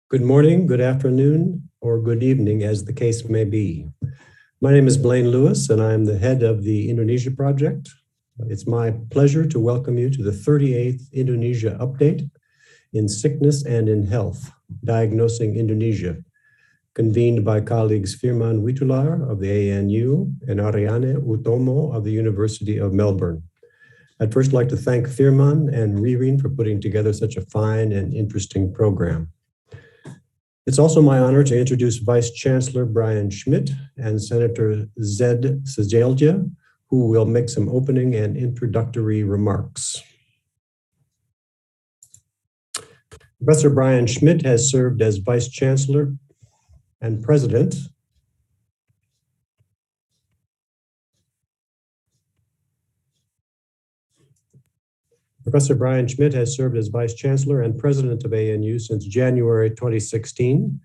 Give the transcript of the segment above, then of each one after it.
Good morning, good afternoon, or good evening, as the case may be. My name is Blane Lewis, and I'm the head of the Indonesia project. It's my pleasure to welcome you to the 38th Indonesia Update in Sickness and in Health, Diagnosing Indonesia, convened by colleagues Firman Witular of the ANU and Ariane Utomo of the University of Melbourne. I'd first like to thank Firman and Ririn for putting together such a fine and interesting program. It's also my honor to introduce Vice-Chancellor Brian Schmidt and Senator Zed Seselja, who will make some opening and introductory remarks. Professor Brian Schmidt has served as Vice-Chancellor and President Professor Brian Schmidt has served as Vice-Chancellor and President of ANU since January 2016.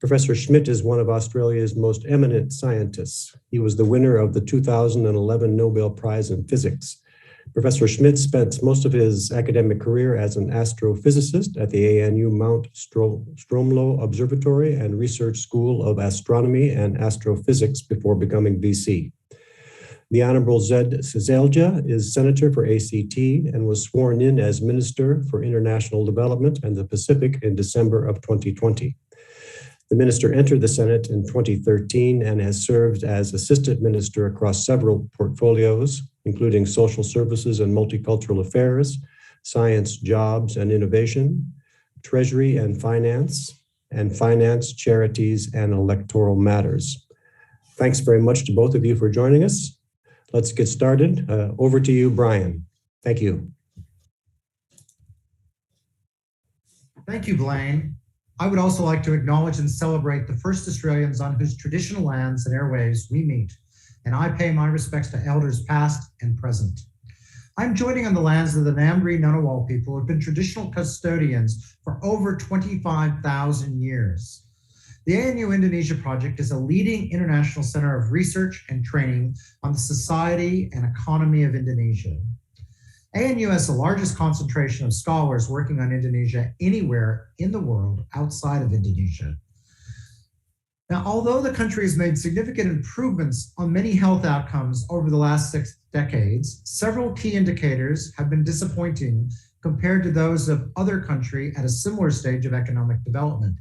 Professor Schmidt is one of Australia's most eminent scientists. He was the winner of the 2011 Nobel Prize in Physics. Professor Schmidt spent most of his academic career as an astrophysicist at the ANU Mount Stromlo Observatory and Research School of Astronomy and Astrophysics before becoming VC. The Honorable Zed Seselja is Senator for ACT and was sworn in as Minister for International Development and the Pacific in December of 2020. The minister entered the Senate in 2013 and has served as Assistant Minister across several portfolios, including Social Services and Multicultural Affairs, Science, Jobs, and Innovation, Treasury and Finance, Charities, and Electoral Matters. Thanks very much to both of you for joining us. Let's get started. Over to you, Brian. Thank you. Thank you, Blane. I would also like to acknowledge and celebrate the first Australians on whose traditional lands and airwaves we meet, and I pay my respects to elders past and present. I'm joining on the lands of the Ngambri Ngunnawal people who have been traditional custodians for over 25,000 years. The ANU Indonesia project is a leading international center of research and training on the society and economy of Indonesia. ANU has the largest concentration of scholars working on Indonesia anywhere in the world outside of Indonesia. Now, although the country has made significant improvements on many health outcomes over the last 6 decades, several key indicators have been disappointing compared to those of other countries at a similar stage of economic development,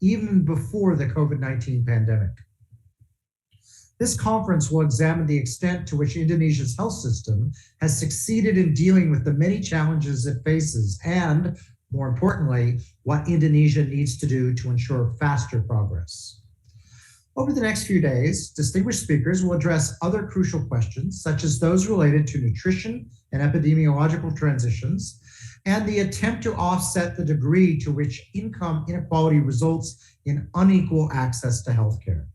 even before the COVID-19 pandemic. This conference will examine the extent to which Indonesia's health system has succeeded in dealing with the many challenges it faces and, more importantly, what Indonesia needs to do to ensure faster progress. Over the next few days, distinguished speakers will address other crucial questions, such as those related to nutrition and epidemiological transitions, and the attempt to offset the degree to which income inequality results in unequal access to healthcare.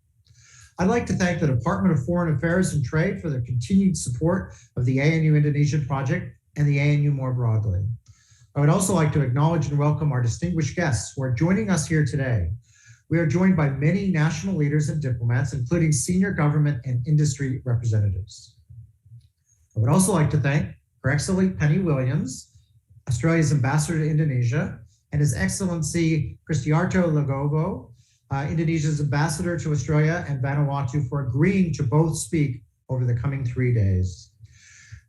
I'd like to thank the Department of Foreign Affairs and Trade for their continued support of the ANU Indonesia project and the ANU more broadly. I would also like to acknowledge and welcome our distinguished guests who are joining us here today. We are joined by many national leaders and diplomats, including senior government and industry representatives. I would also like to thank Her Excellency Penny Williams, Australia's ambassador to Indonesia, and His Excellency Cristiarto Lagovo, Indonesia's ambassador to Australia and Vanuatu, for agreeing to both speak over the coming 3 days.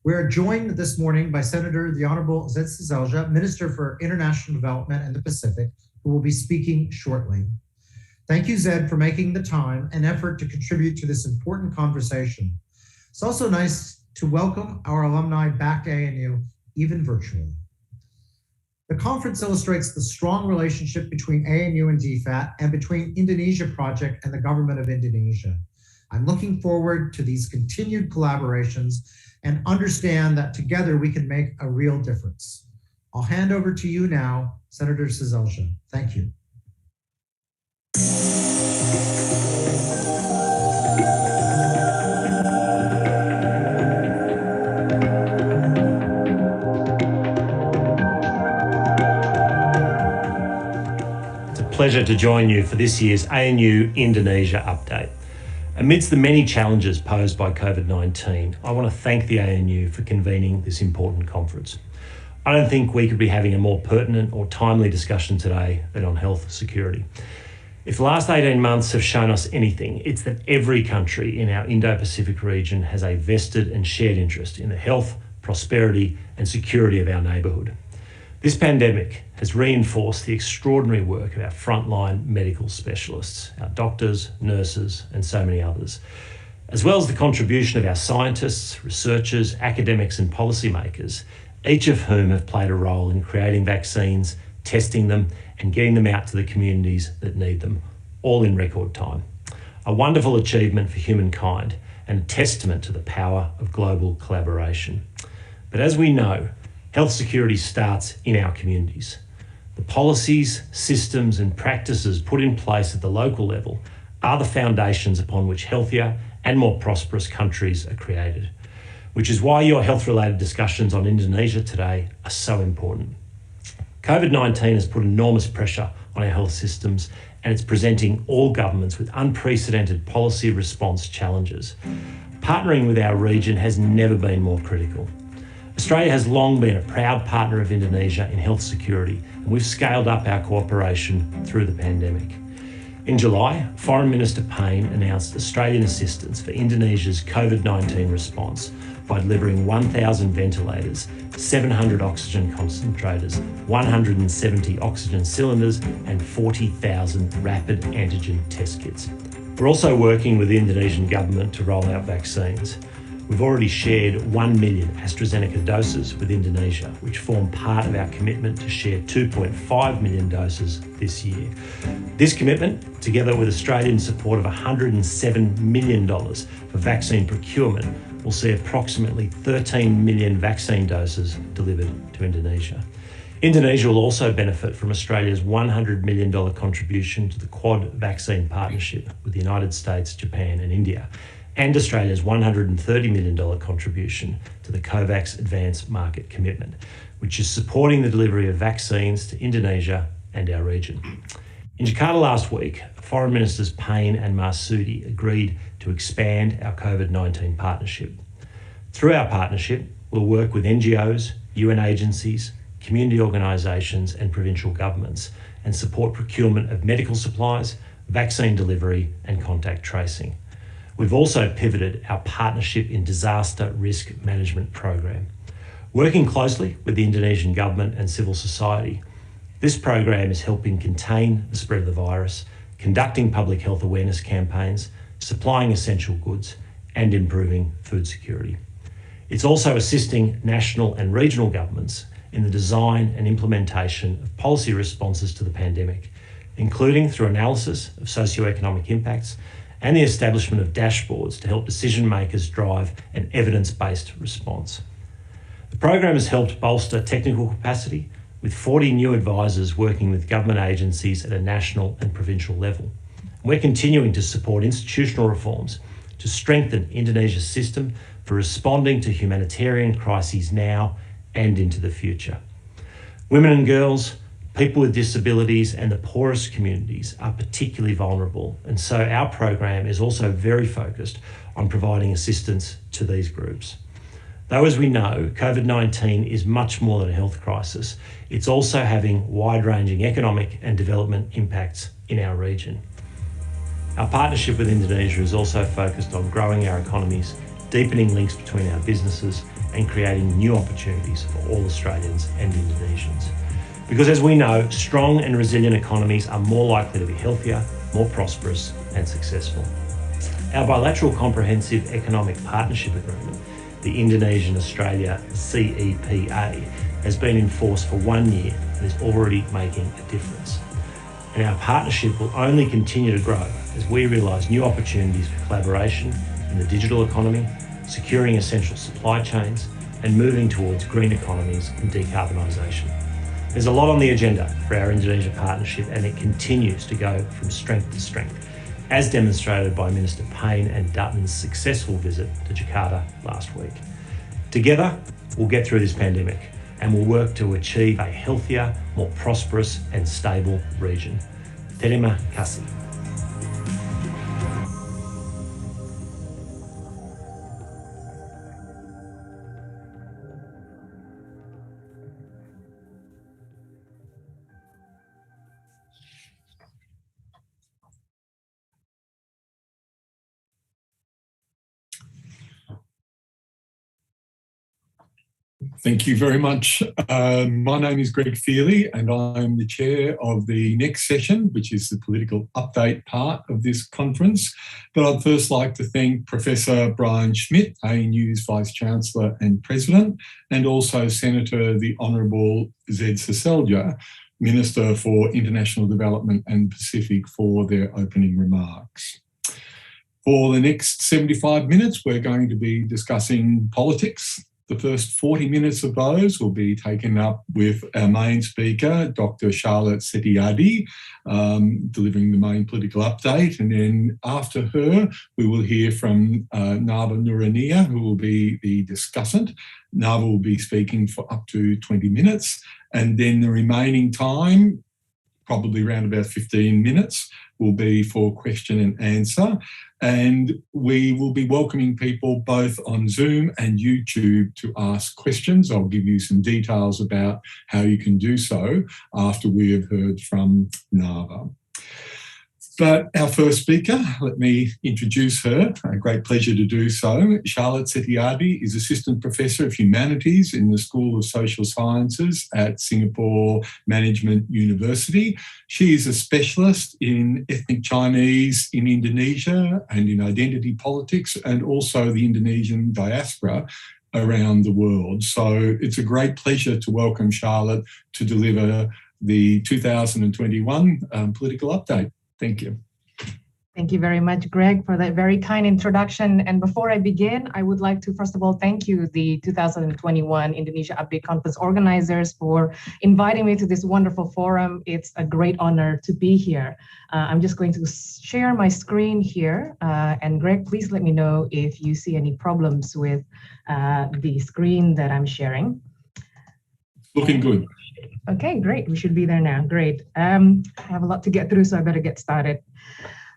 We are joined this morning by Senator the Honorable Zed Seselja, Minister for International Development and the Pacific, who will be speaking shortly. Thank you, Zed, for making the time and effort to contribute to this important conversation. It's also nice to welcome our alumni back to ANU, even virtually. The conference illustrates the strong relationship between ANU and DFAT and between Indonesia Project and the government of Indonesia. I'm looking forward to these continued collaborations and understand that together we can make a real difference. I'll hand over to you now, Senator Seselja. Thank you. Pleasure to join you for this year's ANU Indonesia update. Amidst the many challenges posed by COVID-19, I want to thank the ANU for convening this important conference. I don't think we could be having a more pertinent or timely discussion today than on health security. If the last 18 months have shown us anything, it's that every country in our Indo-Pacific region has a vested and shared interest in the health, prosperity, and security of our neighbourhood. This pandemic has reinforced the extraordinary work of our frontline medical specialists, our doctors, nurses, and so many others, as well as the contribution of our scientists, researchers, academics, and policymakers, each of whom have played a role in creating vaccines, testing them, and getting them out to the communities that need them, all in record time. A wonderful achievement for humankind and a testament to the power of global collaboration. But as we know, health security starts in our communities. The policies, systems, and practices put in place at the local level are the foundations upon which healthier and more prosperous countries are created, which is why your health-related discussions on Indonesia today are so important. COVID-19 has put enormous pressure on our health systems, and it's presenting all governments with unprecedented policy response challenges. Partnering with our region has never been more critical. Australia has long been a proud partner of Indonesia in health security, and we've scaled up our cooperation through the pandemic. In July, Foreign Minister Payne announced Australian assistance for Indonesia's COVID-19 response by delivering 1,000 ventilators, 700 oxygen concentrators, 170 oxygen cylinders, and 40,000 rapid antigen test kits. We're also working with the Indonesian government to roll out vaccines. We've already shared 1 million AstraZeneca doses with Indonesia, which form part of our commitment to share 2.5 million doses this year. This commitment, together with Australian support of $107 million for vaccine procurement, will see approximately 13 million vaccine doses delivered to Indonesia. Indonesia will also benefit from Australia's $100 million contribution to the Quad vaccine partnership with the United States, Japan, and India, and Australia's $130 million contribution to the COVAX Advanced Market Commitment, which is supporting the delivery of vaccines to Indonesia and our region. In Jakarta last week, Foreign Ministers Payne and Marsudi agreed to expand our COVID-19 partnership. Through our partnership, we'll work with NGOs, UN agencies, community organisations and provincial governments and support procurement of medical supplies, vaccine delivery and contact tracing. We've also pivoted our partnership in disaster risk management program. Working closely with the Indonesian government and civil society, this program is helping contain the spread of the virus, conducting public health awareness campaigns, supplying essential goods, and improving food security. It's also assisting national and regional governments in the design and implementation of policy responses to the pandemic, including through analysis of socioeconomic impacts and the establishment of dashboards to help decision makers drive an evidence-based response. The program has helped bolster technical capacity, with 40 new advisors working with government agencies at a national and provincial level. We're continuing to support institutional reforms to strengthen Indonesia's system for responding to humanitarian crises now and into the future. Women and girls, people with disabilities and the poorest communities are particularly vulnerable, and so our program is also very focused on providing assistance to these groups. Though, as we know, COVID-19 is much more than a health crisis, it's also having wide-ranging economic and development impacts in our region. Our partnership with Indonesia is also focused on growing our economies, deepening links between our businesses, and creating new opportunities for all Australians and Indonesians. Because as we know, strong and resilient economies are more likely to be healthier, more prosperous and successful. Our bilateral comprehensive economic partnership agreement, the Indonesian-Australia CEPA, has been in force for 1 year and is already making a difference. And our partnership will only continue to grow as we realise new opportunities for collaboration in the digital economy, securing essential supply chains, and moving towards green economies and decarbonisation. There's a lot on the agenda for our Indonesia partnership, and it continues to go from strength to strength, as demonstrated by Minister Payne and Dutton's successful visit to Jakarta last week. Together, we'll get through this pandemic and we'll work to achieve a healthier, more prosperous and stable region. Terima kasih. Thank you very much. My name is Greg Feely, and I'm the chair of the next session, which is the political update part of this conference. But I'd first like to thank Professor Brian Schmidt, ANU's Vice-Chancellor and President, and also Senator the Honourable Seselja, Minister for International Development and Pacific, for their opening remarks. For the next 75 minutes, we're going to be discussing politics. The first 40 minutes of those will be taken up with our main speaker, Dr. Charlotte Setiadi, delivering the main political update. And then after her, we will hear from Nava Nurania, who will be the discussant. Nava will be speaking for up to 20 minutes. And then the remaining time, probably around about 15 minutes, will be for question and answer. And we will be welcoming people both on Zoom and YouTube to ask questions. I'll give you some details about how you can do so after we have heard from Nava. But our first speaker, let me introduce her. A great pleasure to do so. Charlotte Setiadi is Assistant Professor of Humanities in the School of Social Sciences at Singapore Management University. She is a specialist in ethnic Chinese in Indonesia and in identity politics, and also the Indonesian diaspora around the world. So it's a great pleasure to welcome Charlotte to deliver the 2021 political update. Thank you. Thank you very much, Greg, for that very kind introduction. And before I begin, I would like to, first of all, thank you, the 2021 Indonesia Update Conference organizers, for inviting me to this wonderful forum. It's a great honor to be here. I'm just going to share my screen here. And Greg, please let me know if you see any problems with the screen that I'm sharing. Looking good. Okay, great. We should be there now. Great. I have a lot to get through, so I better get started.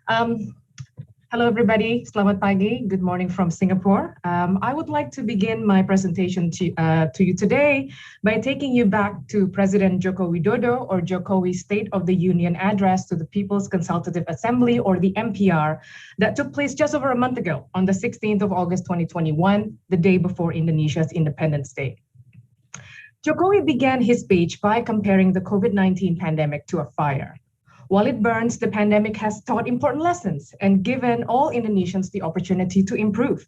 Hello, everybody. Selamat pagi. Good morning from Singapore. I would like to begin my presentation to you today by taking you back to President Joko Widodo, or Jokowi's State of the Union Address to the People's Consultative Assembly, or the MPR, that took place just over a month ago on the 16th of August 2021, the day before Indonesia's Independence Day. Jokowi began his speech by comparing the COVID-19 pandemic to a fire. While it burns, the pandemic has taught important lessons and given all Indonesians the opportunity to improve.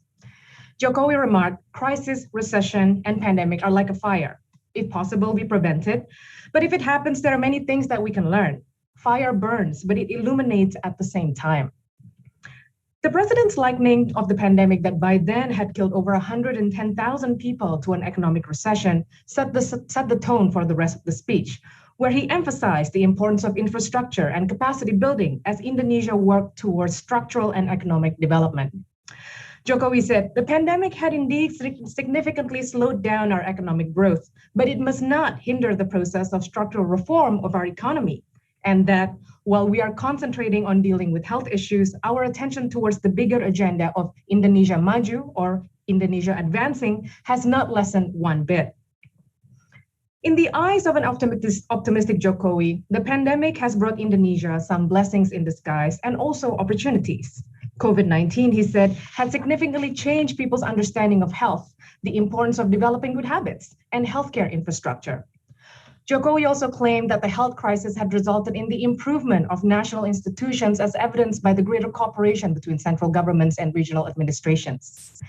Jokowi remarked, crisis, recession, and pandemic are like a fire. If possible, be prevented. But if it happens, there are many things that we can learn. Fire burns, but it illuminates at the same time. The president's likening of the pandemic that by then had killed over 110,000 people to an economic recession set the tone for the rest of the speech, where he emphasized the importance of infrastructure and capacity building as Indonesia worked towards structural and economic development. Jokowi said, the pandemic had indeed significantly slowed down our economic growth, but it must not hinder the process of structural reform of our economy. And that while we are concentrating on dealing with health issues, our attention towards the bigger agenda of Indonesia Maju, or Indonesia Advancing, has not lessened one bit. In the eyes of an optimistic Jokowi, the pandemic has brought Indonesia some blessings in disguise and also opportunities. COVID-19, he said, had significantly changed people's understanding of health, the importance of developing good habits, and healthcare infrastructure. Jokowi also claimed that the health crisis had resulted in the improvement of national institutions, as evidenced by the greater cooperation between central governments and regional administrations.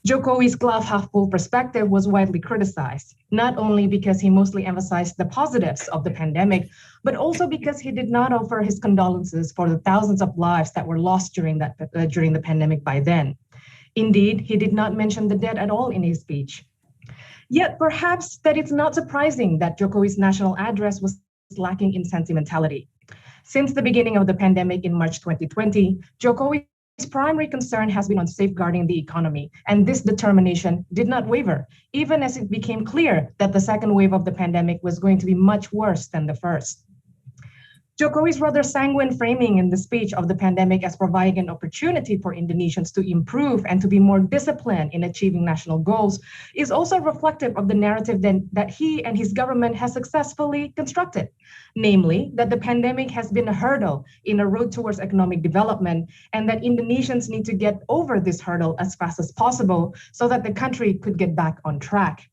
Jokowi's glass-half-full perspective was widely criticized, not only because he mostly emphasized the positives of the pandemic, but also because he did not offer his condolences for the thousands of lives that were lost during the pandemic by then. Indeed, he did not mention the dead at all in his speech. Yet perhaps that it's not surprising that Jokowi's national address was lacking in sentimentality. Since the beginning of the pandemic in March 2020, Jokowi's primary concern has been on safeguarding the economy, and this determination did not waver, even as it became clear that the second wave of the pandemic was going to be much worse than the first. Jokowi's rather sanguine framing in the speech of the pandemic as providing an opportunity for Indonesians to improve and to be more disciplined in achieving national goals is also reflective of the narrative that he and his government has successfully constructed, namely that the pandemic has been a hurdle in a road towards economic development, and that Indonesians need to get over this hurdle as fast as possible so that the country could get back on track.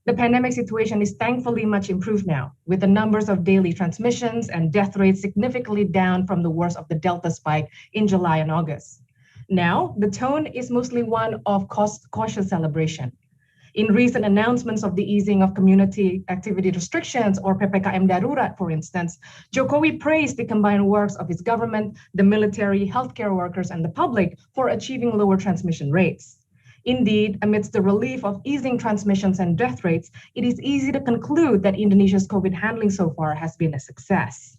The pandemic situation is thankfully much improved now, with the numbers of daily transmissions and death rates significantly down from the worst of the Delta spike in July and August. Now, the tone is mostly one of cautious celebration. In recent announcements of the easing of community activity restrictions or PPKM Darurat, for instance, Jokowi praised the combined works of his government, the military, healthcare workers, and the public for achieving lower transmission rates. Indeed, amidst the relief of easing transmissions and death rates, it is easy to conclude that Indonesia's COVID handling so far has been a success.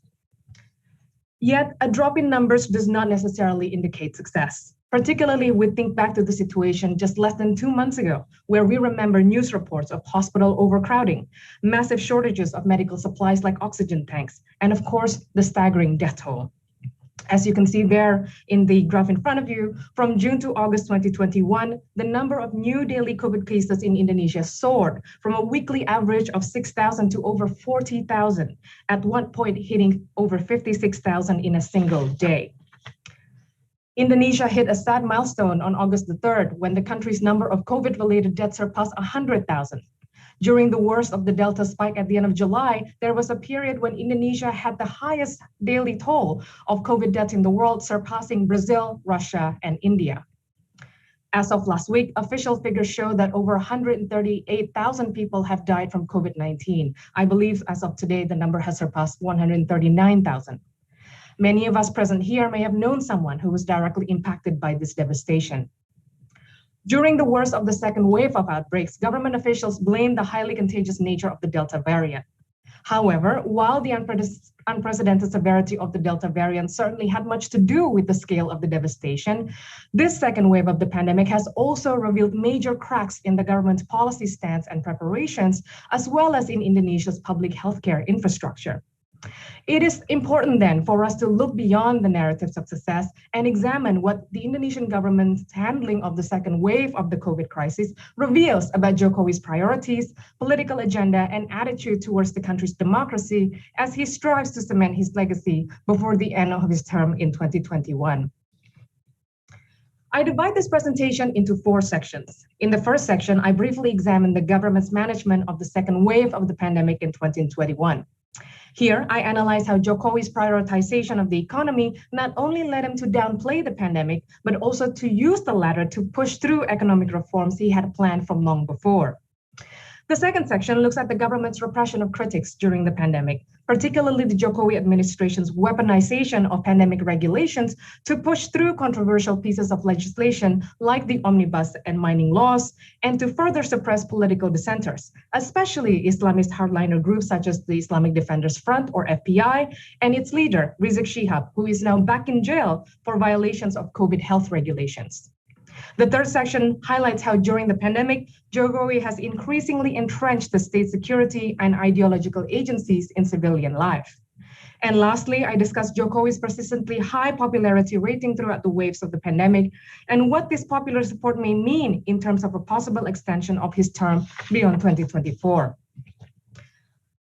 Yet, a drop in numbers does not necessarily indicate success. Particularly, we think back to the situation just less than 2 months ago, where we remember news reports of hospital overcrowding, massive shortages of medical supplies like oxygen tanks, and of course, the staggering death toll. As you can see there in the graph in front of you, from June to August 2021, the number of new daily COVID cases in Indonesia soared from a weekly average of 6,000 to over 40,000, at one point hitting over 56,000 in a single day. Indonesia hit a sad milestone on August the 3rd when the country's number of COVID-related deaths surpassed 100,000. During the worst of the Delta spike at the end of July, there was a period when Indonesia had the highest daily toll of COVID deaths in the world, surpassing Brazil, Russia, and India. As of last week, official figures show that over 138,000 people have died from COVID-19. I believe as of today, the number has surpassed 139,000. Many of us present here may have known someone who was directly impacted by this devastation. During the worst of the second wave of outbreaks, government officials blamed the highly contagious nature of the Delta variant. However, while the unprecedented severity of the Delta variant certainly had much to do with the scale of the devastation, this second wave of the pandemic has also revealed major cracks in the government's policy stance and preparations, as well as in Indonesia's public healthcare infrastructure. It is important then for us to look beyond the narratives of success and examine what the Indonesian government's handling of the second wave of the COVID crisis reveals about Jokowi's priorities, political agenda, and attitude towards the country's democracy as he strives to cement his legacy before the end of his term in 2021. I divide this presentation into 4 sections. In the first section, I briefly examine the government's management of the second wave of the pandemic in 2021. Here, I analyze how Jokowi's prioritization of the economy not only led him to downplay the pandemic, but also to use the latter to push through economic reforms he had planned from long before. The second section looks at the government's repression of critics during the pandemic, particularly the Jokowi administration's weaponization of pandemic regulations to push through controversial pieces of legislation like the omnibus and mining laws, and to further suppress political dissenters, especially Islamist hardliner groups such as the Islamic Defenders Front, or FPI, and its leader, Rizik Shihab, who is now back in jail for violations of COVID health regulations. The third section highlights how during the pandemic, Jokowi has increasingly entrenched the state security and ideological agencies in civilian life. And lastly, I discuss Jokowi's persistently high popularity rating throughout the waves of the pandemic and what this popular support may mean in terms of a possible extension of his term beyond 2024.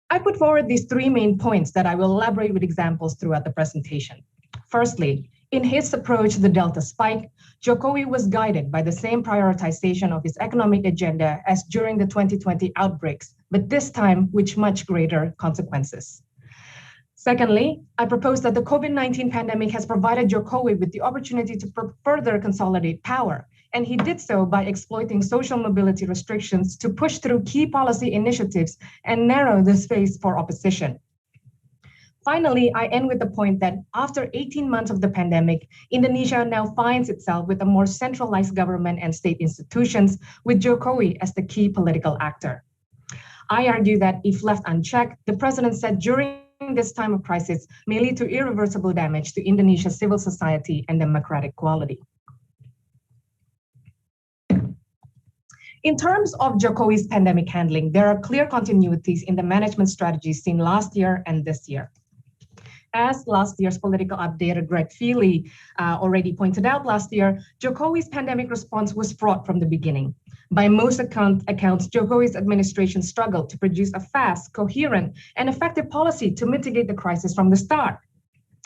I put forward these 3 main points that I will elaborate with examples throughout the presentation. Firstly, in his approach to the Delta spike, Jokowi was guided by the same prioritization of his economic agenda as during the 2020 outbreaks, but this time with much greater consequences. Secondly, I propose that the COVID-19 pandemic has provided Jokowi with the opportunity to further consolidate power, and he did so by exploiting social mobility restrictions to push through key policy initiatives and narrow the space for opposition. Finally, I end with the point that after 18 months of the pandemic, Indonesia now finds itself with a more centralized government and state institutions, with Jokowi as the key political actor. I argue that if left unchecked, the president said during this time of crisis may lead to irreversible damage to Indonesia's civil society and democratic quality. In terms of Jokowi's pandemic handling, there are clear continuities in the management strategies seen last year and this year. As last year's political updater Greg Feely already pointed out last year, Jokowi's pandemic response was fraught from the beginning. By most accounts, Jokowi's administration struggled to produce a fast, coherent, and effective policy to mitigate the crisis from the start.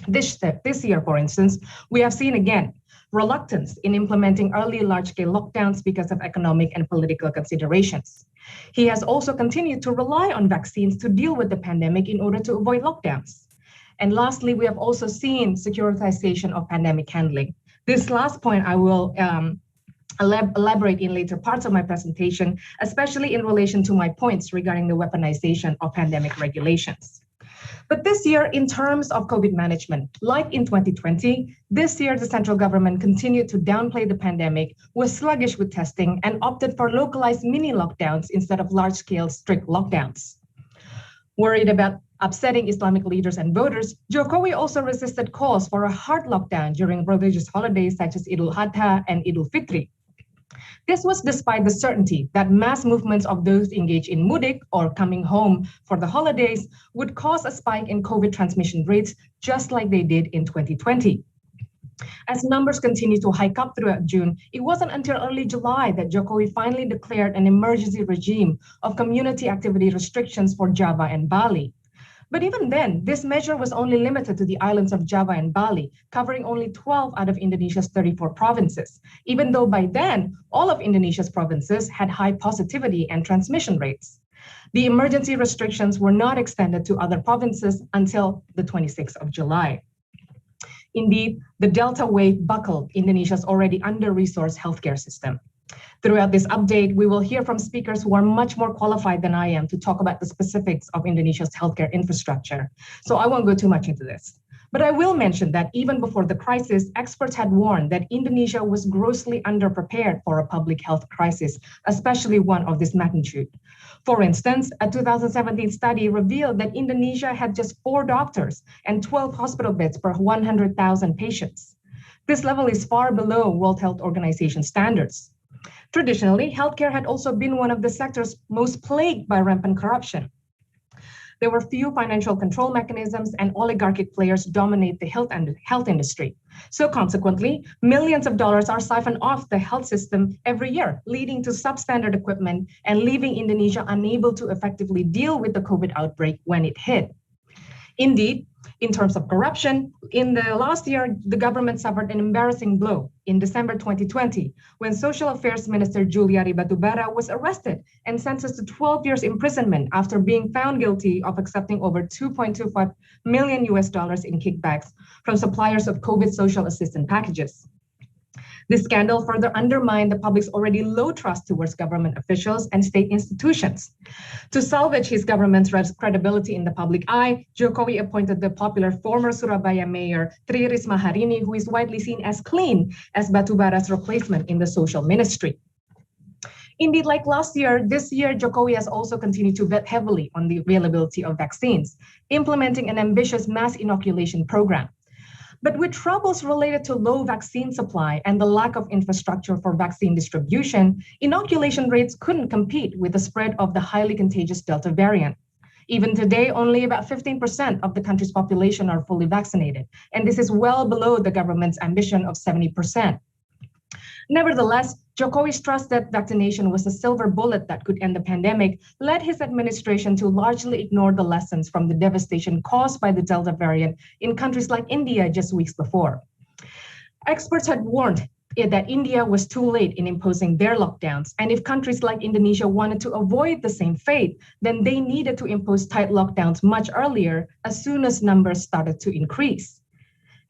This year, for instance, we have seen again reluctance in implementing early large-scale lockdowns because of economic and political considerations. He has also continued to rely on vaccines to deal with the pandemic in order to avoid lockdowns. And lastly, we have also seen securitization of pandemic handling. This last point I will elaborate in later parts of my presentation, especially in relation to my points regarding the weaponization of pandemic regulations. But this year, in terms of COVID management, like in 2020, this year the central government continued to downplay the pandemic, was sluggish with testing, and opted for localized mini lockdowns instead of large-scale strict lockdowns. Worried about upsetting Islamic leaders and voters, Jokowi also resisted calls for a hard lockdown during religious holidays such as Idul Adha and Idul Fitri. This was despite the certainty that mass movements of those engaged in mudik or coming home for the holidays would cause a spike in COVID transmission rates, just like they did in 2020. As numbers continued to hike up throughout June, it wasn't until early July that Jokowi finally declared an emergency regime of community activity restrictions for Java and Bali. But even then, this measure was only limited to the islands of Java and Bali, covering only 12 out of Indonesia's 34 provinces, even though by then, all of Indonesia's provinces had high positivity and transmission rates. The emergency restrictions were not extended to other provinces until the 26th of July. Indeed, the Delta wave buckled Indonesia's already under-resourced healthcare system. Throughout this update, we will hear from speakers who are much more qualified than I am to talk about the specifics of Indonesia's healthcare infrastructure. So I won't go too much into this. But I will mention that even before the crisis, experts had warned that Indonesia was grossly underprepared for a public health crisis, especially one of this magnitude. For instance, a 2017 study revealed that Indonesia had just 4 doctors and 12 hospital beds per 100,000 patients. This level is far below World Health Organization standards. Traditionally, healthcare had also been one of the sectors most plagued by rampant corruption. There were few financial control mechanisms and oligarchic players dominate the health industry. So consequently, millions of dollars are siphoned off the health system every year, leading to substandard equipment and leaving Indonesia unable to effectively deal with the COVID outbreak when it hit. Indeed, in terms of corruption, in the last year, the government suffered an embarrassing blow in December 2020, when Social Affairs Minister Juliari Batubara was arrested and sentenced to 12 years imprisonment after being found guilty of accepting over $2.25 million in kickbacks from suppliers of COVID social assistance packages. This scandal further undermined the public's already low trust towards government officials and state institutions. To salvage his government's credibility in the public eye, Jokowi appointed the popular former Surabaya mayor Tri Risma Harini, who is widely seen as clean, as Batubara's replacement in the social ministry. Indeed, like last year, this year, Jokowi has also continued to bet heavily on the availability of vaccines, implementing an ambitious mass inoculation program. But with troubles related to low vaccine supply and the lack of infrastructure for vaccine distribution, inoculation rates couldn't compete with the spread of the highly contagious Delta variant. Even today, only about 15% of the country's population are fully vaccinated, and this is well below the government's ambition of 70%. Nevertheless, Jokowi's trust that vaccination was a silver bullet that could end the pandemic led his administration to largely ignore the lessons from the devastation caused by the Delta variant in countries like India just weeks before. Experts had warned that India was too late in imposing their lockdowns, and if countries like Indonesia wanted to avoid the same fate, then they needed to impose tight lockdowns much earlier, as soon as numbers started to increase.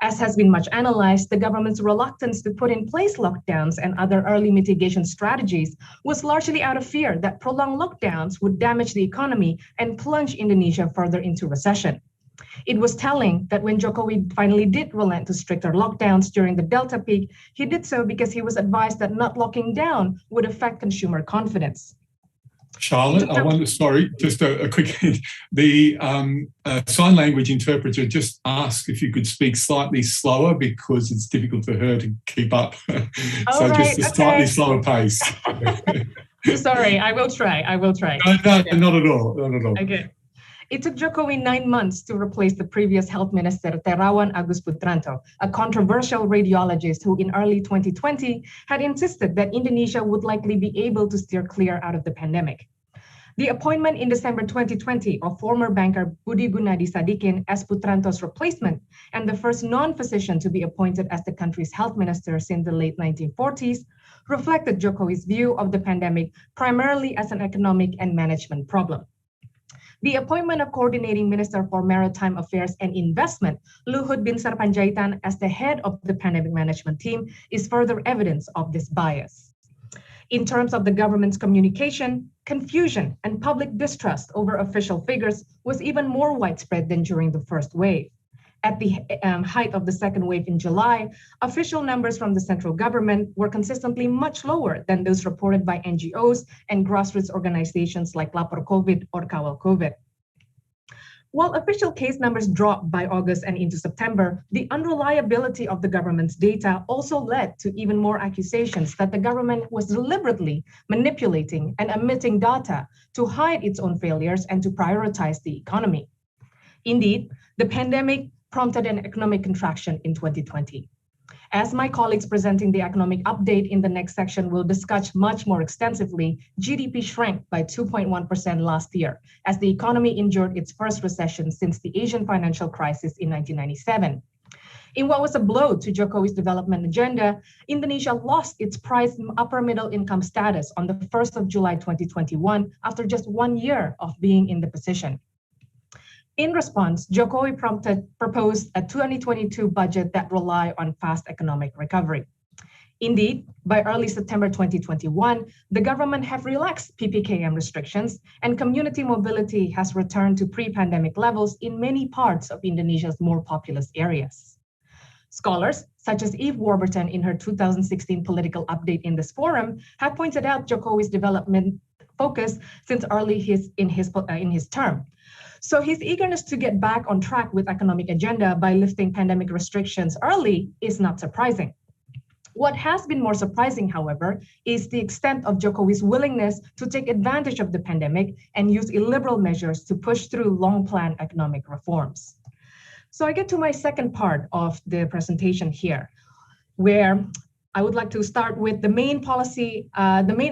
As has been much analyzed, the government's reluctance to put in place lockdowns and other early mitigation strategies was largely out of fear that prolonged lockdowns would damage the economy and plunge Indonesia further into recession. It was telling that when Jokowi finally did relent to stricter lockdowns during the Delta peak, he did so because he was advised that not locking down would affect consumer confidence. Charlotte, I wonder, sorry, just a quick hint. The sign language interpreter just asked if you could speak slightly slower because it's difficult for her to keep up. So right, just a slightly slower pace. Sorry, I will try. No, not at all. Not at all. Okay. It took Jokowi 9 months to replace the previous health minister, Terawan Agus Putranto, a controversial radiologist who in early 2020 had insisted that Indonesia would likely be able to steer clear out of the pandemic. The appointment in December 2020 of former banker Budi Gunadi Sadikin as Putranto's replacement and the first non-physician to be appointed as the country's health minister since the late 1940s reflected Jokowi's view of the pandemic primarily as an economic and management problem. The appointment of Coordinating Minister for Maritime Affairs and Investment, Luhut Binsar Panjaitan, as the head of the pandemic management team is further evidence of this bias. In terms of the government's communication, confusion and public distrust over official figures was even more widespread than during the first wave. At the height of the second wave in July, official numbers from the central government were consistently much lower than those reported by NGOs and grassroots organizations like Lapor COVID or Kawal COVID. While official case numbers dropped by August and into September, the unreliability of the government's data also led to even more accusations that the government was deliberately manipulating and omitting data to hide its own failures and to prioritize the economy. Indeed, the pandemic prompted an economic contraction in 2020. As my colleagues presenting the economic update in the next section will discuss much more extensively, GDP shrank by 2.1% last year as the economy endured its first recession since the Asian financial crisis in 1997. In what was a blow to Jokowi's development agenda, Indonesia lost its prized upper middle income status on the 1st of July 2021 after just 1 year of being in the position. In response, Jokowi proposed a 2022 budget that relied on fast economic recovery. Indeed, by early September 2021, the government have relaxed PPKM restrictions and community mobility has returned to pre-pandemic levels in many parts of Indonesia's more populous areas. Scholars, such as Eve Warburton in her 2016 political update in this forum, have pointed out Jokowi's development focus since early in his term. So his eagerness to get back on track with economic agenda by lifting pandemic restrictions early is not surprising. What has been more surprising, however, is the extent of Jokowi's willingness to take advantage of the pandemic and use illiberal measures to push through long-planned economic reforms. So I get to my second part of the presentation here, where I would like to start with the main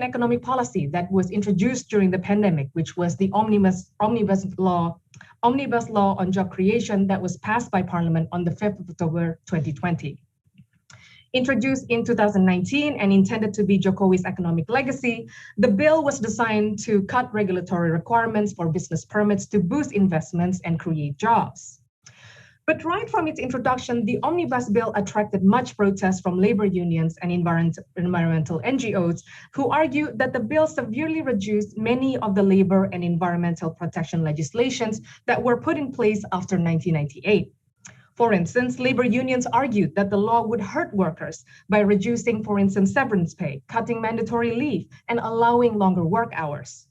economic policy that was introduced during the pandemic, which was the omnibus law on job creation that was passed by Parliament on the 5th of October 2020. Introduced in 2019 and intended to be Jokowi's economic legacy, the bill was designed to cut regulatory requirements for business permits to boost investments and create jobs. But right from its introduction, the omnibus bill attracted much protest from labor unions and environmental NGOs who argued that the bill severely reduced many of the labor and environmental protection legislations that were put in place after 1998. For instance, labor unions argued that the law would hurt workers by reducing, for instance, severance pay, cutting mandatory leave, and allowing longer work hours.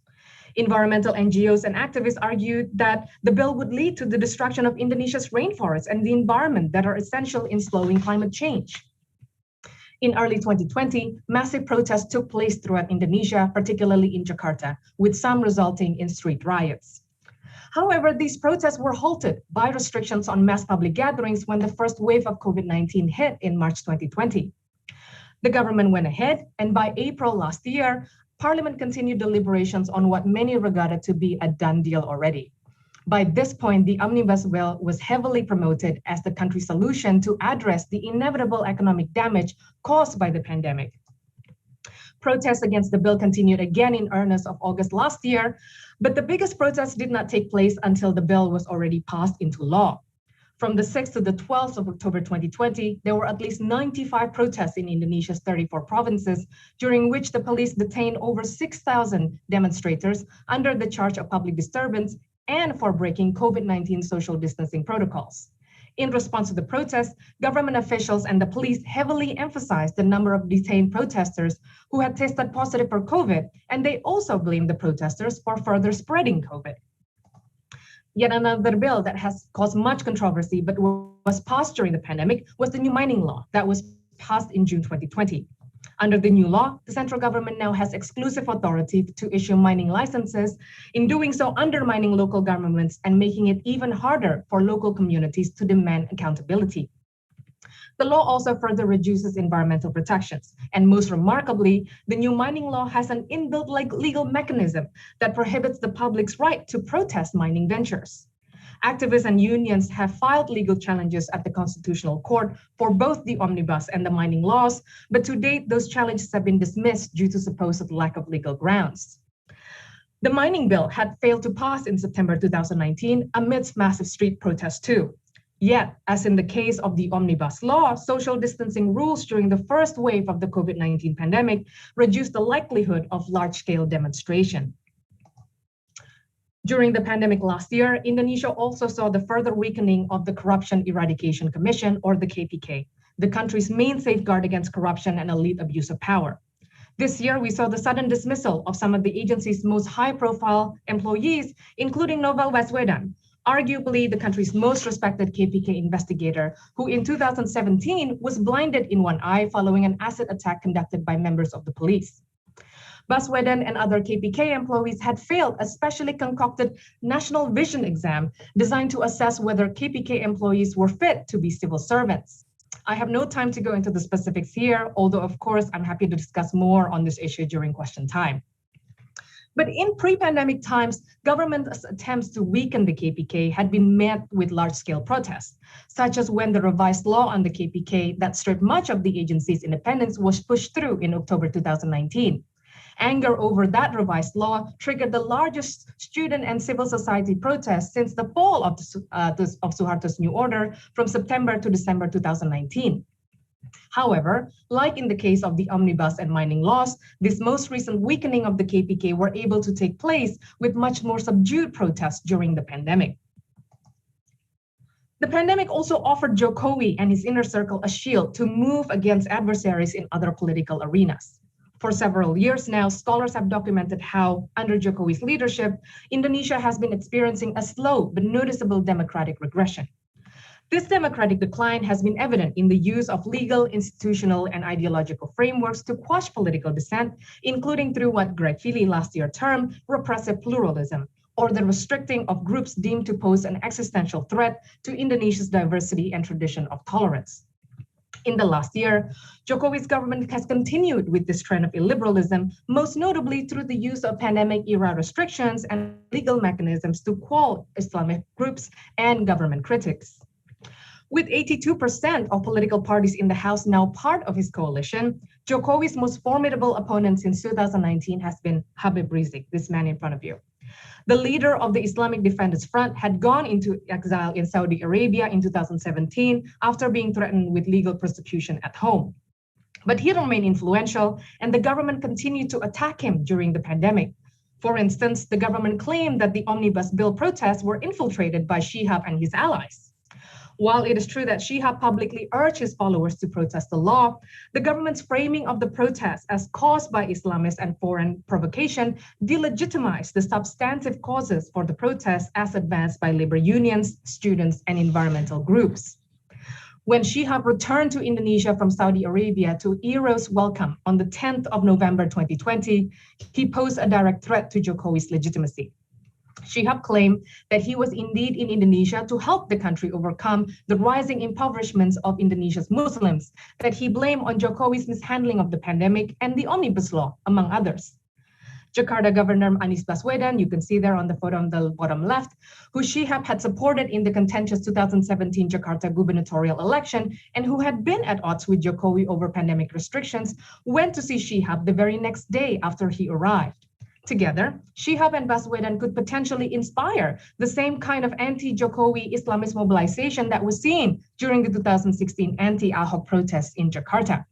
Environmental NGOs and activists argued that the bill would lead to the destruction of Indonesia's rainforests and the environment that are essential in slowing climate change. In early 2020, massive protests took place throughout Indonesia, particularly in Jakarta, with some resulting in street riots. However, these protests were halted by restrictions on mass public gatherings when the first wave of COVID-19 hit in March 2020. The government went ahead, and by April last year, Parliament continued deliberations on what many regarded to be a done deal already. By this point, the omnibus bill was heavily promoted as the country's solution to address the inevitable economic damage caused by the pandemic. Protests against the bill continued again in earnest of August last year, but the biggest protests did not take place until the bill was already passed into law. From the 6th to the 12th of October 2020, there were at least 95 protests in Indonesia's 34 provinces, during which the police detained over 6,000 demonstrators under the charge of public disturbance and for breaking COVID-19 social distancing protocols. In response to the protests, government officials and the police heavily emphasized the number of detained protesters who had tested positive for COVID, and they also blamed the protesters for further spreading COVID. Yet another bill that has caused much controversy but was passed during the pandemic was the new mining law that was passed in June 2020. Under the new law, the central government now has exclusive authority to issue mining licenses, in doing so undermining local governments and making it even harder for local communities to demand accountability. The law also further reduces environmental protections. And most remarkably, the new mining law has an inbuilt legal mechanism that prohibits the public's right to protest mining ventures. Activists and unions have filed legal challenges at the Constitutional Court for both the omnibus and the mining laws, but to date, those challenges have been dismissed due to supposed lack of legal grounds. The mining bill had failed to pass in September 2019 amidst massive street protests too. Yet, as in the case of the omnibus law, social distancing rules during the first wave of the COVID-19 pandemic reduced the likelihood of large-scale demonstration. During the pandemic last year, Indonesia also saw the further weakening of the Corruption Eradication Commission, or the KPK, the country's main safeguard against corruption and elite abuse of power. This year, we saw the sudden dismissal of some of the agency's most high-profile employees, including Novel Baswedan, arguably the country's most respected KPK investigator, who in 2017 was blinded in one eye following an acid attack conducted by members of the police. Baswedan and other KPK employees had failed a specially concocted national vision exam designed to assess whether KPK employees were fit to be civil servants. I have no time to go into the specifics here, although of course I'm happy to discuss more on this issue during question time. But in pre-pandemic times, government's attempts to weaken the KPK had been met with large-scale protests, such as when the revised law on the KPK that stripped much of the agency's independence was pushed through in October 2019. Anger over that revised law triggered the largest student and civil society protests since the fall of Suharto's new order from September to December 2019. However, like in the case of the omnibus and mining laws, this most recent weakening of the KPK were able to take place with much more subdued protests during the pandemic. The pandemic also offered Jokowi and his inner circle a shield to move against adversaries in other political arenas. For several years now, scholars have documented how, under Jokowi's leadership, Indonesia has been experiencing a slow but noticeable democratic regression. This democratic decline has been evident in the use of legal, institutional, and ideological frameworks to quash political dissent, including through what Greg Feely last year termed repressive pluralism, or the restricting of groups deemed to pose an existential threat to Indonesia's diversity and tradition of tolerance. In the last year, Jokowi's government has continued with this trend of illiberalism, most notably through the use of pandemic-era restrictions and legal mechanisms to quell Islamic groups and government critics. With 82% of political parties in the House now part of his coalition, Jokowi's most formidable opponent since 2019 has been Habib Rizik, this man in front of you. The leader of the Islamic Defenders Front had gone into exile in Saudi Arabia in 2017 after being threatened with legal persecution at home. But he remained influential, and the government continued to attack him during the pandemic. For instance, the government claimed that the omnibus bill protests were infiltrated by Shihab and his allies. While it is true that Shihab publicly urged his followers to protest the law, the government's framing of the protests as caused by Islamist and foreign provocation delegitimized the substantive causes for the protests as advanced by labor unions, students, and environmental groups. When Shihab returned to Indonesia from Saudi Arabia to Ero's welcome on the 10th of November 2020, he posed a direct threat to Jokowi's legitimacy. Shihab claimed that he was indeed in Indonesia to help the country overcome the rising impoverishments of Indonesia's Muslims that he blamed on Jokowi's mishandling of the pandemic and the omnibus law, among others. Jakarta Governor Anies Baswedan, you can see there on the photo on the bottom left, who Shihab had supported in the contentious 2017 Jakarta gubernatorial election and who had been at odds with Jokowi over pandemic restrictions, went to see Shihab the very next day after he arrived. Together, Shihab and Baswedan could potentially inspire the same kind of anti-Jokowi Islamist mobilization that was seen during the 2016 anti-Ahok protests in Jakarta.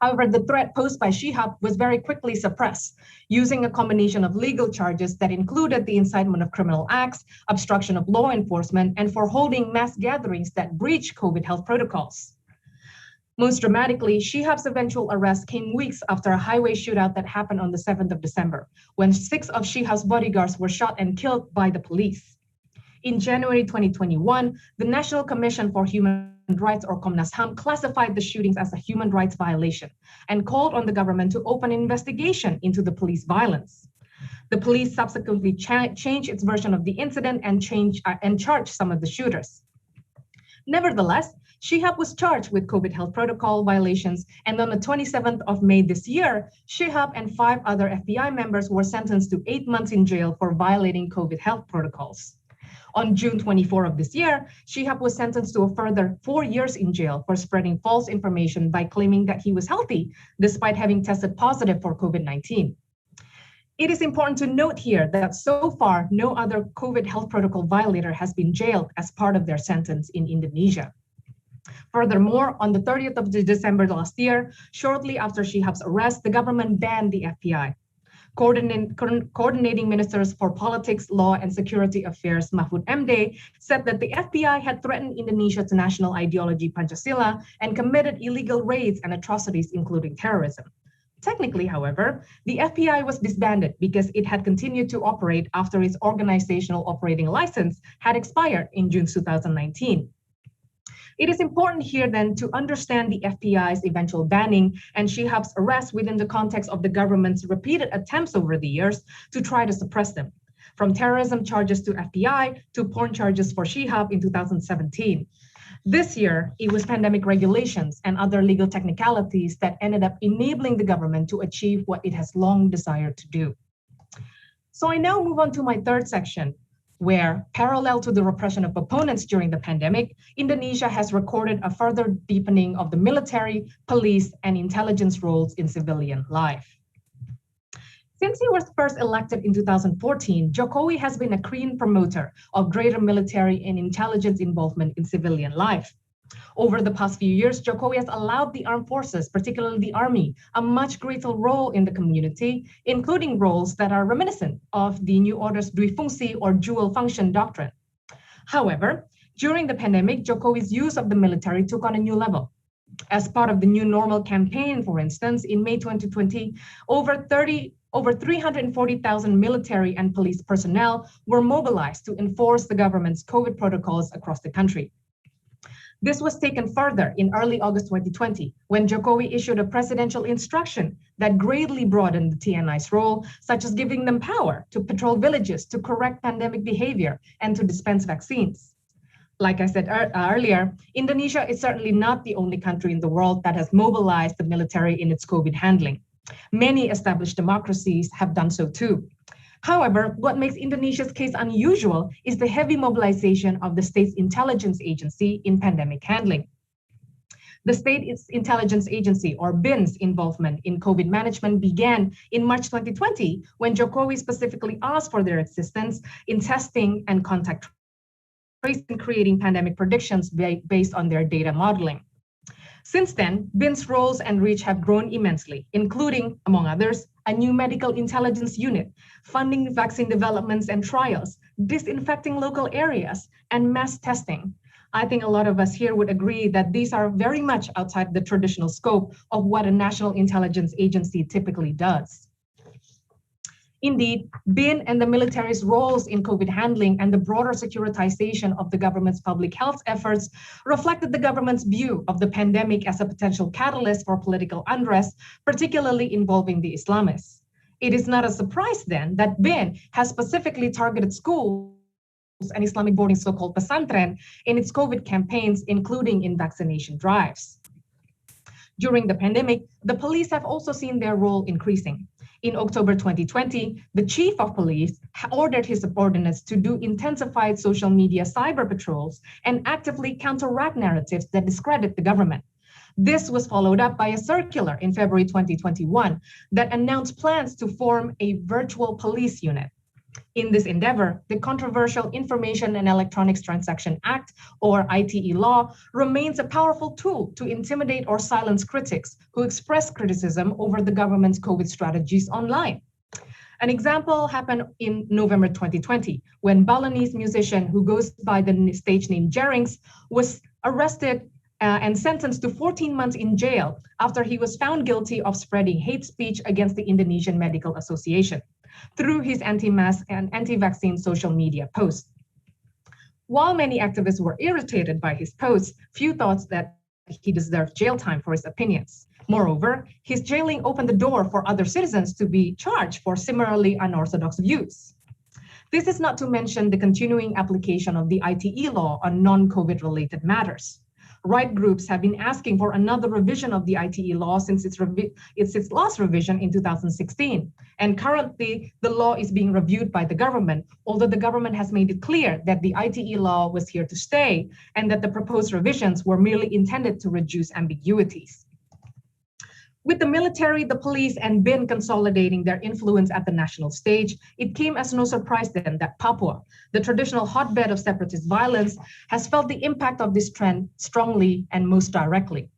However, the threat posed by Shihab was very quickly suppressed, using a combination of legal charges that included the incitement of criminal acts, obstruction of law enforcement, and for holding mass gatherings that breached COVID health protocols. Most dramatically, Shihab's eventual arrest came weeks after a highway shootout that happened on the 7th of December, when 6 of Shihab's bodyguards were shot and killed by the police. In January 2021, the National Commission for Human Rights, or Komnas HAM, classified the shootings as a human rights violation and called on the government to open an investigation into the police violence. The police subsequently changed its version of the incident and charged some of the shooters. Nevertheless, Shihab was charged with COVID health protocol violations, and on the 27th of May this year, Shihab and 5 other FBI members were sentenced to 8 months in jail for violating COVID health protocols. On June 24 of this year, Shihab was sentenced to a further 4 years in jail for spreading false information by claiming that he was healthy, despite having tested positive for COVID-19. It is important to note here that so far, no other COVID health protocol violator has been jailed as part of their sentence in Indonesia. Furthermore, on the 30th of December last year, shortly after Shihab's arrest, the government banned the FBI. Coordinating Ministers for Politics, Law, and Security Affairs, Mahfud MD, said that the FBI had threatened Indonesia to national ideology Pancasila and committed illegal raids and atrocities, including terrorism. Technically, however, the FBI was disbanded because it had continued to operate after its organizational operating license had expired in June 2019. It is important here then to understand the FBI's eventual banning and Shihab's arrest within the context of the government's repeated attempts over the years to try to suppress them, from terrorism charges to FBI to porn charges for Shihab in 2017. This year, it was pandemic regulations and other legal technicalities that ended up enabling the government to achieve what it has long desired to do. So I now move on to my third section, where, parallel to the repression of opponents during the pandemic, Indonesia has recorded a further deepening of the military, police, and intelligence roles in civilian life. Since he was first elected in 2014, Jokowi has been a keen promoter of greater military and intelligence involvement in civilian life. Over the past few years, Jokowi has allowed the armed forces, particularly the army, a much greater role in the community, including roles that are reminiscent of the New Order's duifungsi or dual function doctrine. However, during the pandemic, Jokowi's use of the military took on a new level. As part of the New Normal campaign, for instance, in May 2020, over 340,000 military and police personnel were mobilized to enforce the government's COVID protocols across the country. This was taken further in early August 2020, when Jokowi issued a presidential instruction that greatly broadened the TNI's role, such as giving them power to patrol villages, to correct pandemic behavior, and to dispense vaccines. Like I said earlier, Indonesia is certainly not the only country in the world that has mobilized the military in its COVID handling. Many established democracies have done so too. However, what makes Indonesia's case unusual is the heavy mobilization of the state's intelligence agency in pandemic handling. The State Intelligence Agency, or BIN's, involvement in COVID management began in March 2020, when Jokowi specifically asked for their assistance in testing and contact tracing and creating pandemic predictions based on their data modeling. Since then, BIN's roles and reach have grown immensely, including, among others, a new medical intelligence unit, funding vaccine developments and trials, disinfecting local areas, and mass testing. I think a lot of us here would agree that these are very much outside the traditional scope of what a national intelligence agency typically does. Indeed, BIN and the military's roles in COVID handling and the broader securitization of the government's public health efforts reflected the government's view of the pandemic as a potential catalyst for political unrest, particularly involving the Islamists. It is not a surprise then that BIN has specifically targeted schools and Islamic boarding, so-called pesantren, in its COVID campaigns, including in vaccination drives. During the pandemic, the police have also seen their role increasing. In October 2020, the chief of police ordered his subordinates to do intensified social media cyber patrols and actively counteract narratives that discredit the government. This was followed up by a circular in February 2021 that announced plans to form a virtual police unit. In this endeavor, the controversial Information and Electronics Transaction Act, or ITE law, remains a powerful tool to intimidate or silence critics who express criticism over the government's COVID strategies online. An example happened in November 2020, when Balinese musician who goes by the stage name Jerings was arrested and sentenced to 14 months in jail after he was found guilty of spreading hate speech against the Indonesian Medical Association through his anti-mask and anti-vaccine social media posts. While many activists were irritated by his posts, few thought that he deserved jail time for his opinions. Moreover, his jailing opened the door for other citizens to be charged for similarly unorthodox views. This is not to mention the continuing application of the ITE law on non-COVID related matters. Right groups have been asking for another revision of the ITE law since its last revision in 2016. And currently, the law is being reviewed by the government, although the government has made it clear that the ITE law was here to stay and that the proposed revisions were merely intended to reduce ambiguities. With the military, the police, and BIN consolidating their influence at the national stage, it came as no surprise then that Papua, the traditional hotbed of separatist violence, has felt the impact of this trend strongly and most directly.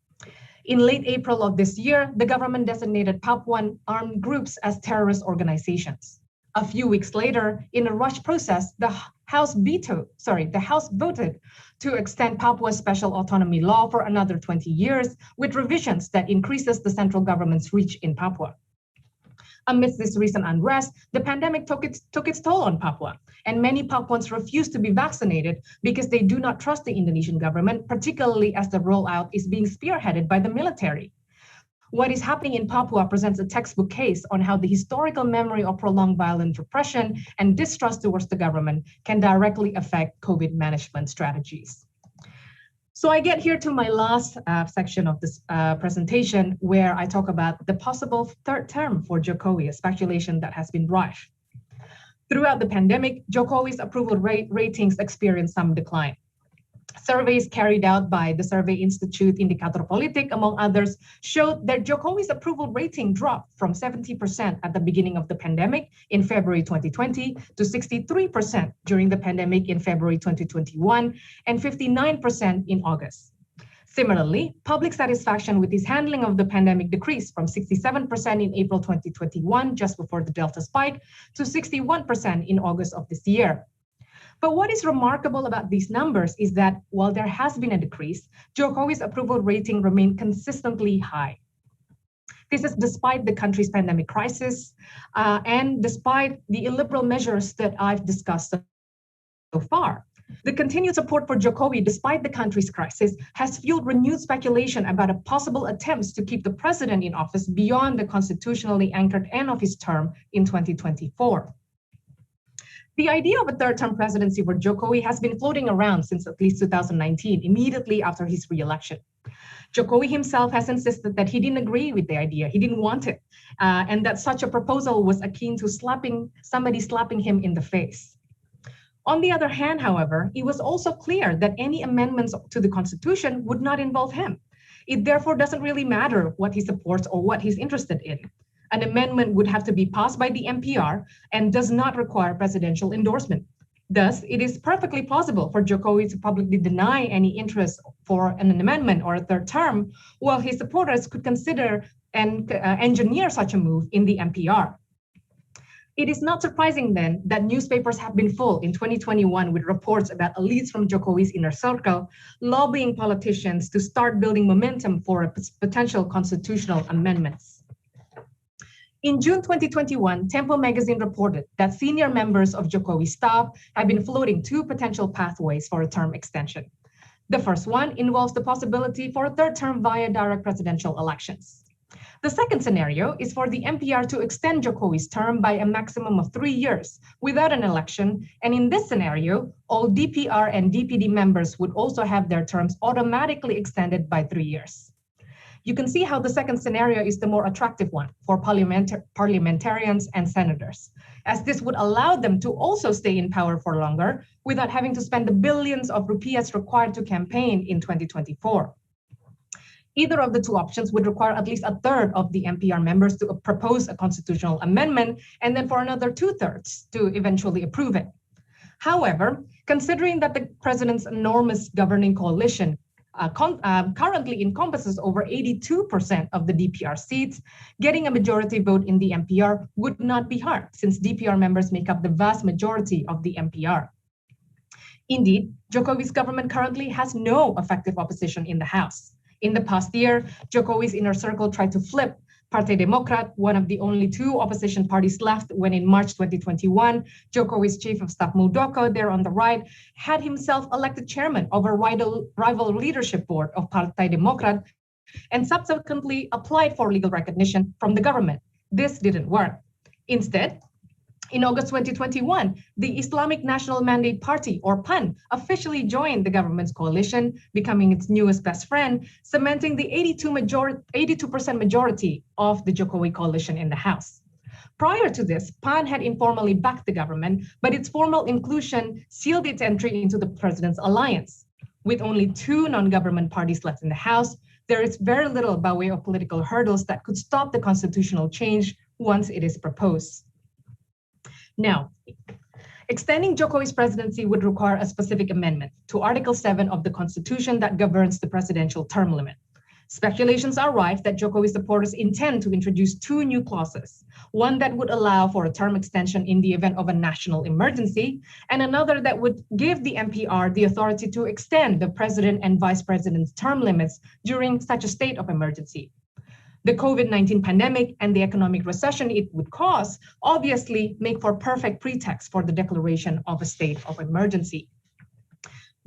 In late April of this year, the government designated Papuan armed groups as terrorist organizations. A few weeks later, in a rush process, the House voted to extend Papua's special autonomy law for another 20 years with revisions that increases the central government's reach in Papua. Amidst this recent unrest, the pandemic took its toll on Papua, and many Papuans refuse to be vaccinated because they do not trust the Indonesian government, particularly as the rollout is being spearheaded by the military. What is happening in Papua presents a textbook case on how the historical memory of prolonged violent repression and distrust towards the government can directly affect COVID management strategies. So I get here to my last section of this presentation, where I talk about the possible third term for Jokowi, a speculation that has been rife. Throughout the pandemic, Jokowi's approval ratings experienced some decline. Surveys carried out by the Survey Institute Indikator Politik, among others, showed that Jokowi's approval rating dropped from 70% at the beginning of the pandemic in February 2020 to 63% during the pandemic in February 2021 and 59% in August. Similarly, public satisfaction with his handling of the pandemic decreased from 67% in April 2021, just before the Delta spike, to 61% in August of this year. But what is remarkable about these numbers is that while there has been a decrease, Jokowi's approval rating remained consistently high. This is despite the country's pandemic crisis and despite the illiberal measures that I've discussed so far. The continued support for Jokowi, despite the country's crisis, has fueled renewed speculation about a possible attempts to keep the president in office beyond the constitutionally anchored end of his term in 2024. The idea of a third-term presidency for Jokowi has been floating around since at least 2019, immediately after his re-election. Jokowi himself has insisted that he didn't agree with the idea, he didn't want it, and that such a proposal was akin to somebody slapping him in the face. On the other hand, however, it was also clear that any amendments to the Constitution would not involve him. It therefore doesn't really matter what he supports or what he's interested in. An amendment would have to be passed by the MPR and does not require presidential endorsement. Thus, it is perfectly plausible for Jokowi to publicly deny any interest for an amendment or a third term, while his supporters could consider and engineer such a move in the MPR. It is not surprising then that newspapers have been full in 2021 with reports about elites from Jokowi's inner circle lobbying politicians to start building momentum for potential constitutional amendments. In June 2021, Tempo magazine reported that senior members of Jokowi's staff have been floating two potential pathways for a term extension. The first one involves the possibility for a third term via direct presidential elections. The second scenario is for the MPR to extend Jokowi's term by a maximum of 3 years without an election, and in this scenario, all DPR and DPD members would also have their terms automatically extended by 3 years. You can see how the second scenario is the more attractive one for parliamentarians and senators, as this would allow them to also stay in power for longer without having to spend the billions of rupiahs required to campaign in 2024. Either of the two options would require at least a third of the MPR members to propose a constitutional amendment, and then for another 2/3 to eventually approve it. However, considering that the president's enormous governing coalition currently encompasses over 82% of the DPR seats, getting a majority vote in the MPR would not be hard, since DPR members make up the vast majority of the MPR. Indeed, Jokowi's government currently has no effective opposition in the House. In the past year, Jokowi's inner circle tried to flip Partai Demokrat, one of the only two opposition parties left, when in March 2021, Jokowi's chief of staff Muldoko, there on the right, had himself elected chairman of a rival leadership board of Partai Demokrat and subsequently applied for legal recognition from the government. This didn't work. Instead, In August 2021, the Islamic National Mandate Party, or PAN, officially joined the government's coalition, becoming its newest best friend, cementing the 82% majority of the Jokowi coalition in the House. Prior to this, PAN had informally backed the government, but its formal inclusion sealed its entry into the president's alliance. With only 2 non-government parties left in the House, there is very little by way of political hurdles that could stop the constitutional change once it is proposed. Now, extending Jokowi's presidency would require a specific amendment to Article 7 of the Constitution that governs the presidential term limit. Speculations are rife that Jokowi supporters intend to introduce 2 new clauses, one that would allow for a term extension in the event of a national emergency, and another that would give the MPR the authority to extend the president and vice president's term limits during such a state of emergency. The COVID-19 pandemic and the economic recession it would cause obviously make for perfect pretext for the declaration of a state of emergency.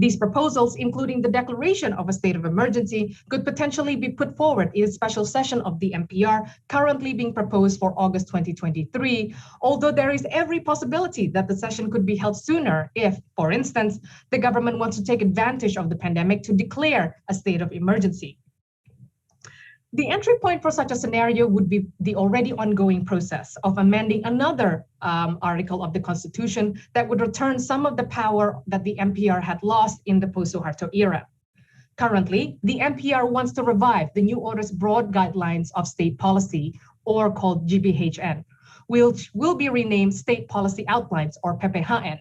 These proposals, including the declaration of a state of emergency, could potentially be put forward in a special session of the MPR currently being proposed for August 2023, although there is every possibility that the session could be held sooner if, for instance, the government wants to take advantage of the pandemic to declare a state of emergency. The entry point for such a scenario would be the already ongoing process of amending another article of the Constitution that would return some of the power that the MPR had lost in the post-Suharto era. Currently, the MPR wants to revive the new order's broad guidelines of state policy, or called GBHN, which will be renamed State Policy Outlines, or PPHN.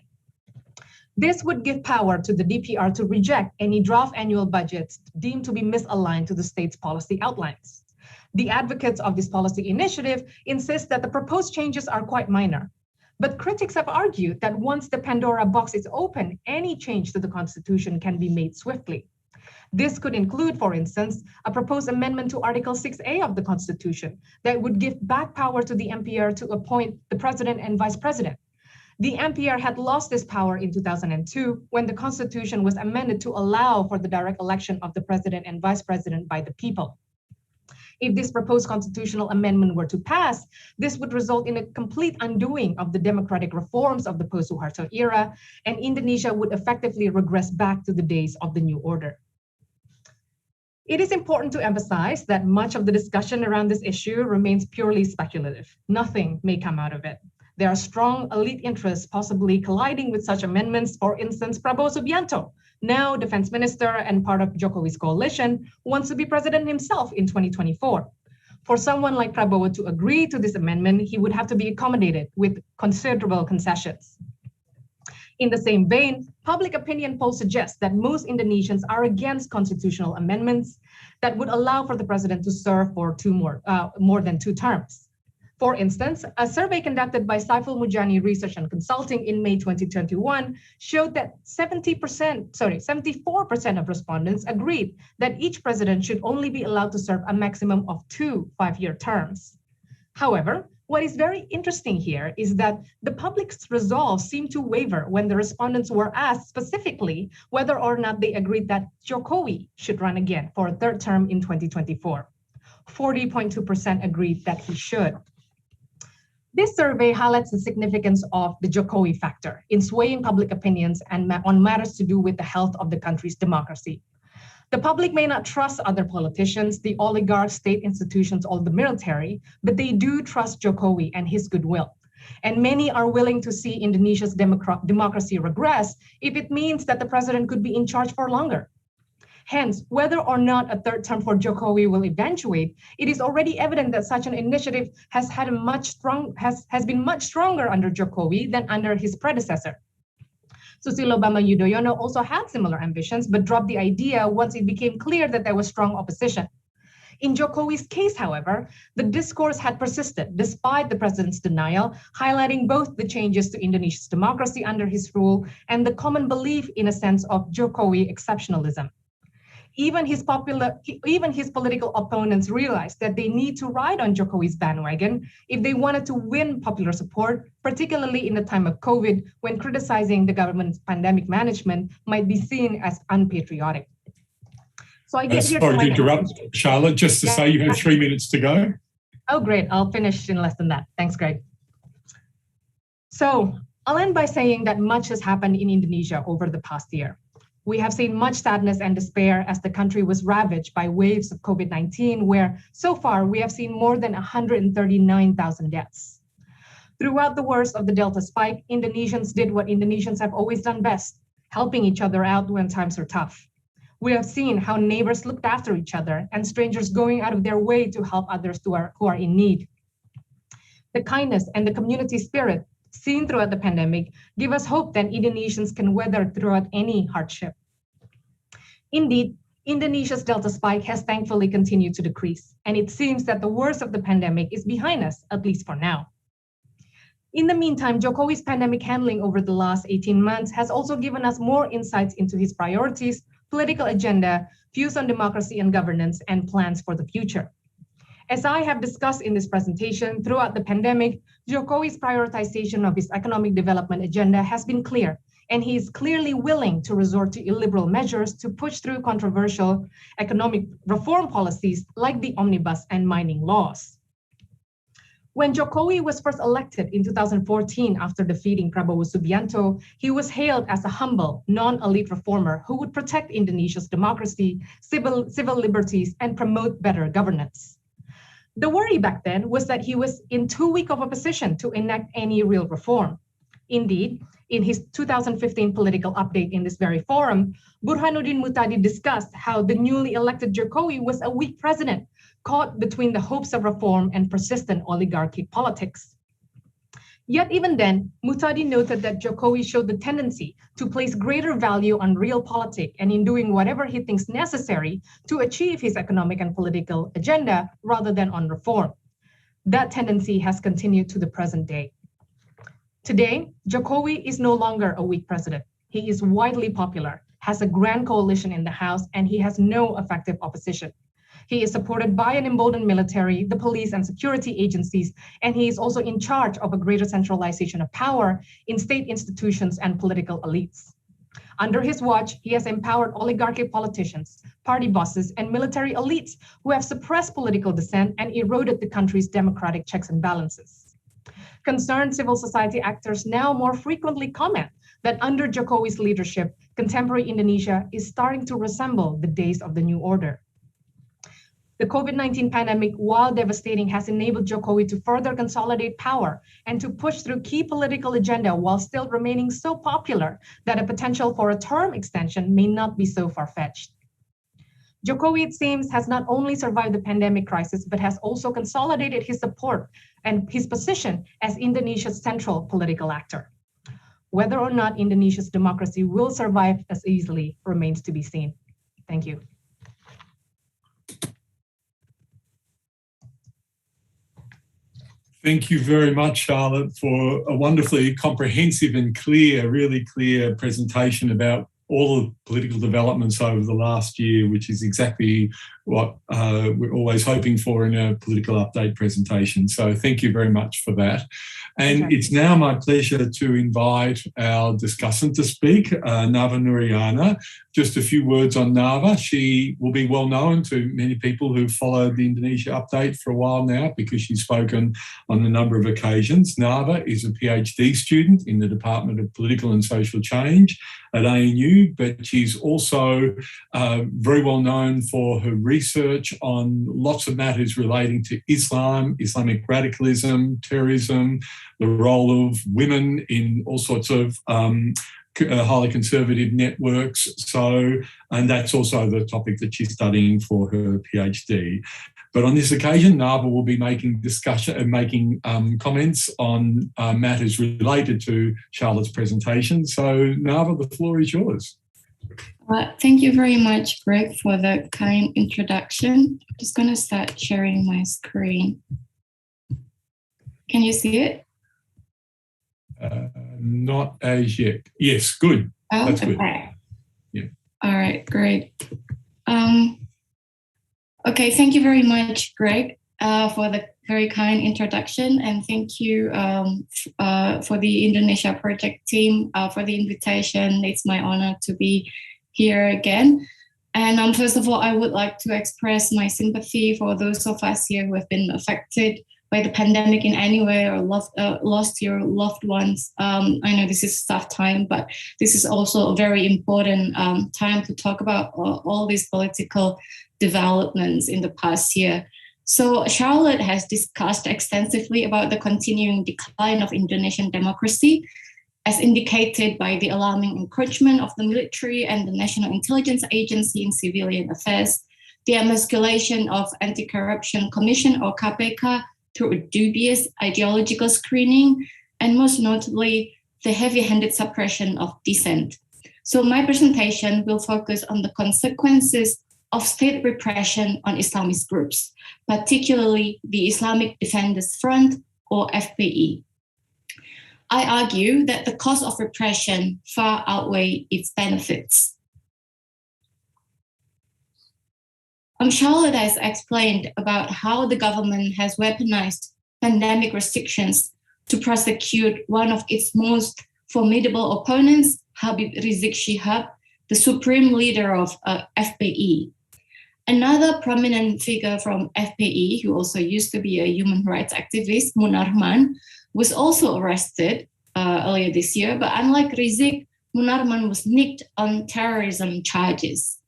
This would give power to the DPR to reject any draft annual budgets deemed to be misaligned to the state's policy outlines. The advocates of this policy initiative insist that the proposed changes are quite minor. But critics have argued that once the Pandora box is open, any change to the Constitution can be made swiftly. This could include, for instance, a proposed amendment to Article 6A of the Constitution that would give back power to the MPR to appoint the president and vice president. The MPR had lost this power in 2002 when the Constitution was amended to allow for the direct election of the president and vice president by the people. If this proposed constitutional amendment were to pass, this would result in a complete undoing of the democratic reforms of the post-Suharto era, and Indonesia would effectively regress back to the days of the new order. It is important to emphasize that much of the discussion around this issue remains purely speculative. Nothing may come out of it. There are strong elite interests possibly colliding with such amendments. For instance, Prabowo Subianto, now defense minister and part of Jokowi's coalition, wants to be president himself in 2024. For someone like Prabowo to agree to this amendment, he would have to be accommodated with considerable concessions. In the same vein, public opinion polls suggest that most Indonesians are against constitutional amendments that would allow for the president to serve for more than 2 terms. For instance, a survey conducted by Saiful Mujani Research and Consulting in May 2021 showed that 74% of respondents agreed that each president should only be allowed to serve a maximum of 2 5-year terms. However, what is very interesting here is that the public's resolve seemed to waver when the respondents were asked specifically whether or not they agreed that Jokowi should run again for a 3rd term in 2024. 40.2% agreed that he should. This survey highlights the significance of the Jokowi factor in swaying public opinions and on matters to do with the health of the country's democracy. The public may not trust other politicians, the oligarchs, state institutions, or the military, but they do trust Jokowi and his goodwill. And many are willing to see Indonesia's democracy regress if it means that the president could be in charge for longer. Hence, whether or not a 3rd term for Jokowi will eventuate, it is already evident that such an initiative has been much stronger under Jokowi than under his predecessor. Susilo Bambang Yudhoyono also had similar ambitions, but dropped the idea once it became clear that there was strong opposition. In Jokowi's case, however, the discourse had persisted despite the president's denial, highlighting both the changes to Indonesia's democracy under his rule and the common belief in a sense of Jokowi exceptionalism. Even his political opponents realized that they need to ride on Jokowi's bandwagon if they wanted to win popular support, particularly in the time of COVID, when criticizing the government's pandemic management might be seen as unpatriotic. So I get here. Sorry to interrupt, Charlotte, just to say you have 3 minutes to go. Oh, great. I'll finish in less than that. Thanks, Greg. So I'll end by saying that much has happened in Indonesia over the past year. We have seen much sadness and despair as the country was ravaged by waves of COVID-19, where so far we have seen more than 139,000 deaths. Throughout the worst of the Delta spike, Indonesians did what Indonesians have always done best, helping each other out when times are tough. We have seen how neighbors looked after each other and strangers going out of their way to help others who are in need. The kindness and the community spirit seen throughout the pandemic give us hope that Indonesians can weather throughout any hardship. Indeed, Indonesia's Delta spike has thankfully continued to decrease, and it seems that the worst of the pandemic is behind us, at least for now. In the meantime, Jokowi's pandemic handling over the last 18 months has also given us more insights into his priorities, political agenda, views on democracy and governance, and plans for the future. As I have discussed in this presentation, throughout the pandemic, Jokowi's prioritization of his economic development agenda has been clear, and he is clearly willing to resort to illiberal measures to push through controversial economic reform policies like the omnibus and mining laws. When Jokowi was first elected in 2014 after defeating Prabowo Subianto, he was hailed as a humble, non-elite reformer who would protect Indonesia's democracy, civil liberties, and promote better governance. The worry back then was that he was in too weak of a position to enact any real reform. Indeed, in his 2015 political update in this very forum, Burhanuddin Muhtadi discussed how the newly elected Jokowi was a weak president, caught between the hopes of reform and persistent oligarchic politics. Yet even then, Muhtadi noted that Jokowi showed the tendency to place greater value on realpolitik and in doing whatever he thinks necessary to achieve his economic and political agenda rather than on reform. That tendency has continued to the present day. Today, Jokowi is no longer a weak president. He is widely popular, has a grand coalition in the House, and he has no effective opposition. He is supported by an emboldened military, the police and security agencies, and he is also in charge of a greater centralization of power in state institutions and political elites. Under his watch, he has empowered oligarchic politicians, party bosses, and military elites who have suppressed political dissent and eroded the country's democratic checks and balances. Concerned civil society actors now more frequently comment that under Jokowi's leadership, contemporary Indonesia is starting to resemble the days of the New Order. The COVID-19 pandemic, while devastating, has enabled Jokowi to further consolidate power and to push through key political agenda while still remaining so popular that a potential for a term extension may not be so far-fetched. Jokowi, it seems, has not only survived the pandemic crisis, but has also consolidated his support and his position as Indonesia's central political actor. Whether or not Indonesia's democracy will survive as easily remains to be seen. Thank you. Thank you very much, Charlotte, for a wonderfully comprehensive and clear, really clear presentation about all the political developments over the last year, which is exactly what we're always hoping for in a political update presentation. So thank you very much for that. And it's now my pleasure to invite our discussant to speak, Nava Nuriana. Just a few words on Nava. She will be well known to many people who've followed the Indonesia update for a while now because she's spoken on a number of occasions. Nava is a PhD student in the Department of Political and Social Change at ANU, but she's also very well known for her research on lots of matters relating to Islam, Islamic radicalism, terrorism, the role of women in all sorts of highly conservative networks. And that's also the topic that she's studying for her PhD. But on this occasion, Nava will be making comments on matters related to Charlotte's presentation. So Nava, the floor is yours. Thank you very much, Greg, for the kind introduction. I'm just going to start sharing my screen. Can you see it? Not as yet. Yes, good. Oh, that's good. Okay. Yeah. All right, great. Okay, thank you very much, Greg, for the very kind introduction, and thank you for the Indonesia project team for the invitation. It's my honor to be here again. And first of all, I would like to express my sympathy for those of us here who have been affected by the pandemic in any way or lost your loved ones. I know this is a tough time, but this is also a very important time to talk about all these political developments in the past year. So Charlotte has discussed extensively about the continuing decline of Indonesian democracy, as indicated by the alarming encroachment of the military and the National Intelligence Agency in civilian affairs, the emasculation of Anti-Corruption Commission or KPK through a dubious ideological screening, and most notably, the heavy-handed suppression of dissent. So my presentation will focus on the consequences of state repression on Islamist groups, particularly the Islamic Defenders Front or FPI. I argue that the cost of repression far outweigh its benefits. Charlotte has explained about how the government has weaponized pandemic restrictions to prosecute one of its most formidable opponents, Habib Rizik Shihab, the supreme leader of FPI. Another prominent figure from FPI, who also used to be a human rights activist, Munarman, was also arrested earlier this year, but unlike Rizik, Munarman was nicked on terrorism charges.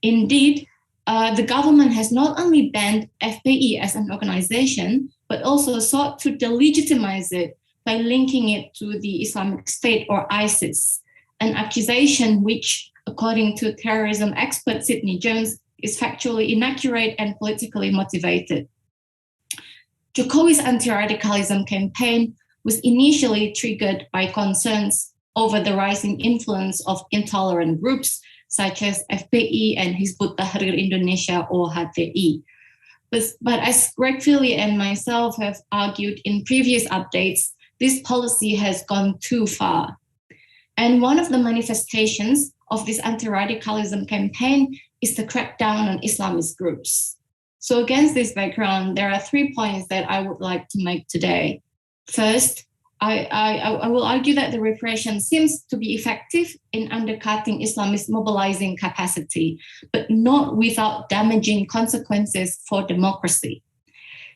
Indeed, the government has not only banned FPI as an organization, but also sought to delegitimize it by linking it to the Islamic State or ISIS, an accusation which, according to terrorism expert Sidney Jones, is factually inaccurate and politically motivated. Jokowi's anti-radicalism campaign was initially triggered by concerns over the rising influence of intolerant groups such as FPI and Hizbut Tahrir Indonesia or HTI. But as Greg Feely and myself have argued in previous updates, this policy has gone too far. And one of the manifestations of this anti-radicalism campaign is the crackdown on Islamist groups. So against this background, there are 3 points that I would like to make today. First, I will argue that the repression seems to be effective in undercutting Islamist mobilizing capacity, but not without damaging consequences for democracy.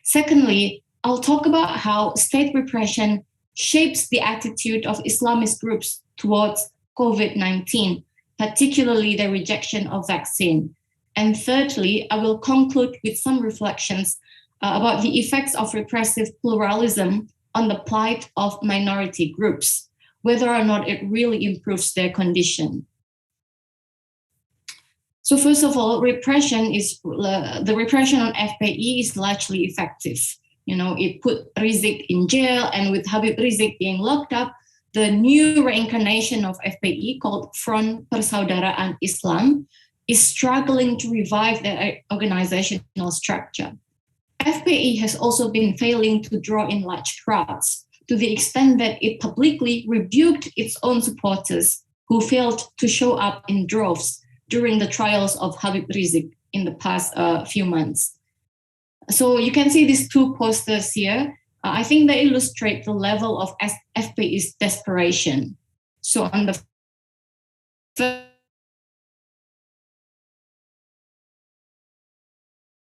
Secondly, I'll talk about how state repression shapes the attitude of Islamist groups towards COVID-19, particularly the rejection of vaccine. And thirdly, I will conclude with some reflections about the effects of repressive pluralism on the plight of minority groups, whether or not it really improves their condition. So first of all, the repression on FPI is largely effective. You know, it put Rizik in jail, and with Habib Rizik being locked up, the new reincarnation of FPI called Front Persaudaraan Islam is struggling to revive their organizational structure. FPI has also been failing to draw in large crowds to the extent that it publicly rebuked its own supporters who failed to show up in droves during the trials of Habib Rizik in the past few months. So you can see these two posters here. I think they illustrate the level of FPI's desperation. So on the first,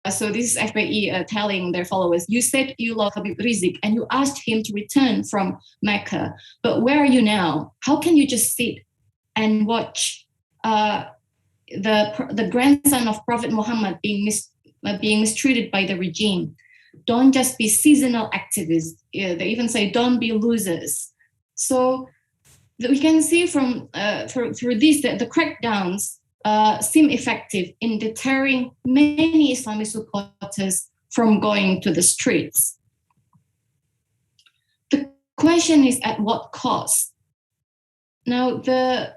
so this is FPI telling their followers, you said you love Habib Rizik and you asked him to return from Mecca, but where are you now? How can you just sit and watch the grandson of Prophet Muhammad being mistreated by the regime? Don't just be seasonal activists. They even say, don't be losers. So we can see from through this that the crackdowns seem effective in deterring many Islamist supporters from going to the streets. The question is at what cost? Now, the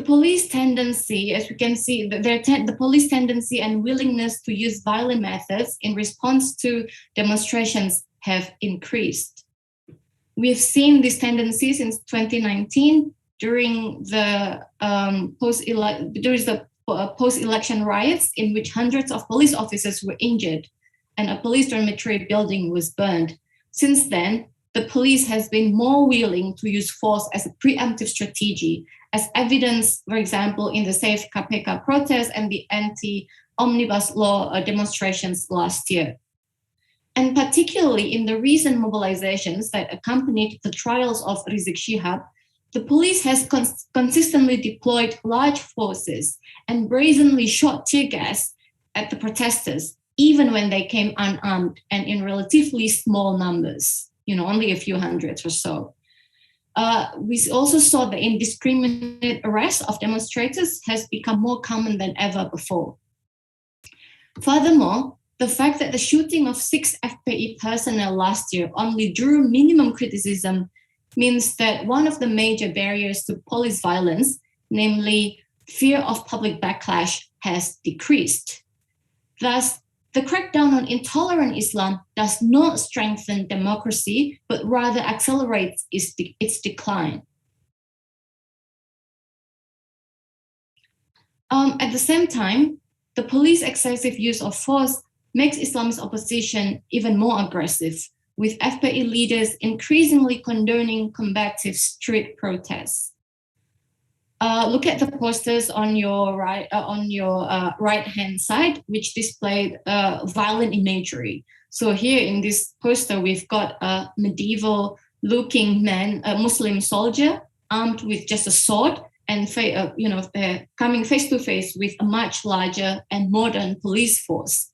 police tendency, as we can see, the police tendency and willingness to use violent methods in response to demonstrations have increased. We've seen this tendency since 2019 during the post-election riots in which hundreds of police officers were injured and a police dormitory building was burned. Since then, the police has been more willing to use force as a preemptive strategy, as evidence, for example, in the Save KPK protests and the anti-omnibus law demonstrations last year. And particularly in the recent mobilizations that accompanied the trials of Rizik Shihab, the police has consistently deployed large forces and brazenly shot tear gas at the protesters, even when they came unarmed and in relatively small numbers, only a few hundreds or so. We also saw the indiscriminate arrest of demonstrators has become more common than ever before. Furthermore, the fact that the shooting of 6 FPI personnel last year only drew minimum criticism means that one of the major barriers to police violence, namely fear of public backlash, has decreased. Thus, the crackdown on intolerant Islam does not strengthen democracy, but rather accelerates its decline. At the same time, the police excessive use of force makes Islamist opposition even more aggressive, with FPI leaders increasingly condoning combative street protests. Look at the posters on your right-hand side, which displayed violent imagery. So here in this poster, we've got a medieval-looking man, a Muslim soldier, armed with just a sword, and coming face to face with a much larger and modern police force.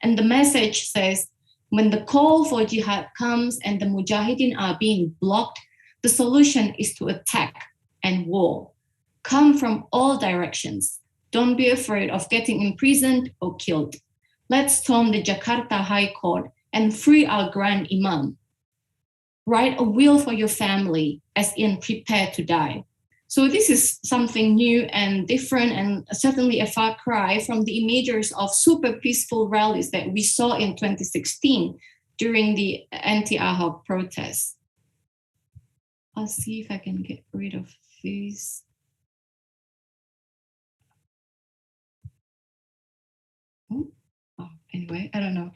And the message says, when the call for jihad comes and the mujahideen are being blocked, the solution is to attack and war. Come from all directions. Don't be afraid of getting imprisoned or killed. Let's storm the Jakarta High Court and free our Grand Imam. Write a will for your family, as in prepare to die. So this is something new and different, and certainly a far cry from the images of super peaceful rallies that we saw in 2016 during the anti-Ahok protests. I'll see if I can get rid of this. Anyway, I don't know.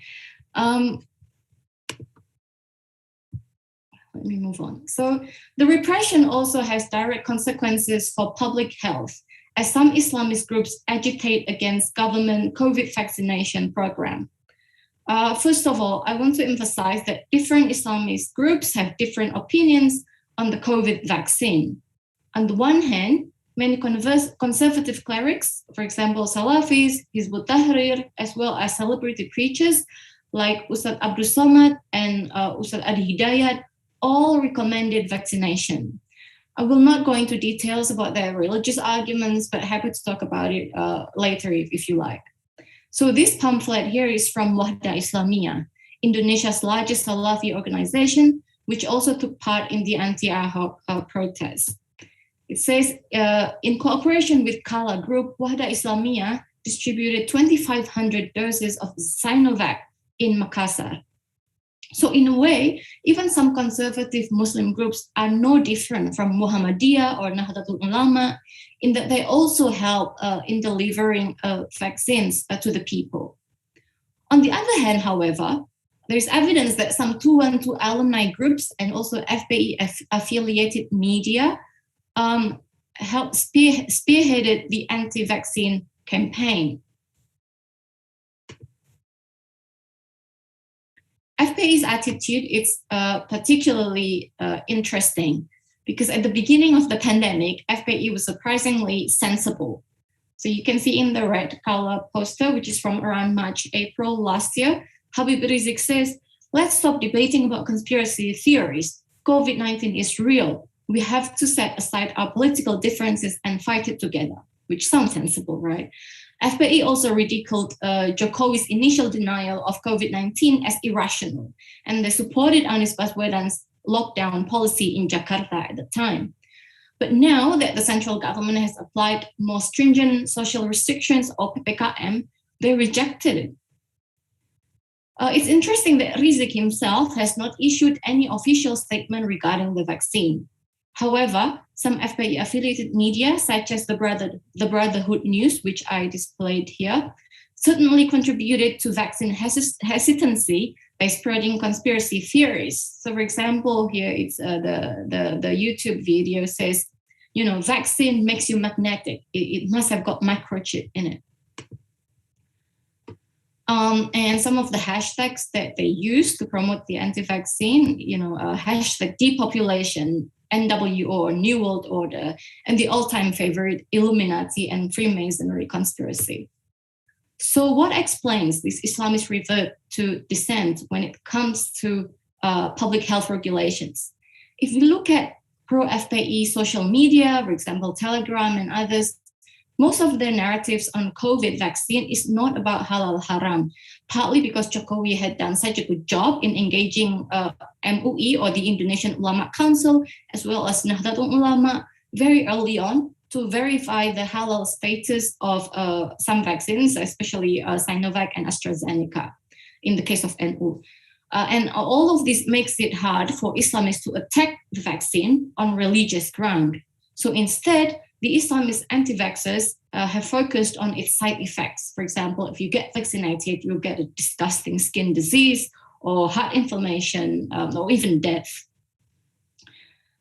Let me move on. So the repression also has direct consequences for public health, as some Islamist groups agitate against government COVID vaccination program. First of all, I want to emphasize that different Islamist groups have different opinions on the COVID vaccine. On the one hand, many conservative clerics, for example, Salafis, Hizbut Tahrir, as well as celebrity preachers like Ustad Abdul Somad and Ustad Adi Hidayat, all recommended vaccination. I will not go into details about their religious arguments, but happy to talk about it later if you like. So this pamphlet here is from Wahda Islamiyah, Indonesia's largest Salafi organization, which also took part in the anti-Ahok protests. It says, in cooperation with Kala Group, Wahda Islamiyah distributed 2,500 doses of Sinovac in Makassar. So in a way, even some conservative Muslim groups are no different from Muhammadiyah or Nahdlatul Ulama in that they also help in delivering vaccines to the people. On the other hand, however, there is evidence that some 212 alumni groups and also FPI affiliated media helped spearheaded the anti-vaccine campaign. FPI's attitude is particularly interesting because at the beginning of the pandemic, FPI was surprisingly sensible. So you can see in the red color poster, which is from around March, April last year, Habib Rizik says, let's stop debating about conspiracy theories. COVID-19 is real. We have to set aside our political differences and fight it together, which sounds sensible, right? FPI also ridiculed Jokowi's initial denial of COVID-19 as irrational, and they supported Anies Baswedan's lockdown policy in Jakarta at the time. But now that the central government has applied more stringent social restrictions or PPKM, they rejected it. It's interesting that Rizik himself has not issued any official statement regarding the vaccine. However, some FPI affiliated media, such as the Brotherhood News, which I displayed here, certainly contributed to vaccine hesitancy by spreading conspiracy theories. So for example, here it's the YouTube video says, vaccine makes you magnetic. It must have got microchip in it. And some of the hashtags that they use to promote the anti-vaccine, hashtag depopulation, NWO, New World Order, and the all-time favorite Illuminati and Freemasonry conspiracy. So what explains this Islamist revert to dissent when it comes to public health regulations? If we look at pro-FPI social media, for example, Telegram and others, most of their narratives on COVID vaccine is not about halal haram, partly because Jokowi had done such a good job in engaging MUI or the Indonesian Ulama Council, as well as Nahdlatul Ulama very early on to verify the halal status of some vaccines, especially Sinovac and AstraZeneca, in the case of NU. And all of this makes it hard for Islamists to attack the vaccine on religious ground. So instead, the Islamist anti-vaxxers have focused on its side effects. For example, if you get vaccinated, you'll get a disgusting skin disease or heart inflammation or even death.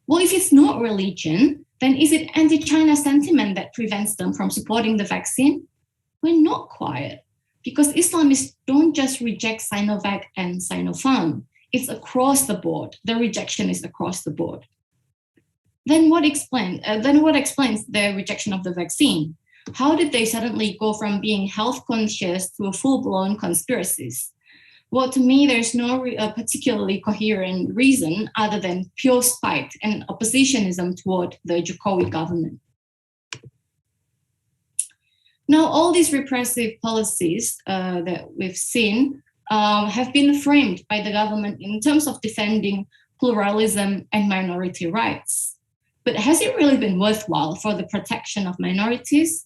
Well, if it's not religion, then is it anti-China sentiment that prevents them from supporting the vaccine? We're not quite, because Islamists don't just reject Sinovac and Sinopharm. It's across the board. The rejection is across the board. Then what explains their rejection of the vaccine? How did they suddenly go from being health conscious to a full-blown conspiracies? Well, to me, there's no particularly coherent reason other than pure spite and oppositionism toward the Jokowi government. Now, all these repressive policies that we've seen have been framed by the government in terms of defending pluralism and minority rights. But has it really been worthwhile for the protection of minorities?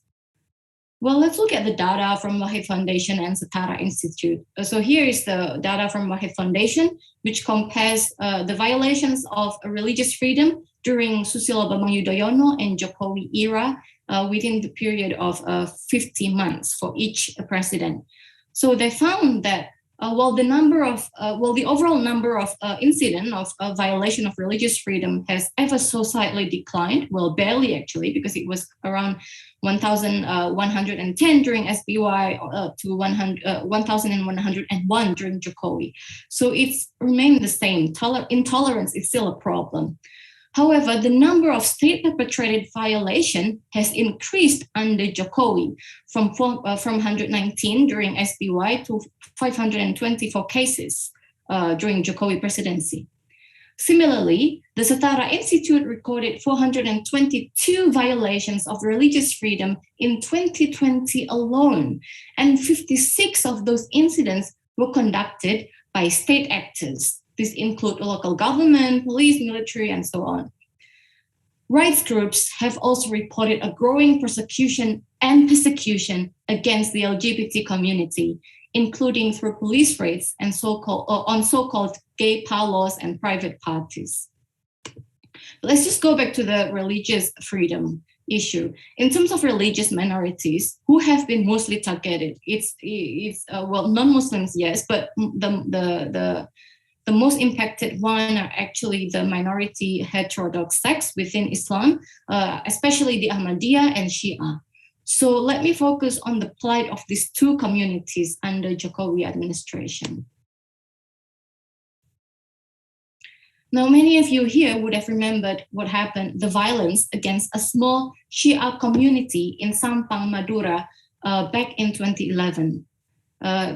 Well, let's look at the data from Wahid Foundation and Setara Institute. So here is the data from Wahid Foundation, which compares the violations of religious freedom during Susilo Bambang Yudhoyono and Jokowi era within the period of 50 months for each president. So they found that while the overall number of incident of violation of religious freedom has ever so slightly declined, well, barely actually, because it was around 1,110 during SBY to 1,101 during Jokowi. So it's remained the same. Intolerance is still a problem. However, the number of state-perpetrated violation has increased under Jokowi from 119 during SBY to 524 cases during Jokowi presidency. Similarly, the Setara Institute recorded 422 violations of religious freedom in 2020 alone, and 56 of those incidents were conducted by state actors. These include local government, police, military, and so on. Rights groups have also reported a growing persecution against the LGBT community, including through police raids and so-called gay power laws and private parties. Let's just go back to the religious freedom issue. In terms of religious minorities, who have been mostly targeted? It's non-Muslims, yes, but the most impacted one are actually the minority heterodox sects within Islam, especially the Ahmadiyya and Shia. So let me focus on the plight of these two communities under Jokowi administration. Now, many of you here would have remembered what happened, the violence against a small Shia community in Sampang, Madura, back in 2011.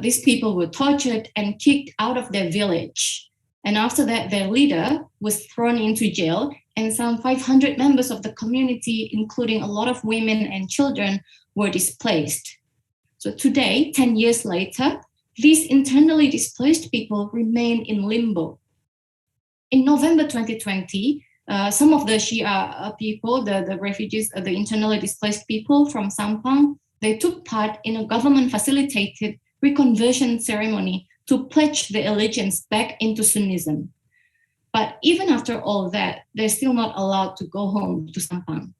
These people were tortured and kicked out of their village. And after that, their leader was thrown into jail, and some 500 members of the community, including a lot of women and children, were displaced. So today, 10 years later, these internally displaced people remain in limbo. In November 2020, some of the Shia people, the refugees, the internally displaced people from Sampang, they took part in a government-facilitated reconversion ceremony to pledge their allegiance back into Sunnism. But even after all that, they're still not allowed to go home to Sampang.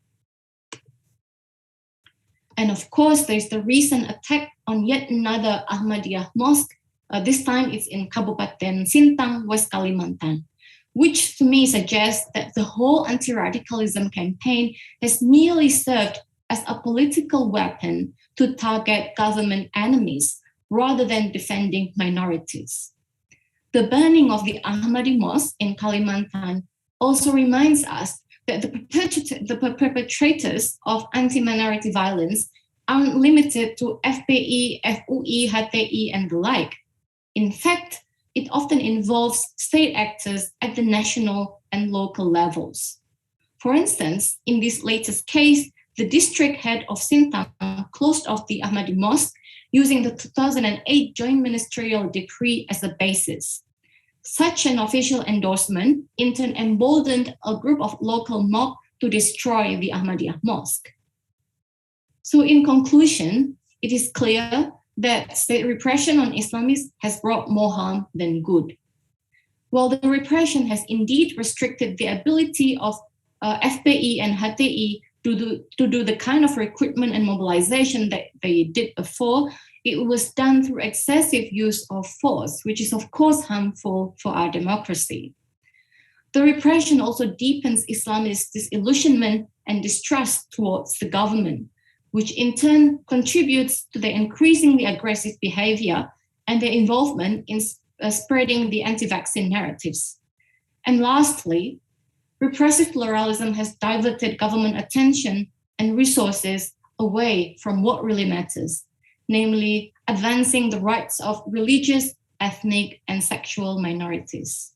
And of course, there's the recent attack on yet another Ahmadiyya mosque. This time it's in Kabupaten Sintang, West Kalimantan, which to me suggests that the whole anti-radicalism campaign has merely served as a political weapon to target government enemies, rather than defending minorities. The burning of the Ahmadi Mosque in Kalimantan also reminds us that the perpetrators of anti-minority violence aren't limited to FPI, FUI, HTI, and the like. In fact, it often involves state actors at the national and local levels. For instance, in this latest case, the district head of Sintang closed off the Ahmadi Mosque using the 2008 Joint Ministerial Decree as a basis. Such an official endorsement in turn emboldened a group of local mob to destroy the Ahmadiyah Mosque. So in conclusion, it is clear that state repression on Islamists has brought more harm than good. While the repression has indeed restricted the ability of FPI and HTI to do the kind of recruitment and mobilization that they did before, it was done through excessive use of force, which is of course harmful for our democracy. The repression also deepens Islamists' disillusionment and distrust towards the government, which in turn contributes to their increasingly aggressive behavior and their involvement in spreading the anti-vaccine narratives. And lastly, repressive pluralism has diverted government attention and resources away from what really matters, namely advancing the rights of religious, ethnic, and sexual minorities.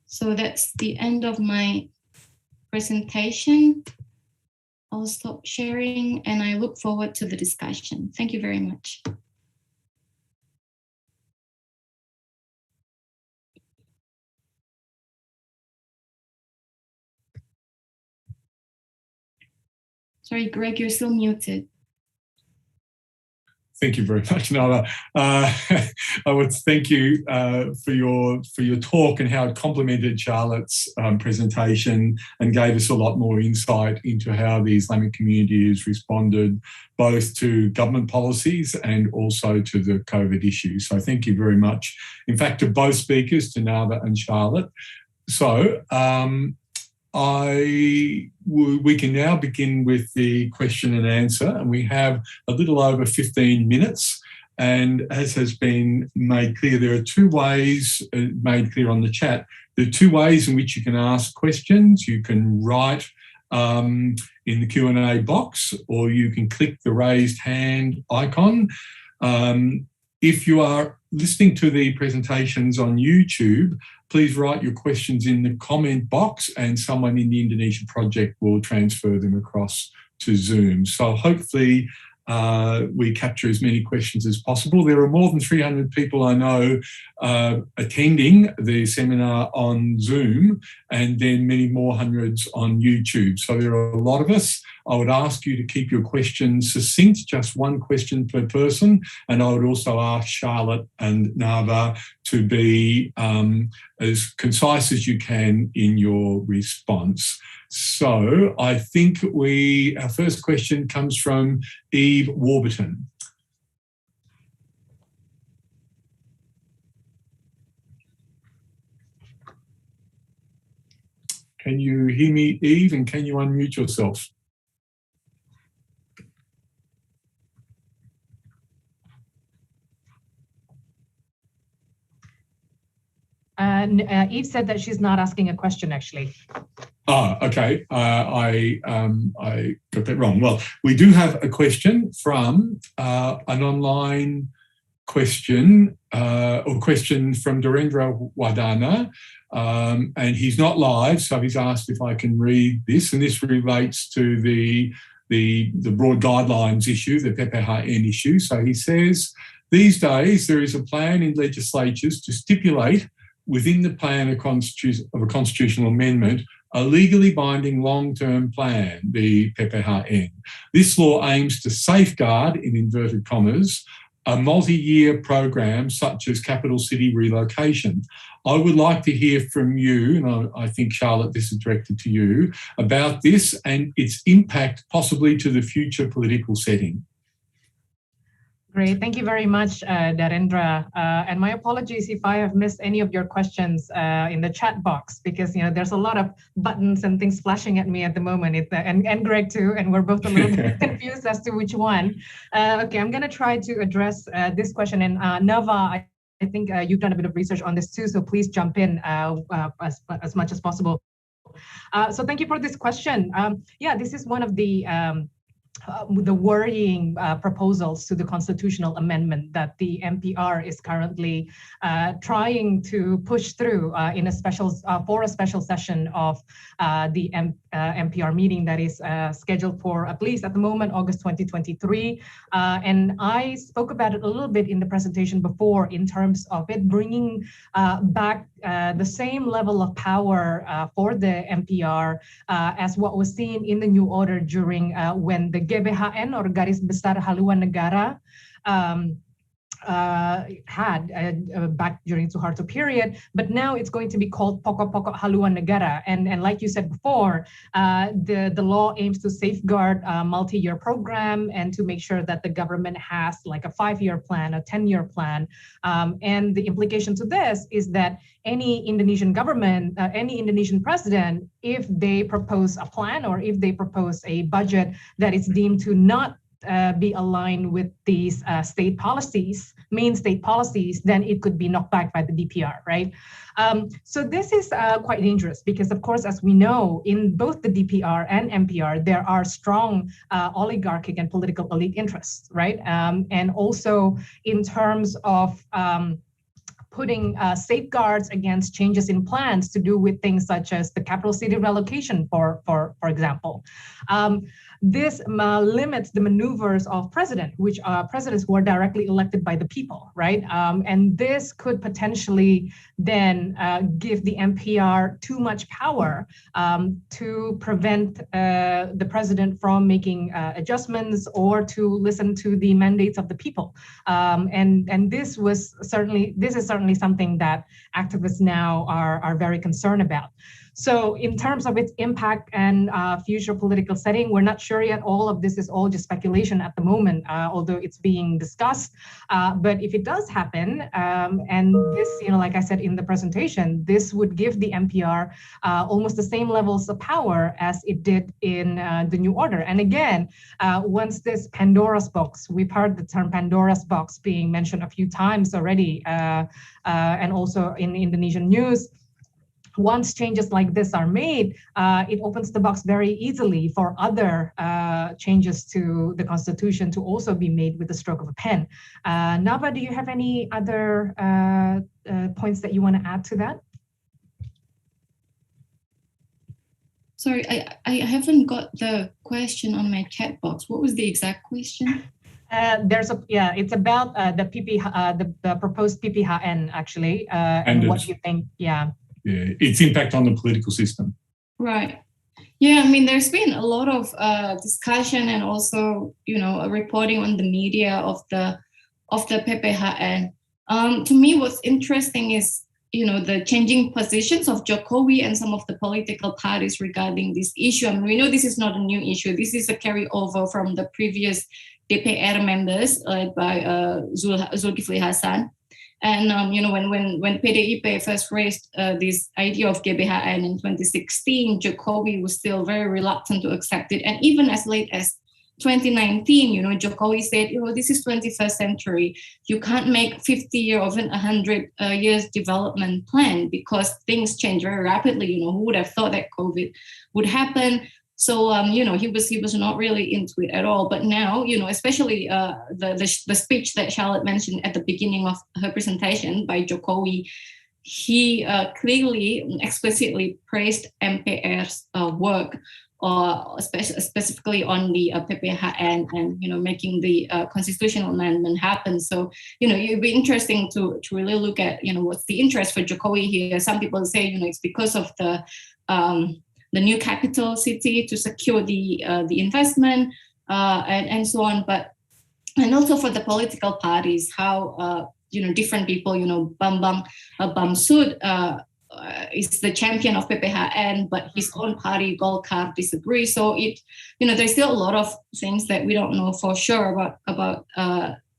So that's the end of my presentation. I'll stop sharing and I look forward to the discussion. Thank you very much. Sorry, Greg, you're still muted. Thank you very much, Nala. I would thank you for your talk and how it complemented Charlotte's presentation and gave us a lot more insight into how the Islamic community has responded both to government policies and also to the COVID issue. So thank you very much. In fact, to both speakers, to Nala and Charlotte. So we can now begin with the question and answer, and we have a little over 15 minutes. And as has been made clear, there are two ways, made clear on the chat, there are two ways in which you can ask questions. You can write in the Q&A box, or you can click the raised hand icon. If you are listening to the presentations on YouTube, please write your questions in the comment box and someone in the Indonesia project will transfer them across to Zoom. So hopefully we capture as many questions as possible. There are more than 300 people I know attending the seminar on Zoom, and then many more hundreds on YouTube. So there are a lot of us. I would ask you to keep your questions succinct, just one question per person. And I would also ask Charlotte and Nava to be as concise as you can in your response. So I think our first question comes from Eve Warburton. Can you hear me, Eve, and can you unmute yourself? Eve said that she's not asking a question, actually. Oh, okay. I got that wrong. Well, we do have a question from an online question, or question from Dorendra Wadana, and he's not live, so he's asked if I can read this, and this relates to the broad guidelines issue, the PPHN issue. So he says, these days there is a plan in legislatures to stipulate within the plan of a constitutional amendment a legally binding long-term plan, the PPHN. This law aims to safeguard, in inverted commas, a multi-year program such as capital city relocation. I would like to hear from you, and I think, Charlotte, this is directed to you, about this and its impact possibly to the future political setting. Great. Thank you very much, Darendra. And my apologies if I have missed any of your questions in the chat box, because there's a lot of buttons and things flashing at me at the moment, and Greg too, and we're both a little bit confused as to which one. Okay, I'm going to try to address this question. And Nava, I think you've done a bit of research on this too, so please jump in as much as possible. So thank you for this question. Yeah, this is one of the worrying proposals to the constitutional amendment that the MPR is currently trying to push through in for a special session of the MPR meeting that is scheduled for, at least at the moment, August 2023. And I spoke about it a little bit in the presentation before, in terms of it bringing back the same level of power for the MPR as what was seen in the new order during when the GBHN, or Garis Besar Haluan Negara, had back during Suharto period, but now it's going to be called Pokok-Pokok Haluan Negara. And like you said before, the law aims to safeguard a multi-year program and to make sure that the government has like a 5-year plan, a 10-year plan. And the implication to this is that any Indonesian government, any Indonesian president, if they propose a plan or if they propose a budget that is deemed to not be aligned with these state policies, main state policies, then it could be knocked back by the DPR, right? So this is quite dangerous because, of course, as we know, in both the DPR and MPR, there are strong oligarchic and political elite interests, right? And also in terms of putting safeguards against changes in plans to do with things such as the capital city relocation, for example. This limits the maneuvers of presidents who are directly elected by the people, right? And this could potentially then give the MPR too much power to prevent the president from making adjustments or to listen to the mandates of the people. And this is certainly something that activists now are very concerned about. So in terms of its impact and future political setting, we're not sure yet. All of this is all just speculation at the moment, although it's being discussed. But if it does happen, and this, like I said in the presentation, this would give the MPR almost the same levels of power as it did in the new order. And again, once this Pandora's box, we've heard the term Pandora's box being mentioned a few times already, and also in Indonesian news. Once changes like this are made, it opens the box very easily for other changes to the Constitution to also be made with the stroke of a pen. Nava, do you have any other points that you want to add to that? Sorry, I haven't got the question on my chat box. What was the exact question? It's about the proposed PPHN actually, and what you think, its impact on the political system. Right. Yeah, I mean, there's been a lot of discussion and also, reporting on the media of the PPHN. To me, what's interesting is, the changing positions of Jokowi and some of the political parties regarding this issue. I mean, we know this is not a new issue. This is a carryover from the previous DPR members led by Zulkifli Hasan. And when PDIP first raised this idea of GBHN in 2016, Jokowi was still very reluctant to accept it. And even as late as 2019, Jokowi said, this is 21st century. You can't make 50 or even 100 years development plan because things change very rapidly. Who would have thought that COVID would happen? So, he was not really into it at all. But now, especially the speech that Charlotte mentioned at the beginning of her presentation by Jokowi, he clearly, explicitly praised MPR's work, specifically on the PPHN and, making the constitutional amendment happen. So, it'd be interesting to really look at, what's the interest for Jokowi here. Some people say, it's because of the new capital city to secure the investment and so on, and also for the political parties, how different people, Bambang Bamsud is the champion of PPHN, but his own party Golkar disagree. So there's still a lot of things that we don't know for sure about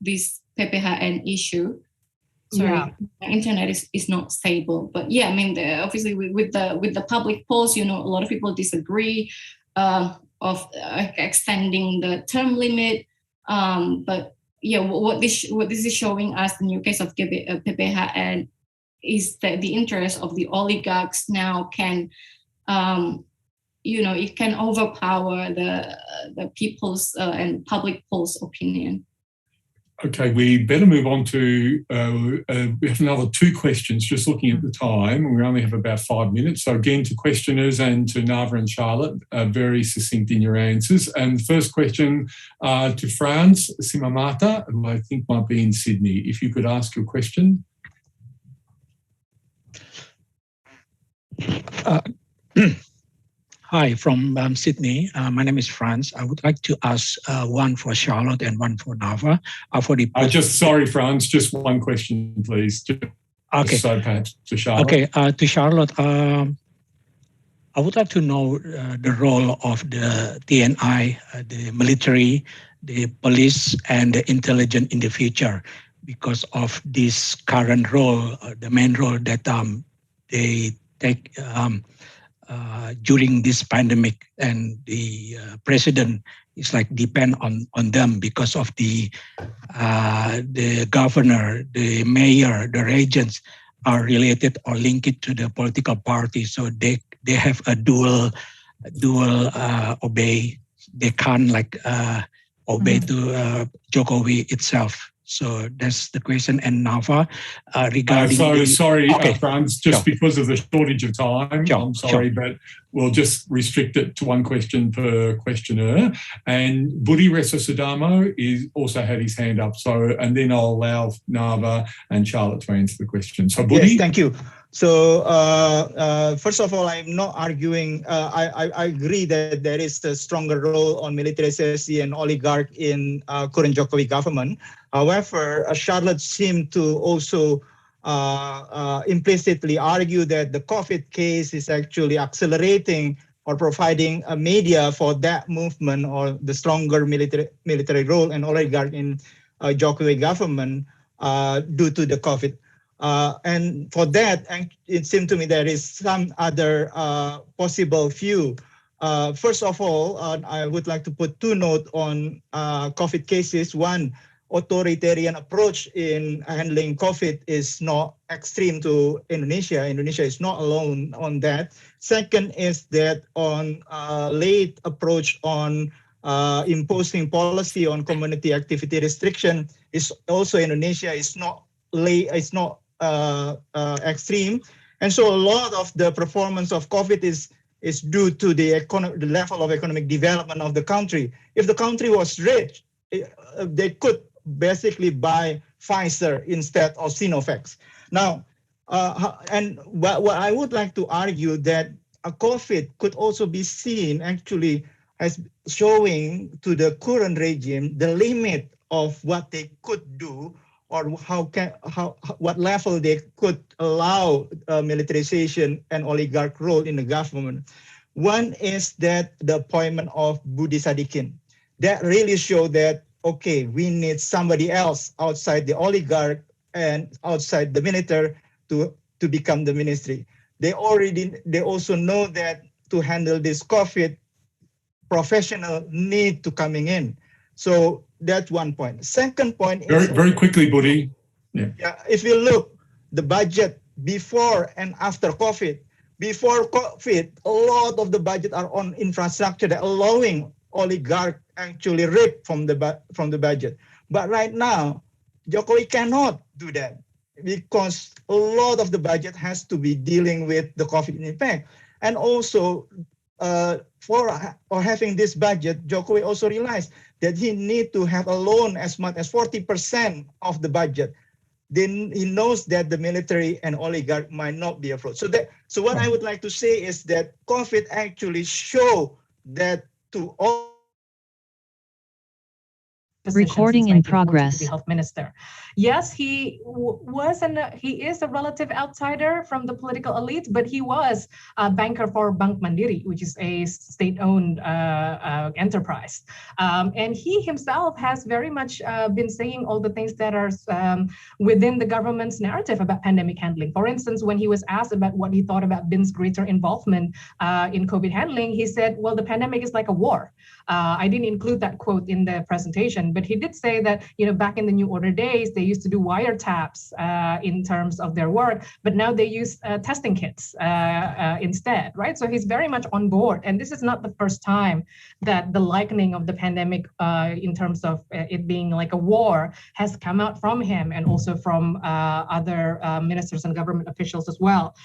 this PPHN issue. Sorry, my internet is not stable. But yeah, I mean, obviously with the public polls, a lot of people disagree of extending the term limit. But yeah, what this is showing us, the new case of PPHN, is that the interest of the oligarchs now can, it can overpower the people's and public polls opinion. Okay, we better move on to, we have another 2 questions, just looking at the time. We only have about 5 minutes. So again, to questioners and to Nava and Charlotte, very succinct in your answers. And the first question to Franz Simamata, who I think might be in Sydney. If you could ask your question. Hi, from Sydney. My name is Franz. I would like to ask one for Charlotte and one for Nava. Sorry, Franz, just one question, please. Okay. So perhaps to Charlotte. Okay, to Charlotte, I would like to know the role of the TNI, the military, the police, and the intelligence in the future, because of this current role, the main role that they take during this pandemic, and the president is like depend on them because of the governor, the mayor, the regents are related or linked to the political party, so they have a dual obey. They can't obey to Jokowi itself. So that's the question. And Nava, regarding Franz, just because of the shortage of time, I'm sorry, but we'll just restrict it to one question per questioner. And Budi Resa Sudamo also had his hand up. So, and then I'll allow Nava and Charlotte to answer the question. So, Budi. Yes, thank you. So, first of all, I'm not arguing. I agree that there is a stronger role on militarization and oligarch in current Jokowi government. However, Charlotte seemed to also implicitly argue that the COVID case is actually accelerating or providing a media for that movement or the stronger military role and oligarch in Jokowi government due to the COVID. And for that, it seemed to me there is some other possible view. First of all, I would like to put 2 notes on COVID cases. One, authoritarian approach in handling COVID is not extreme to Indonesia. Indonesia is not alone on that. Second is that on late approach on imposing policy on community activity restriction is also Indonesia is not extreme. And so a lot of the performance of COVID is due to the level of economic development of the country. If the country was rich, they could basically buy Pfizer instead of Sinovac. Now, and what I would like to argue that COVID could also be seen actually as showing to the current regime the limit of what they could do or what level they could allow militarization and oligarch role in the government. One is that the appointment of Budi Sadikin. That really showed that, okay, we need somebody else outside the oligarch and outside the military to become the ministry. They also know that to handle this COVID, professional need to coming in. So that's one point. Second point is very quickly, Budi. Yeah, if you look the budget before and after COVID. Before COVID, a lot of the budget are on infrastructure that allowing oligarch actually rip from the budget. But right now, Jokowi cannot do that because a lot of the budget has to be dealing with the COVID impact. And also, for having this budget, Jokowi also realized that he need to have a loan as much as 40% of the budget. Then he knows that the military and oligarch might not be approached. So what I would like to say is that COVID actually show that to all position Recording since in 1940 progress. to be health minister. Yes, he is a relative outsider from the political elite, but he was a banker for Bank Mandiri, which is a state-owned enterprise. And he himself has very much been saying all the things that are within the government's narrative about pandemic handling. For instance, when he was asked about what he thought about BIN's greater involvement in COVID handling, he said, well, the pandemic is like a war. I didn't include that quote in the presentation, but he did say that, back in the New Order days, they used to do wiretaps in terms of their work, but now they use testing kits instead, right? So he's very much on board. And this is not the first time that the likening of the pandemic in terms of it being like a war has come out from him and also from other ministers and government officials as well.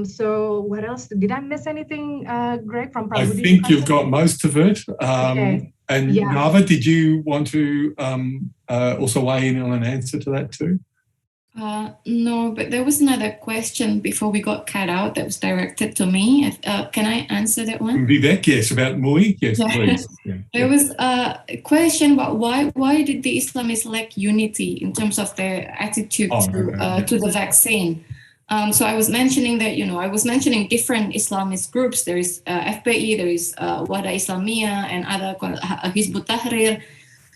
So what else? Did I miss anything, Greg, from I think you've got most of it. Okay. And Yeah. Nava, did you want to also weigh in on an answer to that too? No, but there was another question before we got cut out that was directed to me. Can I answer that one? Vivek, yes, about MUI. Yes, Yeah. please. Yeah. There was a question about why did the Islamists lack unity in terms of their attitude to the vaccine. So I was mentioning that, I was mentioning different Islamist groups. There is FPI, there is Wahda Islamiyah, and other Hizb ut-Tahrir.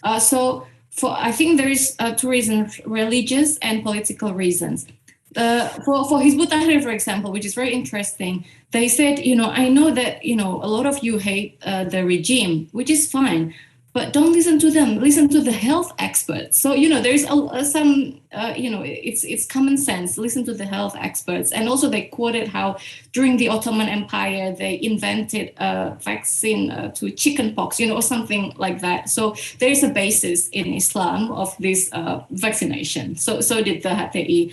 I think there is two reasons: religious and political reasons. For Hizb ut-Tahrir, for example, which is very interesting, they said, I know that a lot of you hate the regime, which is fine. But don't listen to them. Listen to the health experts. So there's some it's common sense. Listen to the health experts. And also they quoted how during the Ottoman Empire they invented a vaccine to chickenpox, or something like that. So there is a basis in Islam of this vaccination. So did the HTI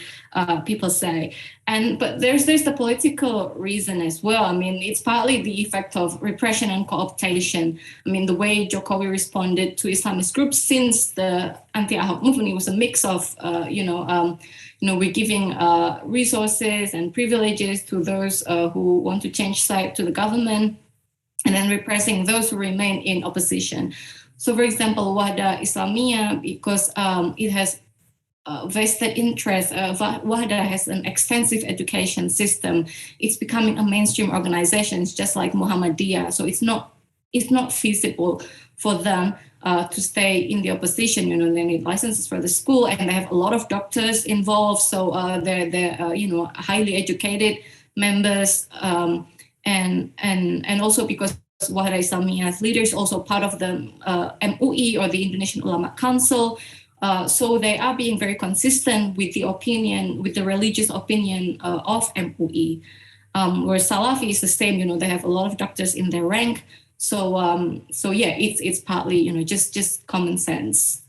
people say. But there's the political reason as well. I mean, it's partly the effect of repression and co-optation. I mean, the way Jokowi responded to Islamist groups since the anti-Ahok movement was a mix of, we're giving resources and privileges to those who want to change side to the government, and then repressing those who remain in opposition. So, for example, Wahda Islamiyah, because it has vested interest. Wahda has an extensive education system. It's becoming a mainstream organization. It's just like Muhammadiyah. So it's not feasible for them to stay in the opposition. They need licenses for the school, and they have a lot of doctors involved. So they're highly educated members, and also because Wahda Islamiyah's leader is also part of the MUI, or the Indonesian Ulama Council. So they are being very consistent with the opinion, with the religious opinion of MUI. Where Salafi is the same, they have a lot of doctors in their rank. So it's partly, just common sense.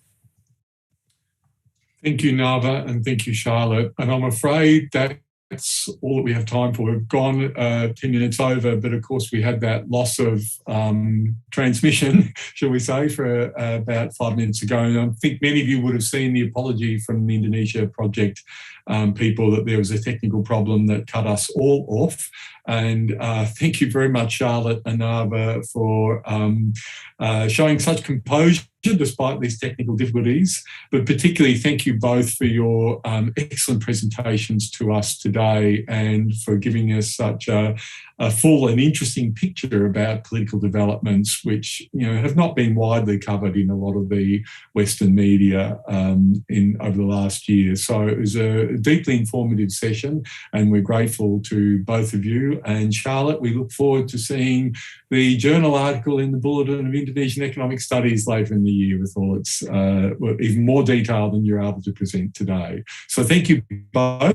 Thank you, Nava, and thank you, Charlotte. And I'm afraid that's all that we have time for. We've gone 10 minutes over, but of course we had that loss of transmission, shall we say, for about 5 minutes ago. And I think many of you would have seen the apology from the Indonesia project people that there was a technical problem that cut us all off. And thank you very much, Charlotte and Nava, for showing such composure despite these technical difficulties. But particularly thank you both for your excellent presentations to us today, and for giving us such a full and interesting picture about political developments which have not been widely covered in a lot of the Western media over the last year. So it was a deeply informative session, and we're grateful to both of you. And Charlotte, we look forward to seeing the journal article in the Bulletin of Indonesian Economic Studies later in the year with all its even more detail than you're able to present today. So thank you both.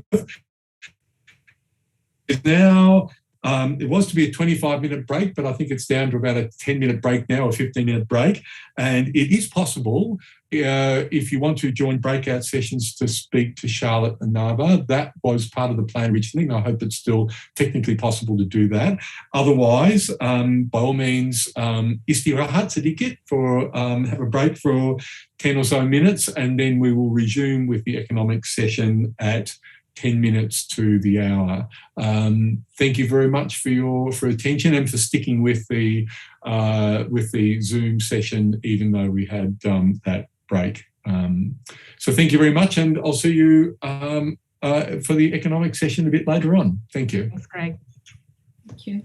Now, it was to be a 25-minute break, but I think it's down to about a 10-minute break now, a 15-minute break. And it is possible, if you want to join breakout sessions to speak to Charlotte and Nava. That was part of the plan originally, and I hope it's still technically possible to do that. Otherwise, by all means, istirahat sedikit, have a break for 10 or so minutes, and then we will resume with the economic session at 10 minutes to the hour. Thank you very much for attention and for sticking with the Zoom session, even though we had that break. So thank you very much, and I'll see you for the economic session a bit later on. Thank you. Thanks, Greg. Thank you.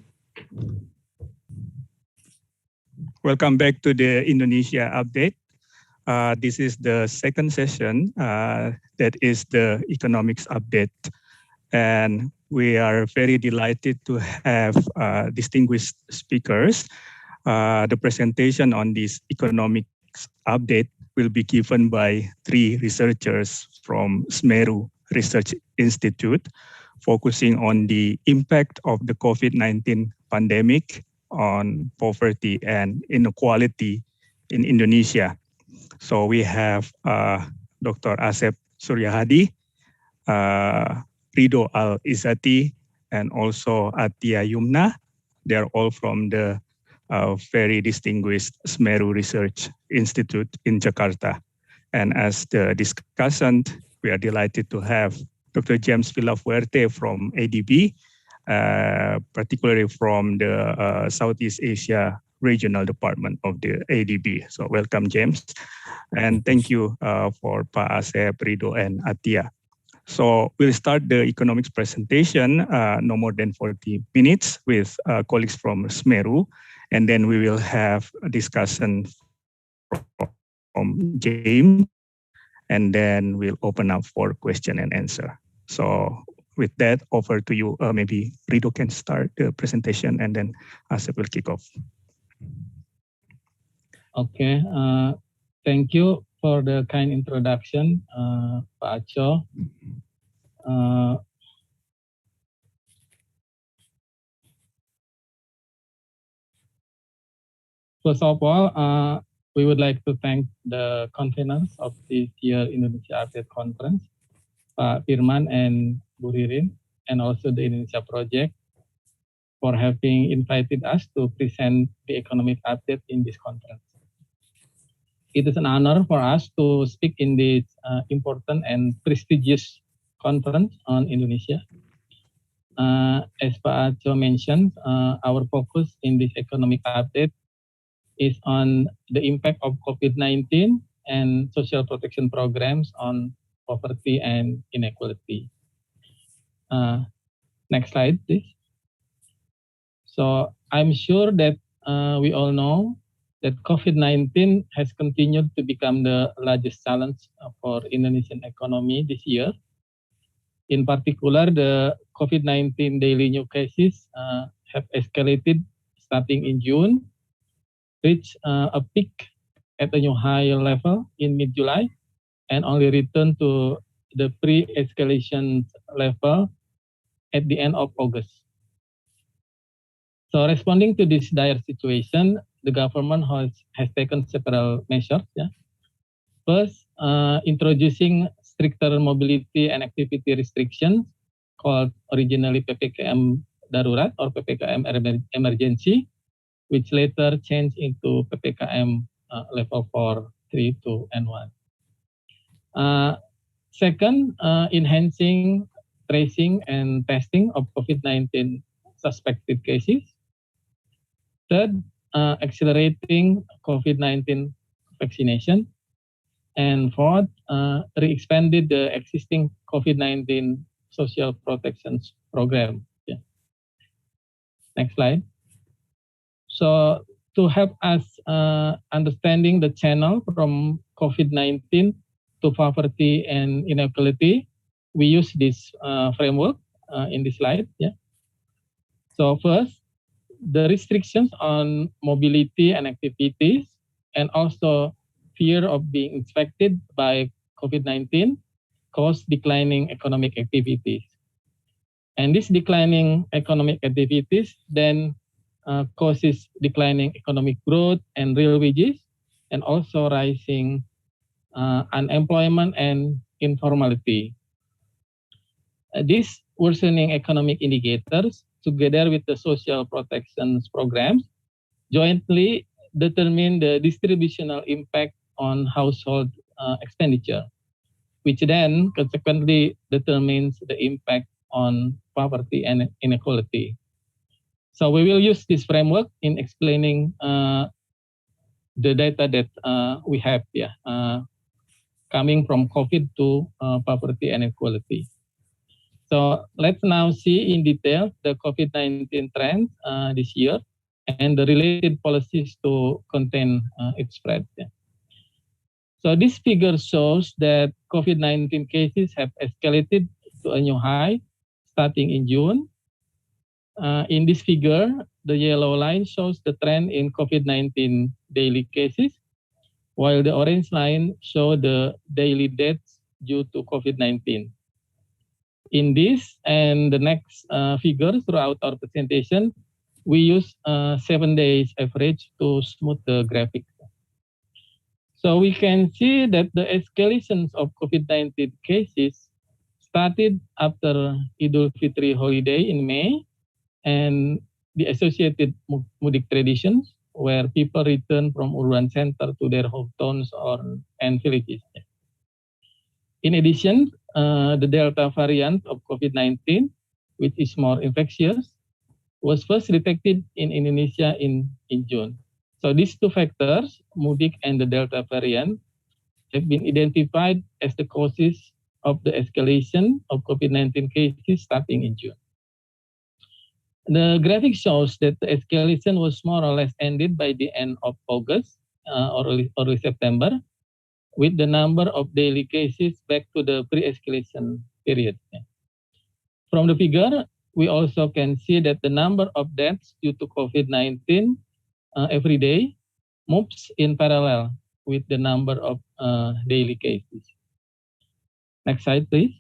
Welcome back to the Indonesia update. This is the second session that is the economics update. And we are very delighted to have distinguished speakers. The presentation on this economics update will be given by 3 researchers from Semeru Research Institute, focusing on the impact of the COVID-19 pandemic on poverty and inequality in Indonesia. So we have Dr. Asep Suryahadi, Rido Al-Izzati, and also Atia Yumna. They are all from the very distinguished Semeru Research Institute in Jakarta. And as the discussant, we are delighted to have Dr. James Villafuerte from ADB, particularly from the Southeast Asia Regional Department of the ADB. So welcome, James. And thank you for Pa Asep, Rido, and Atia. So we'll start the economics presentation, no more than 40 minutes with colleagues from Semeru. And then we will have a discussion from James. And then we'll open up for question and answer. So with that, over to you. Maybe Rido can start the presentation, and then Asep will kick off. Okay, thank you for the kind introduction, Pak Acho. First of all, we would like to thank the conveners of this year Indonesia Update Conference, Pak Firman and Bu Ririn, and also the Indonesia Project for having invited us to present the economic update in this conference. It is an honor for us to speak in this important and prestigious conference on Indonesia. As Pak Acho mentioned, our focus in this economic update is on the impact of COVID-19 and social protection programs on poverty and inequality. Next slide, please. So I'm sure that we all know that COVID-19 has continued to become the largest challenge for Indonesian economy this year. In particular, the COVID-19 daily new cases have escalated starting in June, reached a peak at a new high level in mid-July, and only returned to the pre-escalation level at the end of August. So responding to this dire situation, the government has taken several measures. Yeah. First, introducing stricter mobility and activity restrictions, called originally PPKM Darurat or PPKM Emergency, which later changed into PPKM level 4, 3, 2, and 1. Second, enhancing tracing and testing of COVID-19 suspected cases. Third, accelerating COVID-19 vaccination. And fourth, re-expanded the existing COVID-19 social protection program. Yeah. Next slide. So to help us understanding the channel from COVID-19 to poverty and inequality, we use this framework in this slide. Yeah. So first, the restrictions on mobility and activities, and also fear of being infected by COVID-19 cause declining economic activities. And this declining economic activities then causes declining economic growth and real wages, and also rising unemployment and informality. These worsening economic indicators, together with the social protection programs, jointly determine the distributional impact on household expenditure, which then consequently determines the impact on poverty and inequality. So we will use this framework in explaining the data that we have here, coming from COVID to poverty and inequality. So let's now see in detail the COVID-19 trends this year and the related policies to contain its spread. Yeah. So this figure shows that COVID-19 cases have escalated to a new high starting in June. In this figure, the yellow line shows the trend in COVID-19 daily cases, while the orange line shows the daily deaths due to COVID-19. In this and the next figures throughout our presentation, we use 7 days average to smooth the graphic. So we can see that the escalations of COVID-19 cases started after Idul Fitri holiday in May and the associated mudik traditions where people return from urban center to their hometowns and villages. In addition, the Delta variant of COVID-19, which is more infectious, was first detected in Indonesia in June. So these two factors, mudik and the Delta variant, have been identified as the causes of the escalation of COVID-19 cases starting in June. The graphic shows that the escalation was more or less ended by the end of August or early September, with the number of daily cases back to the pre-escalation period. From the figure, we also can see that the number of deaths due to COVID-19 every day moves in parallel with the number of daily cases. Next slide, please.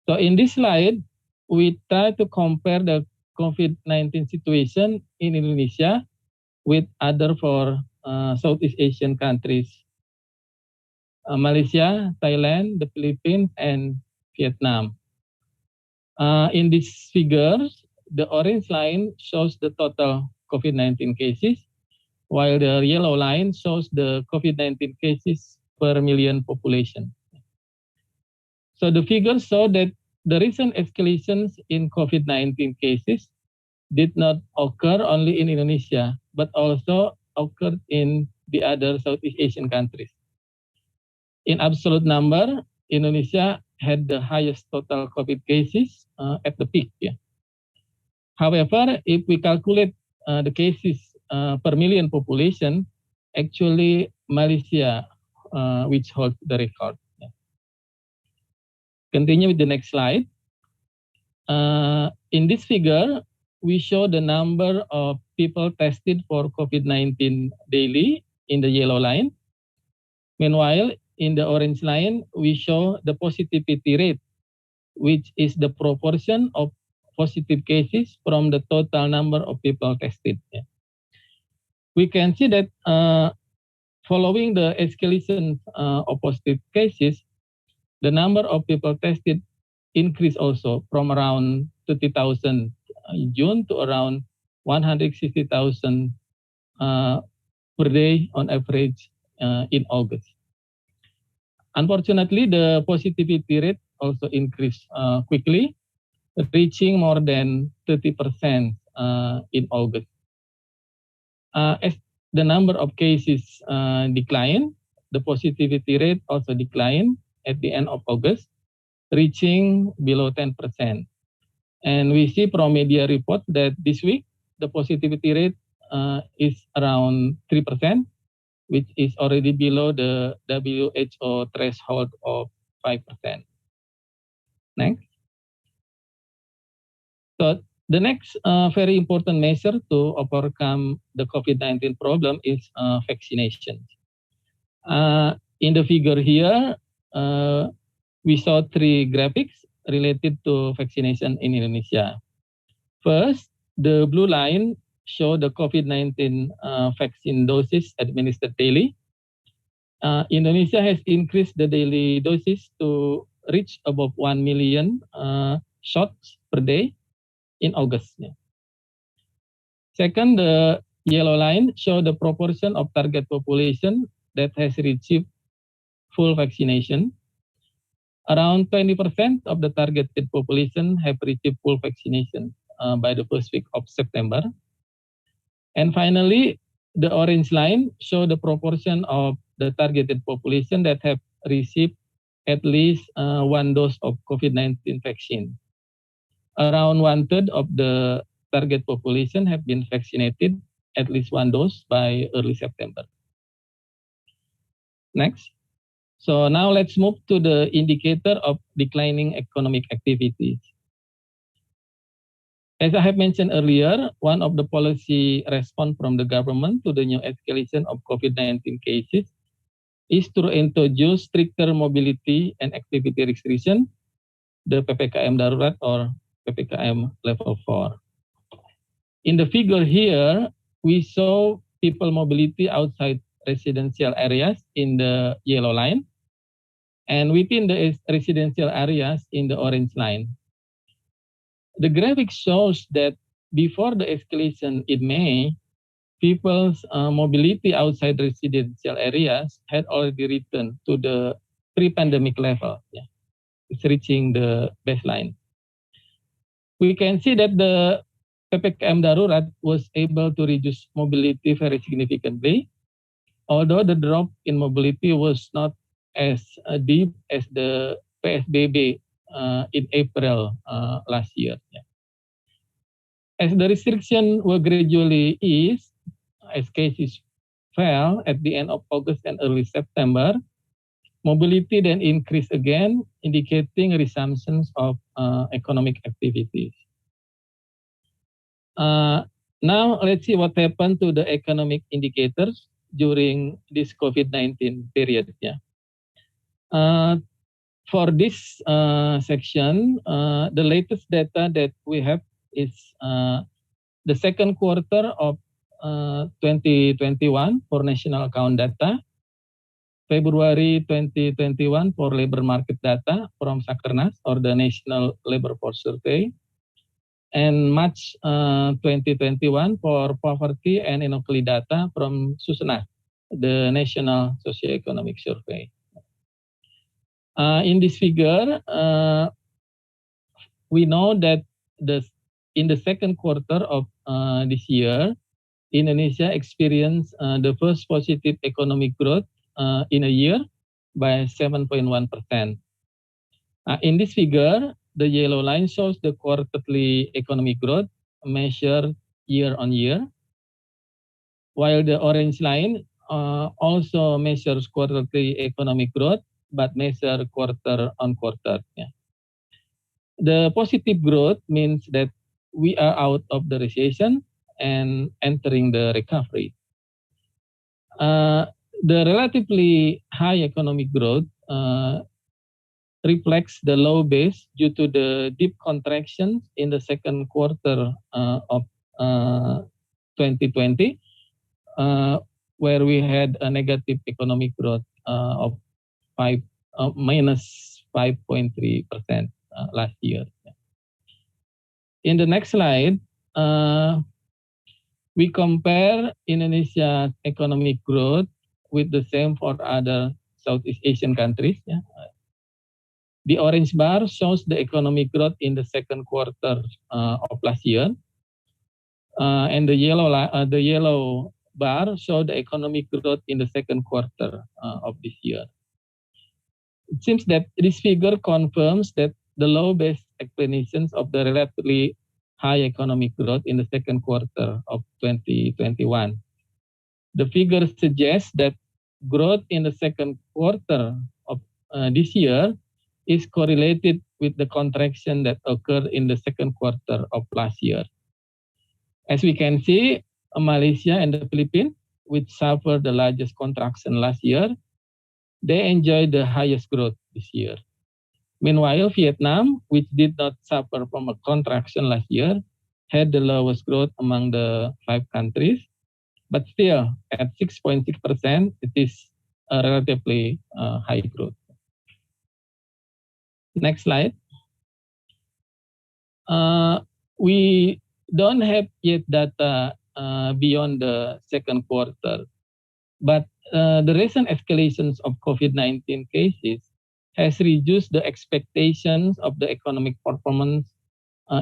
So in this slide, we try to compare the COVID-19 situation in Indonesia with other four Southeast Asian countries, Malaysia, Thailand, the Philippines, and Vietnam. In these figures, the orange line shows the total COVID-19 cases, while the yellow line shows the COVID-19 cases per million population. So the figures show that the recent escalations in COVID-19 cases did not occur only in Indonesia, but also occurred in the other Southeast Asian countries. In absolute number, Indonesia had the highest total COVID cases at the peak. Yeah. However, if we calculate the cases per million population, actually Malaysia, which holds the record. Yeah. Continue with the next slide. In this figure, we show the number of people tested for COVID-19 daily in the yellow line. Meanwhile, in the orange line, we show the positivity rate, which is the proportion of positive cases from the total number of people tested. Yeah. We can see that following the escalation of positive cases, the number of people tested increased also from around 30,000 in June to around 160,000 per day on average in August. Unfortunately, the positivity rate also increased quickly, reaching more than 30% in August. As the number of cases declined, the positivity rate also declined at the end of August, reaching below 10%. And we see from media reports that this week, the positivity rate is around 3%, which is already below the WHO threshold of 5%. Next. So the next very important measure to overcome the COVID-19 problem is vaccination. In the figure here, we saw three graphics related to vaccination in Indonesia. First, the blue line shows the COVID-19 vaccine doses administered daily. Indonesia has increased the daily doses to reach above 1 million shots per day in August. Second, the yellow line shows the proportion of target population that has received full vaccination. Around 20% of the targeted population have received full vaccination by the first week of September. And finally, the orange line shows the proportion of the targeted population that have received at least one dose of COVID-19 vaccine. Around 1/3 of the target population have been vaccinated at least one dose by early September. Next. So now let's move to the indicator of declining economic activities. As I have mentioned earlier, one of the policy response from the government to the new escalation of COVID-19 cases is to introduce stricter mobility and activity restriction, the PPKM Darurat or PPKM Level 4. In the figure here, we saw people mobility outside residential areas in the yellow line, and within the residential areas in the orange line. The graphic shows that before the escalation in May, people's mobility outside residential areas had already returned to the pre-pandemic level. Yeah. It's reaching the baseline. We can see that the PPKM Darurat was able to reduce mobility very significantly, although the drop in mobility was not as deep as the PSBB in April last year. Yeah. As the restrictions were gradually eased, as cases fell at the end of August and early September, mobility then increased again, indicating resumptions of economic activities. Now let's see what happened to the economic indicators during this COVID-19 period. Yeah. For this section, the latest data that we have is the second quarter of 2021 for national account data, February 2021 for labor market data from Sakernas or the National Labor Force Survey, and March 2021 for poverty and inequality data from Susenas, the National Socioeconomic Survey. In this figure, we know that in the second quarter of this year, Indonesia experienced the first positive economic growth in a year by 7.1%. In this figure, the yellow line shows the quarterly economic growth measured year on year, while the orange line also measures quarterly economic growth, but measure quarter on quarter. Yeah. The positive growth means that we are out of the recession and entering the recovery. The relatively high economic growth reflects the low base due to the deep contractions in the second quarter of 2020, where we had a negative economic growth of minus 5.3% last year. In the next slide, we compare Indonesia's economic growth with the same for other Southeast Asian countries. Yeah. The orange bar shows the economic growth in the second quarter of last year, and the yellow bar shows the economic growth in the second quarter of this year. It seems that this figure confirms that the low base explanations of the relatively high economic growth in the second quarter of 2021. The figure suggests that growth in the second quarter of this year is correlated with the contraction that occurred in the second quarter of last year. As we can see, Malaysia and the Philippines, which suffered the largest contraction last year, they enjoyed the highest growth this year. Meanwhile, Vietnam, which did not suffer from a contraction last year, had the lowest growth among the 5 countries, but still at 6.6%, it is a relatively high growth. Next slide. We don't have yet data beyond the second quarter, but the recent escalations of COVID-19 cases has reduced the expectations of the economic performance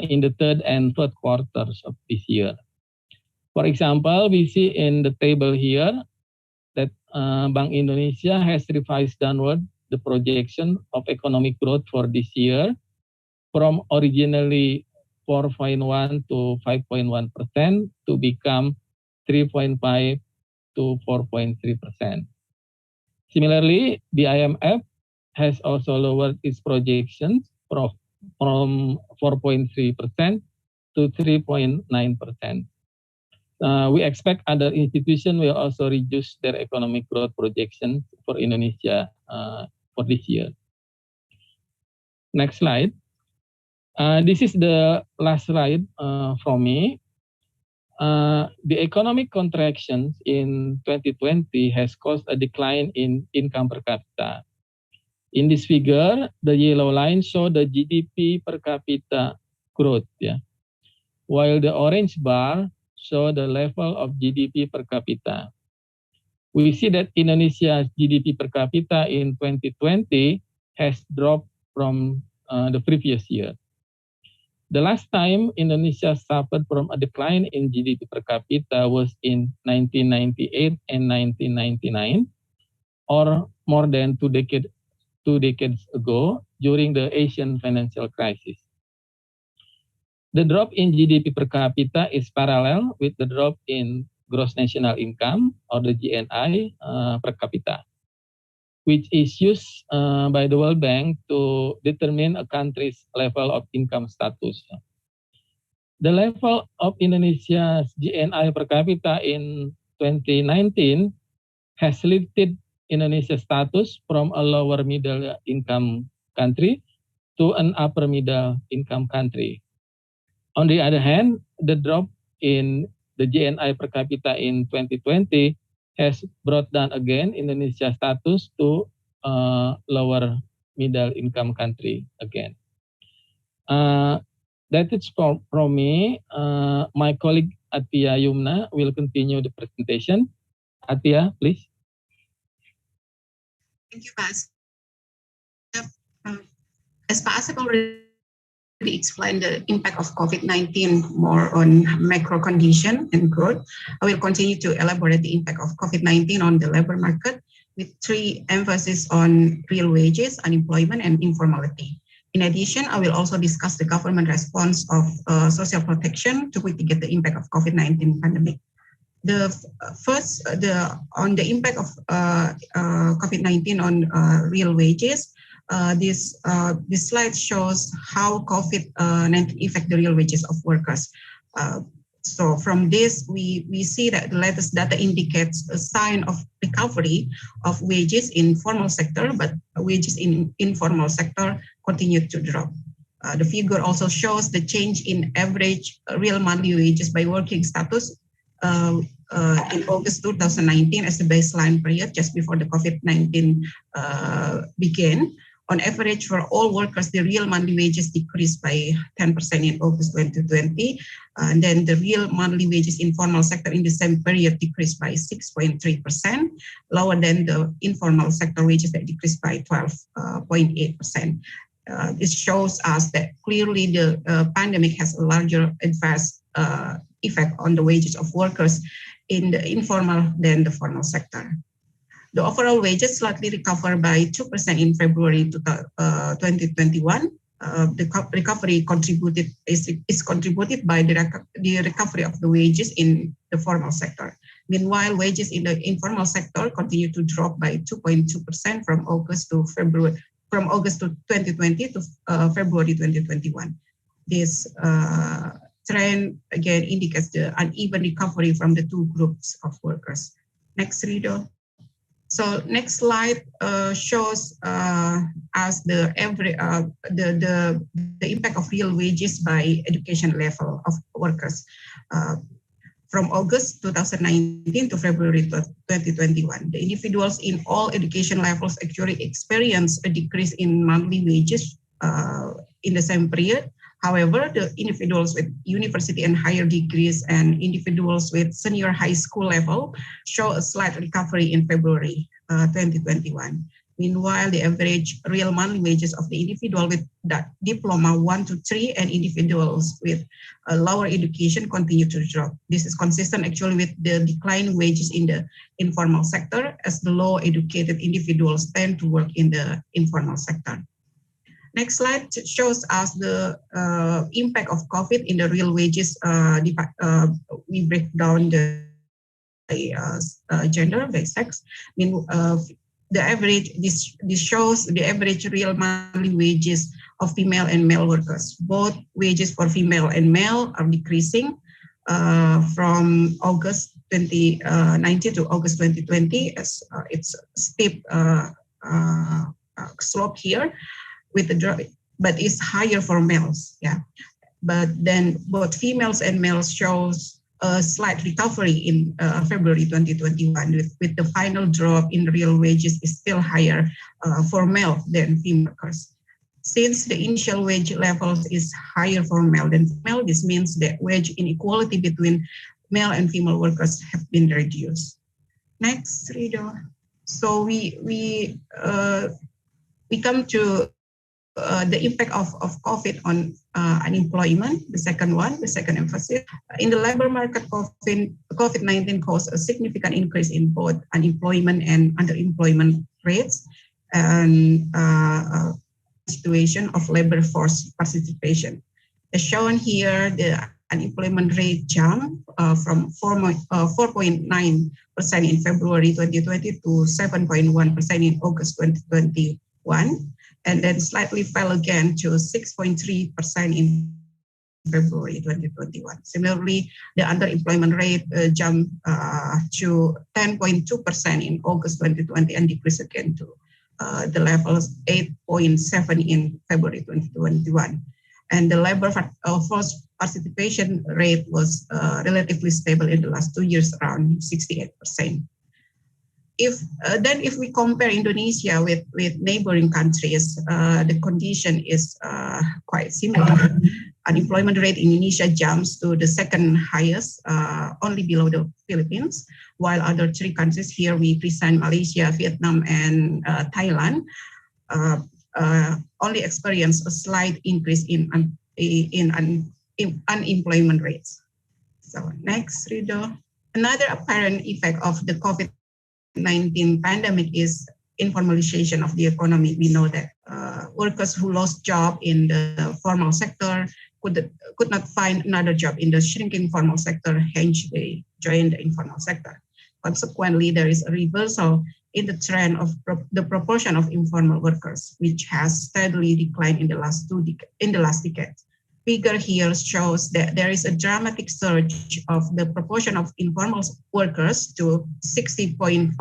in the third and fourth quarters of this year. For example, we see in the table here that Bank Indonesia has revised downward the projection of economic growth for this year from originally 4.1 to 5.1% to become 3.5 to 4.3%. Similarly, the IMF has also lowered its projections from 4.3% to 3.9%. We expect other institutions will also reduce their economic growth projections for Indonesia for this year. Next slide. This is the last slide from me. The economic contractions in 2020 has caused a decline in income per capita. In this figure, the yellow line shows the GDP per capita growth, while the orange bar shows the level of GDP per capita. We see that Indonesia's GDP per capita in 2020 has dropped from the previous year. The last time Indonesia suffered from a decline in GDP per capita was in 1998 and 1999, or more than two decades ago during the Asian financial crisis. The drop in GDP per capita is parallel with the drop in gross national income, or the GNI per capita, which is used by the World Bank to determine a country's level of income status. The level of Indonesia's GNI per capita in 2019 has lifted Indonesia's status from a lower middle income country to an upper middle income country. On the other hand, the drop in the GNI per capita in 2020 has brought down again Indonesia's status to lower middle income country again. That is from me. My colleague Atia Yumna will continue the presentation. Atia, please. Thank you, Pak. As Pak Asep already explained the impact of COVID-19 more on macro condition and growth, I will continue to elaborate the impact of COVID-19 on the labor market with three emphasis on real wages, unemployment, and informality. In addition, I will also discuss the government response of social protection to mitigate the impact of COVID-19 pandemic. The first, on the impact of COVID-19 on real wages, this slide shows how COVID-19 affect the real wages of workers. So from this, we see that the latest data indicates a sign of recovery of wages in formal sector, but wages in informal sector continue to drop. The figure also shows the change in average real monthly wages by working status in August 2019 as the baseline period just before the COVID-19 began. On average, for all workers, the real monthly wages decreased by 10% in August 2020. And then the real monthly wages in formal sector in the same period decreased by 6.3%, lower than the informal sector wages that decreased by 12.8%. This shows us that clearly the pandemic has a larger adverse effect on the wages of workers in the informal than the formal sector. The overall wages slightly recovered by 2% in February 2021. The recovery is contributed by the recovery of the wages in the formal sector. Meanwhile, wages in the informal sector continue to drop by 2.2% from August to 2020 to February 2021. This trend again indicates the uneven recovery from the two groups of workers. Next, Rido. So next slide shows us the impact of real wages by education level of workers from August 2019 to February 2021. The individuals in all education levels actually experienced a decrease in monthly wages in the same period. However, the individuals with university and higher degrees and individuals with senior high school level show a slight recovery in February 2021. Meanwhile, the average real monthly wages of the individual with that diploma 1 to 3 and individuals with a lower education continue to drop. This is consistent actually with the declining wages in the informal sector, as the low educated individuals tend to work in the informal sector. Next slide shows us the impact of COVID in the real wages. We break down the gender by sex. The average, this shows the average real monthly wages of female and male workers. Both wages for female and male are decreasing from August 2019 to August 2020, as it's steep slope here with the drop, but it's higher for males. Yeah, but then both females and males shows a slight recovery in February 2021, with the final drop in real wages is still higher for male than female workers. Since the initial wage levels is higher for male than female, this means that wage inequality between male and female workers have been reduced. Next, Rido. So we come to the impact of COVID on unemployment, the second emphasis. In the labor market, COVID-19 caused a significant increase in both unemployment and underemployment rates, and situation of labor force participation. As shown here, the unemployment rate jumped from 4.9% in February 2020 to 7.1% in August 2021. And then slightly fell again to 6.3% in February 2021. Similarly, the underemployment rate jumped to 10.2% in August 2020 and decreased again to the levels 8.7% in February 2021. And the labor force participation rate was relatively stable in the last 2 years, around 68%. If we compare Indonesia with neighboring countries, the condition is quite similar. Unemployment rate in Indonesia jumps to the second highest, only below the Philippines, while other 3 countries here we present Malaysia, Vietnam, and Thailand only experience a slight increase in unemployment rates. So next, Rido. Another apparent effect of the COVID-19 pandemic is informalization of the economy. We know that workers who lost job in the formal sector could not find another job in the shrinking formal sector, hence they joined the informal sector. Consequently, there is a reversal in the trend of the proportion of informal workers, which has steadily declined in the last decade. Figure here shows that there is a dramatic surge of the proportion of informal workers to 60.5%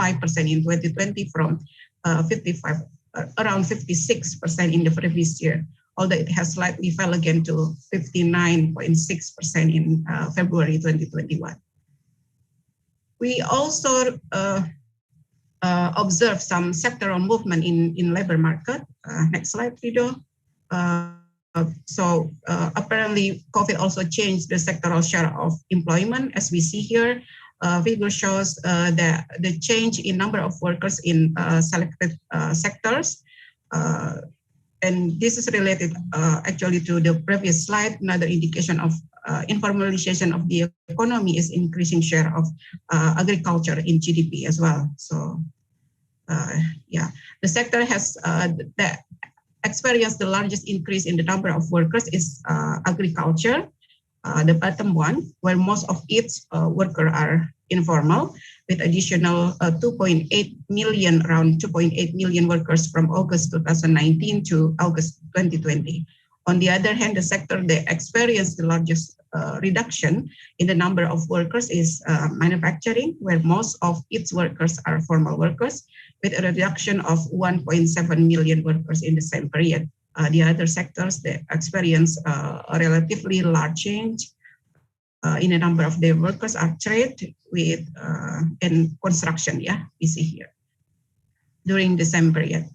in 2020 from around 56% in the previous year, although it has slightly fell again to 59.6% in February 2021. We also observe some sectoral movement in labor market. Next slide, Rido. Apparently, COVID also changed the sectoral share of employment, as we see here. Figure shows the change in number of workers in selected sectors. And this is related actually to the previous slide. Another indication of informalization of the economy is increasing share of agriculture in GDP as well. So the sector has experienced the largest increase in the number of workers is agriculture, the bottom one, where most of its workers are informal, with additional 2.8 million, around 2.8 million workers from August 2019 to August 2020. On the other hand, the sector that experienced the largest reduction in the number of workers is manufacturing, where most of its workers are formal workers, with a reduction of 1.7 million workers in the same period. The other sectors that experience a relatively large change in the number of their workers are trade with and construction, we see here, during the same period.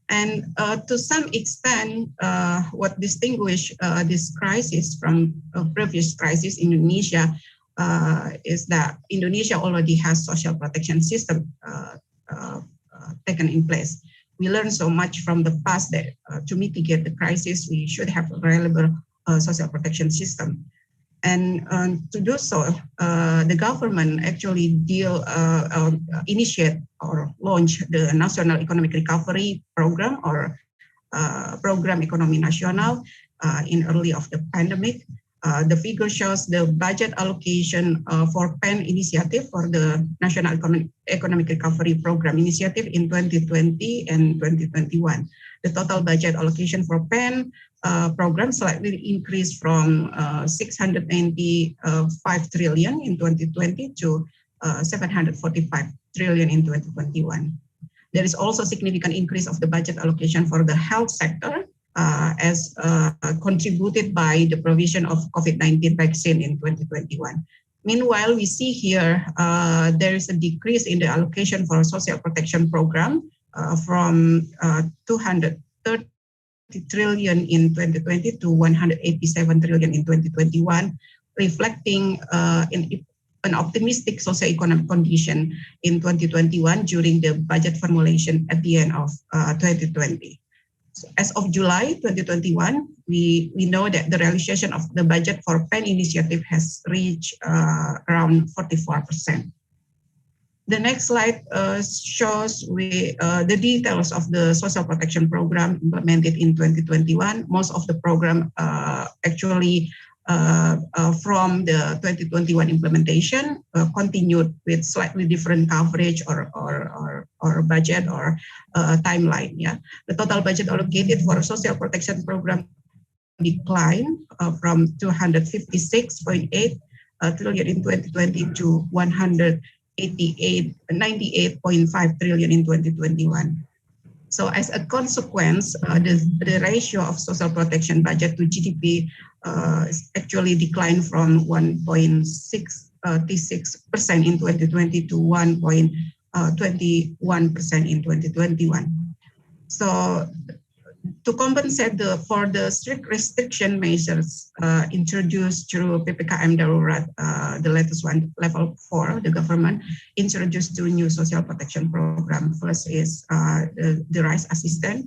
And to some extent, what distinguishes this crisis from previous crisis in Indonesia is that Indonesia already has social protection system taken in place, we learned so much from the past that to mitigate the crisis, we should have a reliable social protection system. And to do so, the government actually initiate or launch the National Economic Recovery Program, or Program Ekonomi Nasional, in early of the pandemic. The figure shows the budget allocation for PEN initiative, for the National Economic Recovery Program initiative in 2020 and 2021. The total budget allocation for PEN program slightly increased from 695 trillion in 2020 to 745 trillion in 2021. There is also a significant increase of the budget allocation for the health sector, as contributed by the provision of COVID-19 vaccine in 2021. Meanwhile, we see here there is a decrease in the allocation for social protection program from 230 trillion in 2020 to 187 trillion in 2021, reflecting an optimistic socio-economic condition in 2021 during the budget formulation at the end of 2020. So as of July 2021, we know that the realization of the budget for PEN initiative has reached around 44%. The next slide shows the details of the social protection program implemented in 2021. Most of the program actually from the 2021 implementation continued with slightly different coverage or budget or timeline. Yeah, the total budget allocated for social protection program declined from 256.8 trillion in 2020 to 98.5 trillion in 2021. So as a consequence, the ratio of social protection budget to GDP actually declined from 1.66% in 2020 to 1.21% in 2021. So to compensate for the strict restriction measures introduced through PPKM Darurat, the latest one, level 4, the government introduced 2 new social protection programs. First is the rice assistance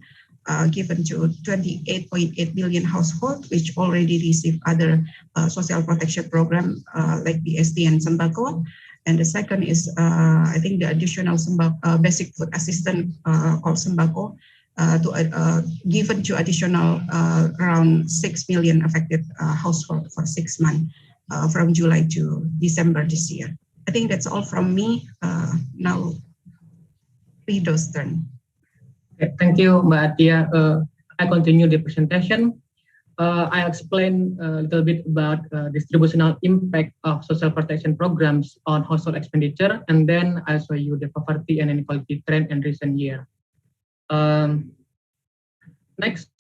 given to 28.8 million households, which already receive other social protection programs like BST and Sembako. And the second is, I think, the additional basic food assistance called Sembako, given to additional around 6 million affected households for 6 months from July to December this year. I think that's all from me. Now, Rido's turn. Okay, thank you, Mbak Atia. I continue the presentation. I explain a little bit about distributional impact of social protection programs on household expenditure, and then I show you the poverty and inequality trend in recent year. Next,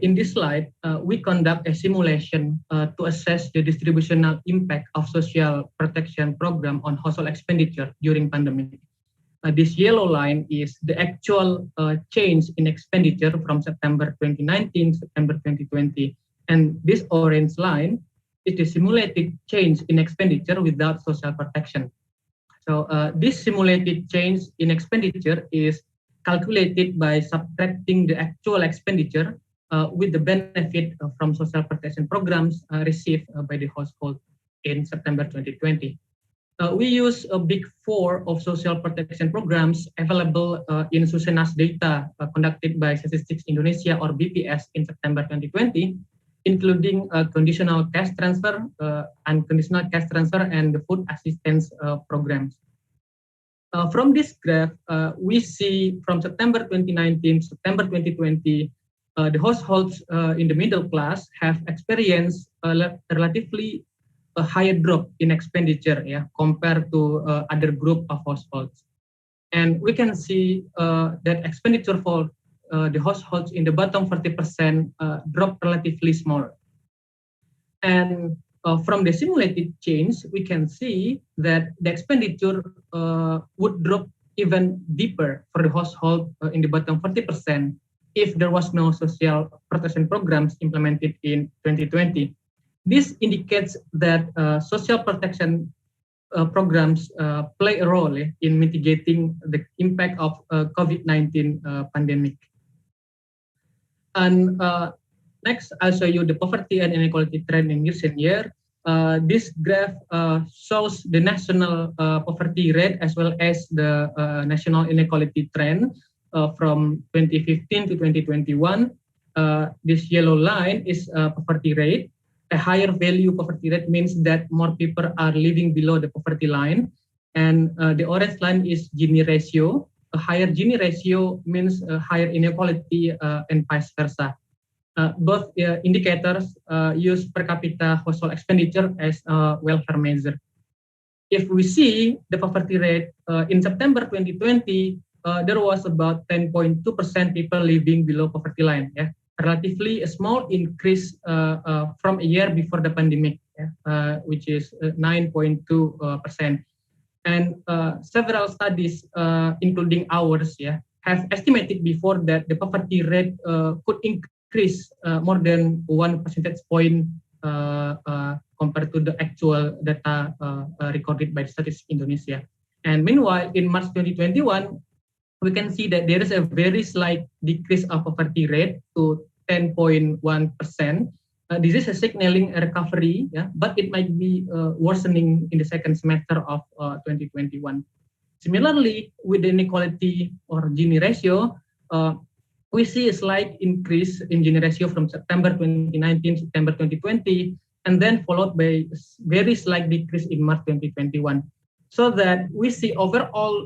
in this slide, we conduct a simulation to assess the distributional impact of social protection program on household expenditure during pandemic. This yellow line is the actual change in expenditure from September 2019 to September 2020. And this orange line is the simulated change in expenditure without social protection. So this simulated change in expenditure is calculated by subtracting the actual expenditure with the benefit from social protection programs received by the household in September 2020. We use a big 4 of social protection programs available in Susenas data conducted by Statistics Indonesia or BPS in September 2020, including conditional cash transfer, unconditional cash transfer, and the food assistance programs. From this graph, we see from September 2019 to September 2020, the households in the middle class have experienced a relatively a higher drop in expenditure, compared to other group of households. And we can see that expenditure for the households in the bottom 40% drop relatively smaller. And from the simulated change, we can see that the expenditure would drop even deeper for the household in the bottom 40% if there was no social protection programs implemented in 2020. This indicates that social protection programs play a role in mitigating the impact of COVID-19 pandemic. And next, I'll show you the poverty and inequality trend in recent year. This graph shows the national poverty rate as well as the national inequality trend from 2015 to 2021. This yellow line is poverty rate. A higher value poverty rate means that more people are living below the poverty line. And the orange line is Gini ratio. A higher Gini ratio means a higher inequality and vice versa. Both indicators use per capita household expenditure as a welfare measure. If we see the poverty rate in September 2020, there was about 10.2% people living below poverty line. Yeah, relatively a small increase from a year before the pandemic, which is 9.2%. And several studies, including ours, have estimated before that the poverty rate could increase more than 1 percentage point compared to the actual data recorded by Statistics Indonesia. And meanwhile, in March 2021, we can see that there is a very slight decrease of poverty rate to 10.1%. This is a signaling a recovery, but it might be worsening in the second semester of 2021. Similarly, with the inequality or Gini ratio, we see a slight increase in Gini ratio from September 2019 to September 2020, and then followed by very slight decrease in March 2021. So that we see overall,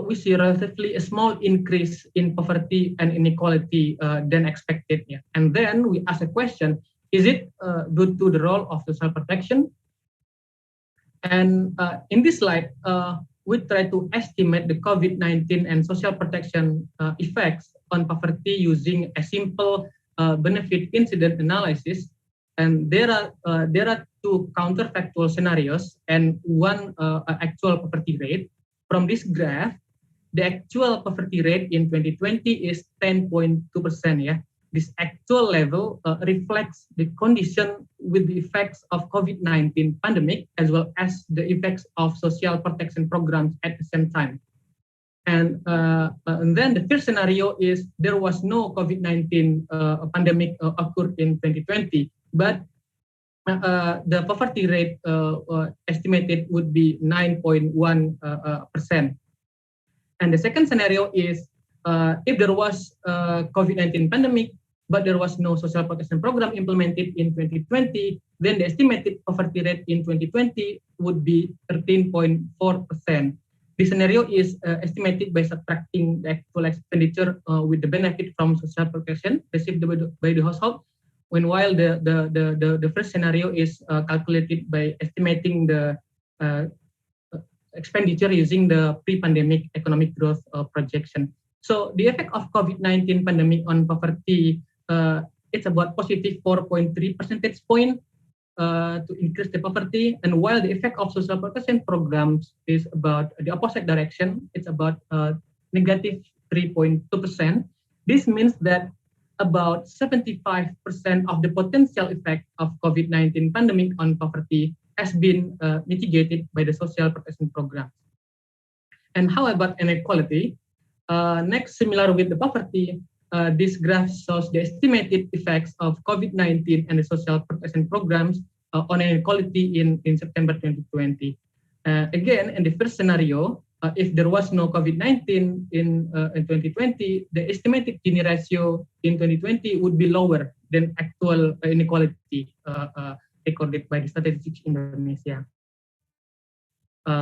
we see relatively a small increase in poverty and inequality than expected. And then we ask a question, is it due to the role of social protection? And in this slide, we try to estimate the COVID-19 and social protection effects on poverty using a simple benefit incident analysis. And there are two counterfactual scenarios and one actual poverty rate. From this graph, the actual poverty rate in 2020 is 10.2%. This actual level reflects the condition with the effects of COVID-19 pandemic as well as the effects of social protection programs at the same time. And then the first scenario is there was no COVID-19 pandemic occurred in 2020, but the poverty rate estimated would be 9.1%. And the second scenario is if there was a COVID-19 pandemic, but there was no social protection program implemented in 2020, then the estimated poverty rate in 2020 would be 13.4%. This scenario is estimated by subtracting the actual expenditure with the benefit from social protection received by the household, while the first scenario is calculated by estimating the expenditure using the pre-pandemic economic growth projection. So the effect of COVID-19 pandemic on poverty, it's about positive 4.3 percentage point to increase the poverty, and while the effect of social protection programs is about the opposite direction, it's about negative 3.2%. This means that about 75% of the potential effect of COVID-19 pandemic on poverty has been mitigated by the social protection program. And how about inequality? Next, similar with the poverty, this graph shows the estimated effects of COVID-19 and the social protection programs on inequality in September 2020. Again, in the first scenario, if there was no COVID-19 in 2020, the estimated Gini ratio in 2020 would be lower than actual inequality recorded by the Statistics Indonesia.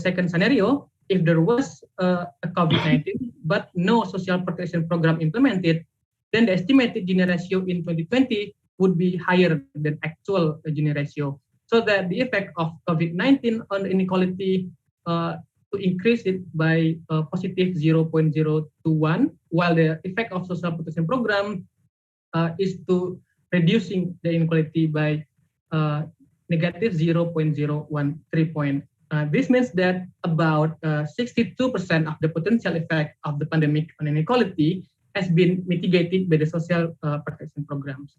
Second scenario, if there was a COVID-19 but no social protection program implemented, then the estimated Gini ratio in 2020 would be higher than actual Gini ratio. So that the effect of COVID-19 on inequality to increase it by positive 0.021, while the effect of social protection program is to reducing the inequality by negative 0.013 point. This means that about 62% of the potential effect of the pandemic on inequality has been mitigated by the social protection programs.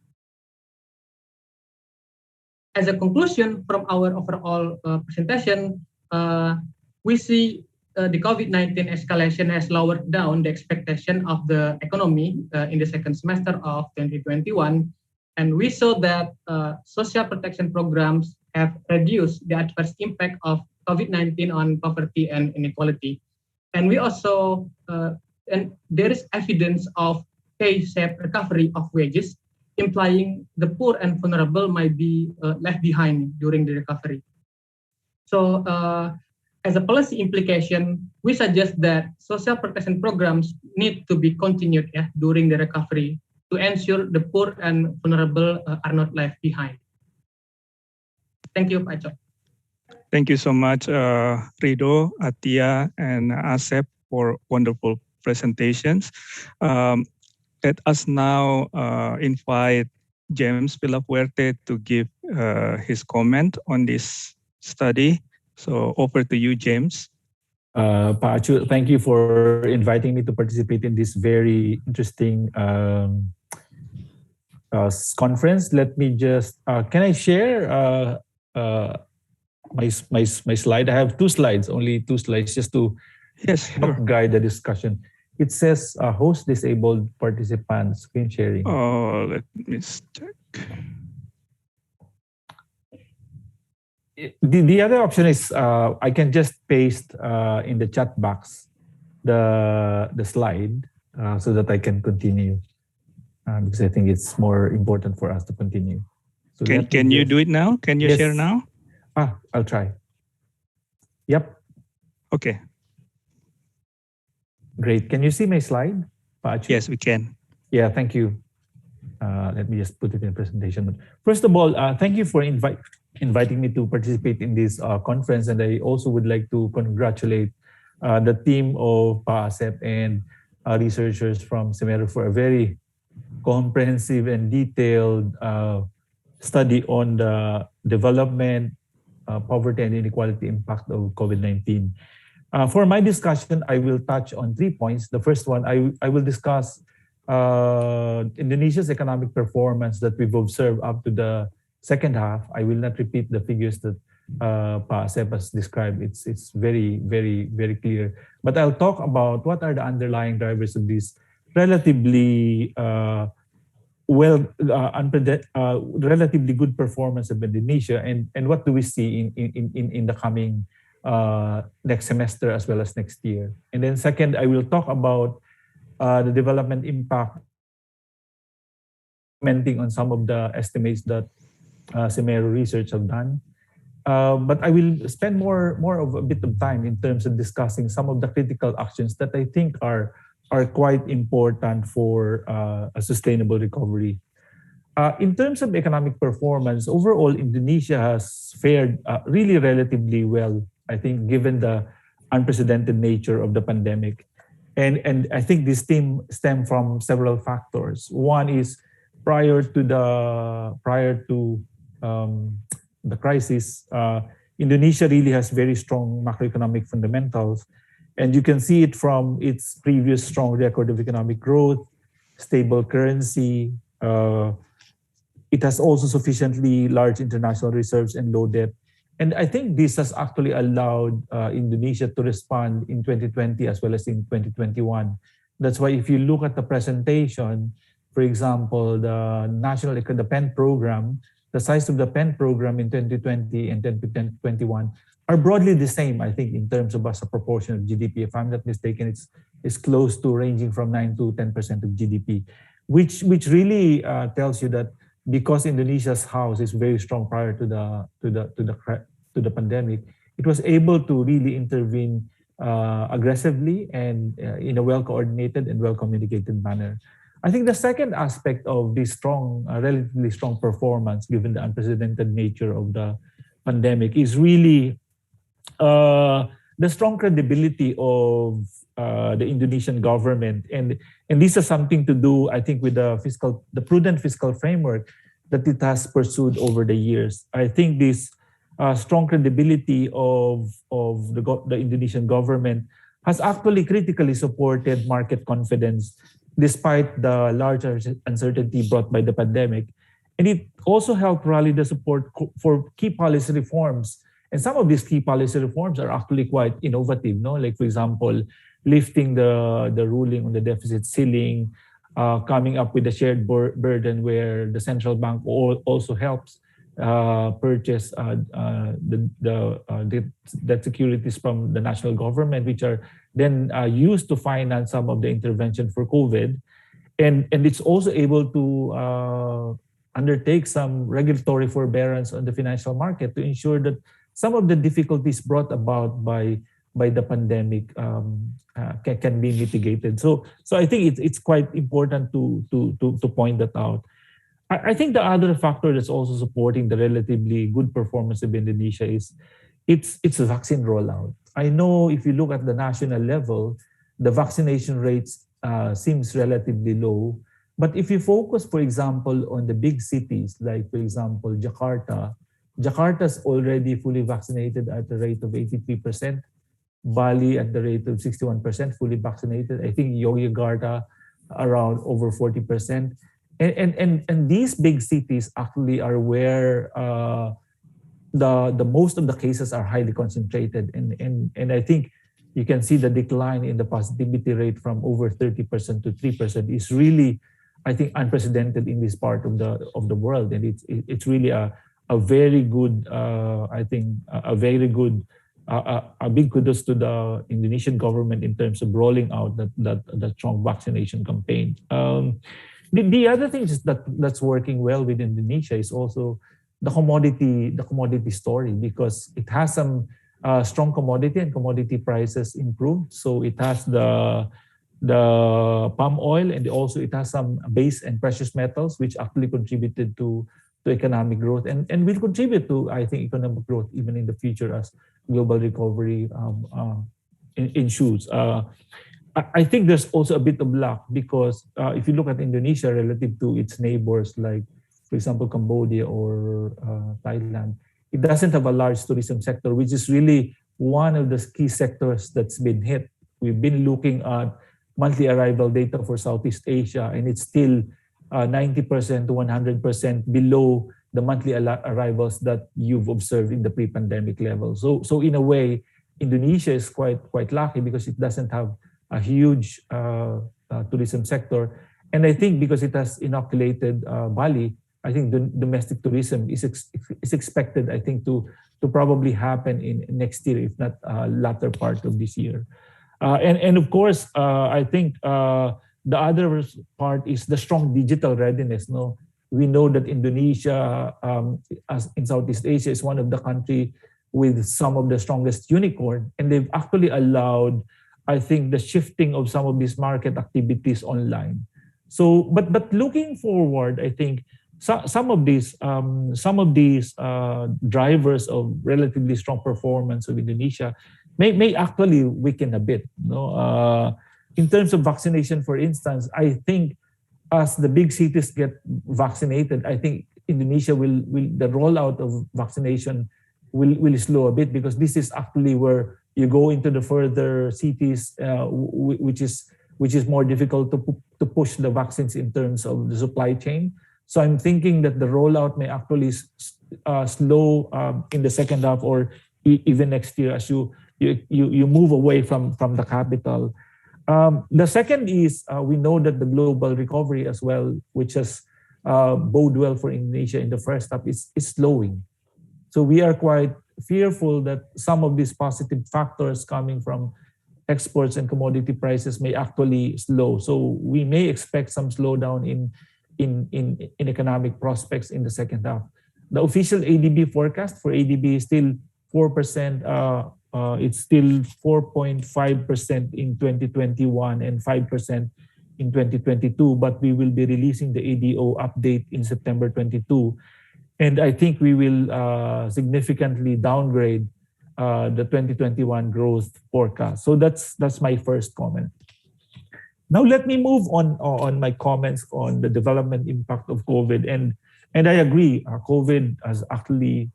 As a conclusion from our overall presentation, we see the COVID-19 escalation has lowered down the expectation of the economy in the second semester of 2021. And we saw that social protection programs have reduced the adverse impact of COVID-19 on poverty and inequality. And we also, and there is evidence of K-shaped recovery of wages, implying the poor and vulnerable might be left behind during the recovery. So as a policy implication, we suggest that social protection programs need to be continued during the recovery to ensure the poor and vulnerable are not left behind. Thank you, Pak Chok. Thank you so much, Rido, Atia, and Asep for wonderful presentations. Let us now invite James Villafuerte to give his comment on this study. So over to you, James. Pak Achu, thank you for inviting me to participate in this very interesting conference. Let me just, can I share my slide? I have 2 slides, only 2 slides, just to help guide the discussion. It says host disabled participant screen sharing. Oh, let me check. The other option is I can just paste in the chat box the slide so that I can continue because I think it's more important for us to continue. So can you do it now? Can you share now? I'll try. Yep. Okay. Great. Can you see my slide, Pak Achu? Yes, we can. Yeah, thank you. Let me just put it in presentation. First of all, thank you for inviting me to participate in this conference. And I also would like to congratulate the team of Asep and researchers from Semeru for a very comprehensive and detailed study on the development, poverty and inequality impact of COVID-19. For my discussion, I will touch on 3 points. The first one, I will discuss Indonesia's economic performance that we've observed up to the second half. I will not repeat the figures that Pa Asep has described. It's very, very, very clear. But I'll talk about what are the underlying drivers of this relatively relatively good performance of Indonesia, and what do we see in the coming next semester as well as next year. And then second, I will talk about the development impact, commenting on some of the estimates that Semeru Research have done. But I will spend more of a bit of time in terms of discussing some of the critical actions that I think are quite important for a sustainable recovery. In terms of economic performance, overall, Indonesia has fared really relatively well, I think, given the unprecedented nature of the pandemic. And I think this stem from several factors. One is prior to the crisis, Indonesia really has very strong macroeconomic fundamentals. And you can see it from its previous strong record of economic growth, stable currency. It has also sufficiently large international reserves and low debt. And I think this has actually allowed Indonesia to respond in 2020 as well as in 2021. That's why if you look at the presentation, for example, the PEN program, the size of the PEN program in 2020 and 2021 are broadly the same, I think, in terms of as a proportion of GDP. If I'm not mistaken, it's close to ranging from 9 to 10% of GDP, which really tells you that because Indonesia's house is very strong prior to the pandemic, it was able to really intervene aggressively and in a well-coordinated and well-communicated manner. I think the second aspect of this relatively strong performance, given the unprecedented nature of the pandemic, is really the strong credibility of the Indonesian government, and this has something to do, I think, with the prudent fiscal framework that it has pursued over the years. I think this strong credibility of the Indonesian government has actually critically supported market confidence despite the large uncertainty brought by the pandemic. And it also helped rally the support for key policy reforms And some of these key policy reforms are actually quite innovative, no? Like, for example, lifting the ruling on the deficit ceiling, coming up with a shared burden where the central bank also helps purchase the debt securities from the national government, which are then used to finance some of the intervention for COVID. And it's also able to undertake some regulatory forbearance on the financial market to ensure that some of the difficulties brought about by the pandemic can be mitigated. So I think it's quite important to point that out. I think the other factor that's also supporting the relatively good performance of Indonesia is its vaccine rollout. I know if you look at the national level, the vaccination rates seems relatively low. But if you focus, for example, on the big cities, like, for example, Jakarta's already fully vaccinated at the rate of 83%. Bali at the rate of 61% fully vaccinated. I think Yogyakarta around over 40%. And these big cities actually are where the most of the cases are highly concentrated. And I think you can see the decline in the positivity rate from over 30% to 3% is really, I think, unprecedented in this part of the world. And it's really a very good, I think, a very good, a big kudos to the Indonesian government in terms of rolling out that strong vaccination campaign. The other thing that's working well with Indonesia is also the commodity story, because it has some strong commodity and commodity prices improved. So it has the palm oil, and also it has some base and precious metals, which actually contributed to economic growth and will contribute to, I think, economic growth even in the future as global recovery ensues. I think there's also a bit of luck, because if you look at Indonesia relative to its neighbors, like, for example, Cambodia or Thailand, it doesn't have a large tourism sector, which is really one of the key sectors that's been hit. We've been looking at monthly arrival data for Southeast Asia, and it's still 90% to 100% below the monthly arrivals that you've observed in the pre-pandemic level. So in a way, Indonesia is quite lucky because it doesn't have a huge tourism sector. And I think because it has inoculated Bali, I think the domestic tourism is expected, I think, to probably happen in next year, if not latter part of this year. And of course, I think the other part is the strong digital readiness. No, we know that Indonesia, as in Southeast Asia, is one of the countries with some of the strongest unicorn, and they've actually allowed, I think, the shifting of some of these market activities online. So, but looking forward, I think some of these drivers of relatively strong performance of Indonesia may actually weaken a bit. No, in terms of vaccination, for instance, I think as the big cities get vaccinated, I think Indonesia will the rollout of vaccination will slow a bit, because this is actually where you go into the further cities, which is more difficult to push the vaccines in terms of the supply chain. So I'm thinking that the rollout may actually slow in the second half or even next year as you move away from the capital. The second is we know that the global recovery as well, which has bode well for Indonesia in the first half, is slowing. So we are quite fearful that some of these positive factors coming from exports and commodity prices may actually slow. So we may expect some slowdown in economic prospects in the second half. The official ADB forecast for ADB is still 4%. It's still 4.5% in 2021 and 5% in 2022. But we will be releasing the ADO update in September 22. And I think we will significantly downgrade the 2021 growth forecast. So that's my first comment. Now let me move on my comments on the development impact of COVID. And I agree, COVID has actually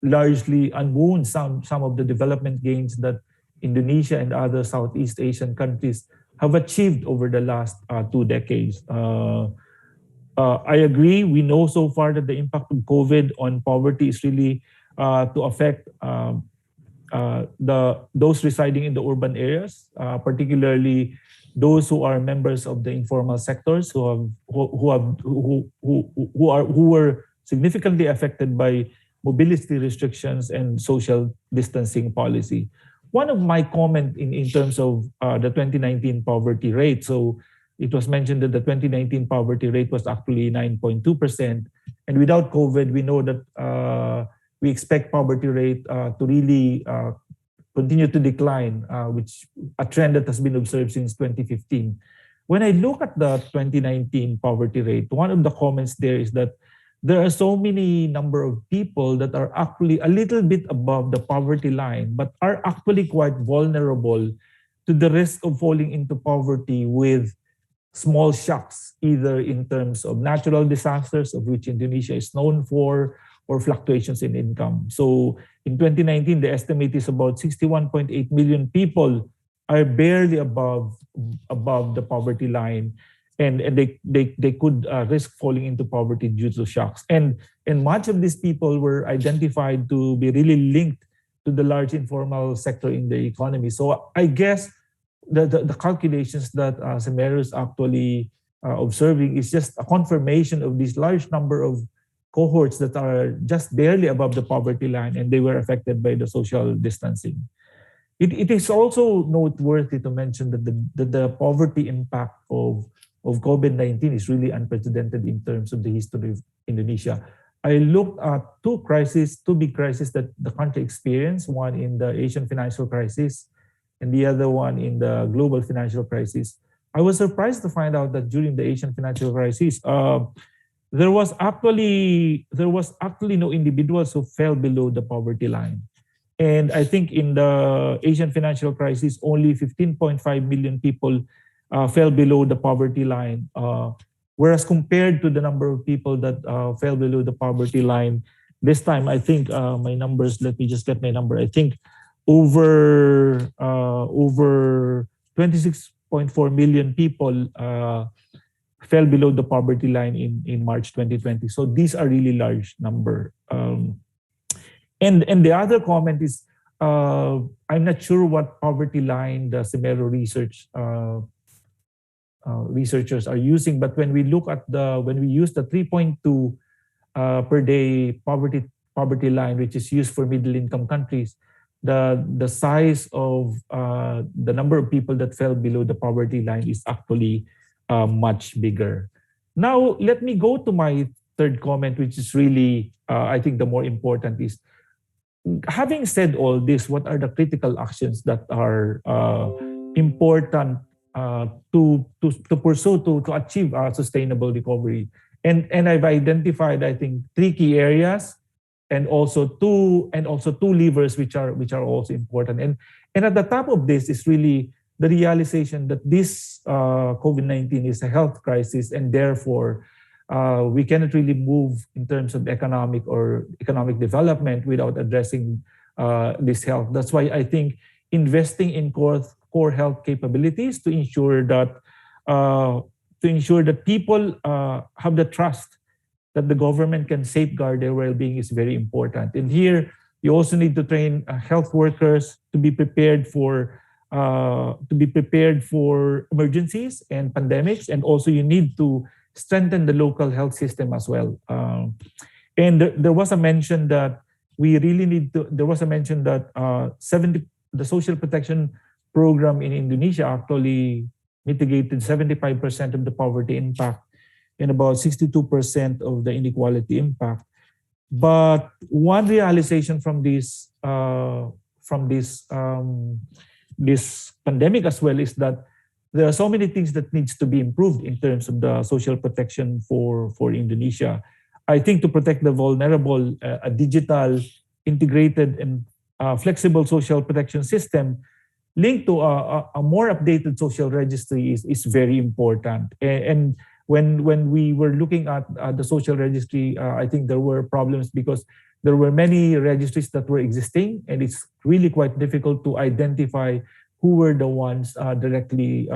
largely unwound some of the development gains that Indonesia and other Southeast Asian countries have achieved over the last 2 decades. I agree. We know so far that the impact of COVID on poverty is really to affect those residing in the urban areas, particularly those who are members of the informal sectors who were significantly affected by mobility restrictions and social distancing policy. One of my comment in terms of the 2019 poverty rate, so it was mentioned that the 2019 poverty rate was actually 9.2%. And without COVID, we know that we expect poverty rate to really continue to decline, which a trend that has been observed since 2015. When I look at the 2019 poverty rate, one of the comments there is that there are so many number of people that are actually a little bit above the poverty line, but are actually quite vulnerable to the risk of falling into poverty with small shocks, either in terms of natural disasters, of which Indonesia is known for, or fluctuations in income. So in 2019, the estimate is about 61.8 million people are barely above the poverty line, and they could risk falling into poverty due to shocks. And much of these people were identified to be really linked to the large informal sector in the economy. So I guess the calculations that Semeru is actually observing is just a confirmation of this large number of cohorts that are just barely above the poverty line, and they were affected by the social distancing. It is also noteworthy to mention that the poverty impact of COVID-19 is really unprecedented in terms of the history of Indonesia. I looked at two big crises that the country experienced, one in the Asian financial crisis and the other one in the global financial crisis. I was surprised to find out that during the Asian financial crisis, there was actually no individuals who fell below the poverty line. And I think in the Asian financial crisis, only 15.5 million people fell below the poverty line. Whereas compared to the number of people that fell below the poverty line, this time, I think my numbers, let me just get my number. I think over 26.4 million people fell below the poverty line in March 2020. So these are really large number. And the other comment is, I'm not sure what poverty line the Semeru researchers are using, but when we use the 3.2 per day poverty line, which is used for middle income countries, the size of the number of people that fell below the poverty line is actually much bigger. Now, let me go to my third comment, which is really, I think the more important is, having said all this, what are the critical actions that are important to pursue to achieve a sustainable recovery? And I've identified, I think, 3 key areas, and also two levers which are also important. And at the top of this is really the realization that this COVID-19 is a health crisis, and therefore we cannot really move in terms of economic development without addressing this health. That's why I think investing in core health capabilities to ensure that people have the trust that the government can safeguard their well-being is very important. And here, you also need to train health workers to be prepared for emergencies and pandemics, and also you need to strengthen the local health system as well. And there was a mention that the social protection program in Indonesia actually mitigated 75% of the poverty impact and about 62% of the inequality impact. But one realization from this pandemic as well is that there are so many things that needs to be improved in terms of the social protection for Indonesia. I think to protect the vulnerable, a digital, integrated, and flexible social protection system linked to a more updated social registry is very important. And when we were looking at the social registry, I think there were problems because there were many registries that were existing, and it's really quite difficult to identify who were the ones directly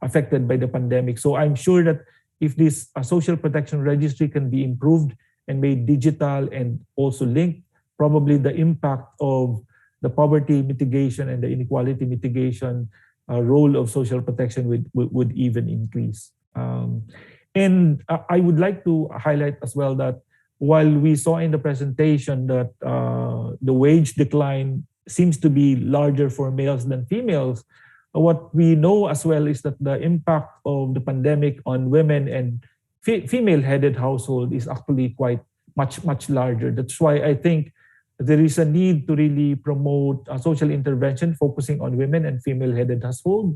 affected by the pandemic. So I'm sure that if this social protection registry can be improved and made digital and also linked, probably the impact of the poverty mitigation and the inequality mitigation role of social protection would even increase. And I would like to highlight as well that while we saw in the presentation that the wage decline seems to be larger for males than females, what we know as well is that the impact of the pandemic on women and female-headed household is actually quite much larger. That's why I think there is a need to really promote social intervention focusing on women and female-headed household.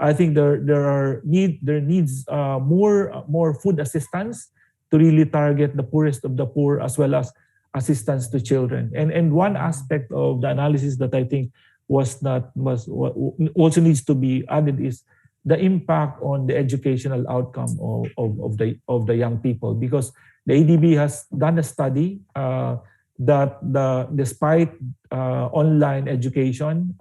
I think there needs more food assistance to really target the poorest of the poor, as well as assistance to children. And one aspect of the analysis that I think also needs to be added is the impact on the educational outcome of the young people, because the ADB has done a study that despite online education,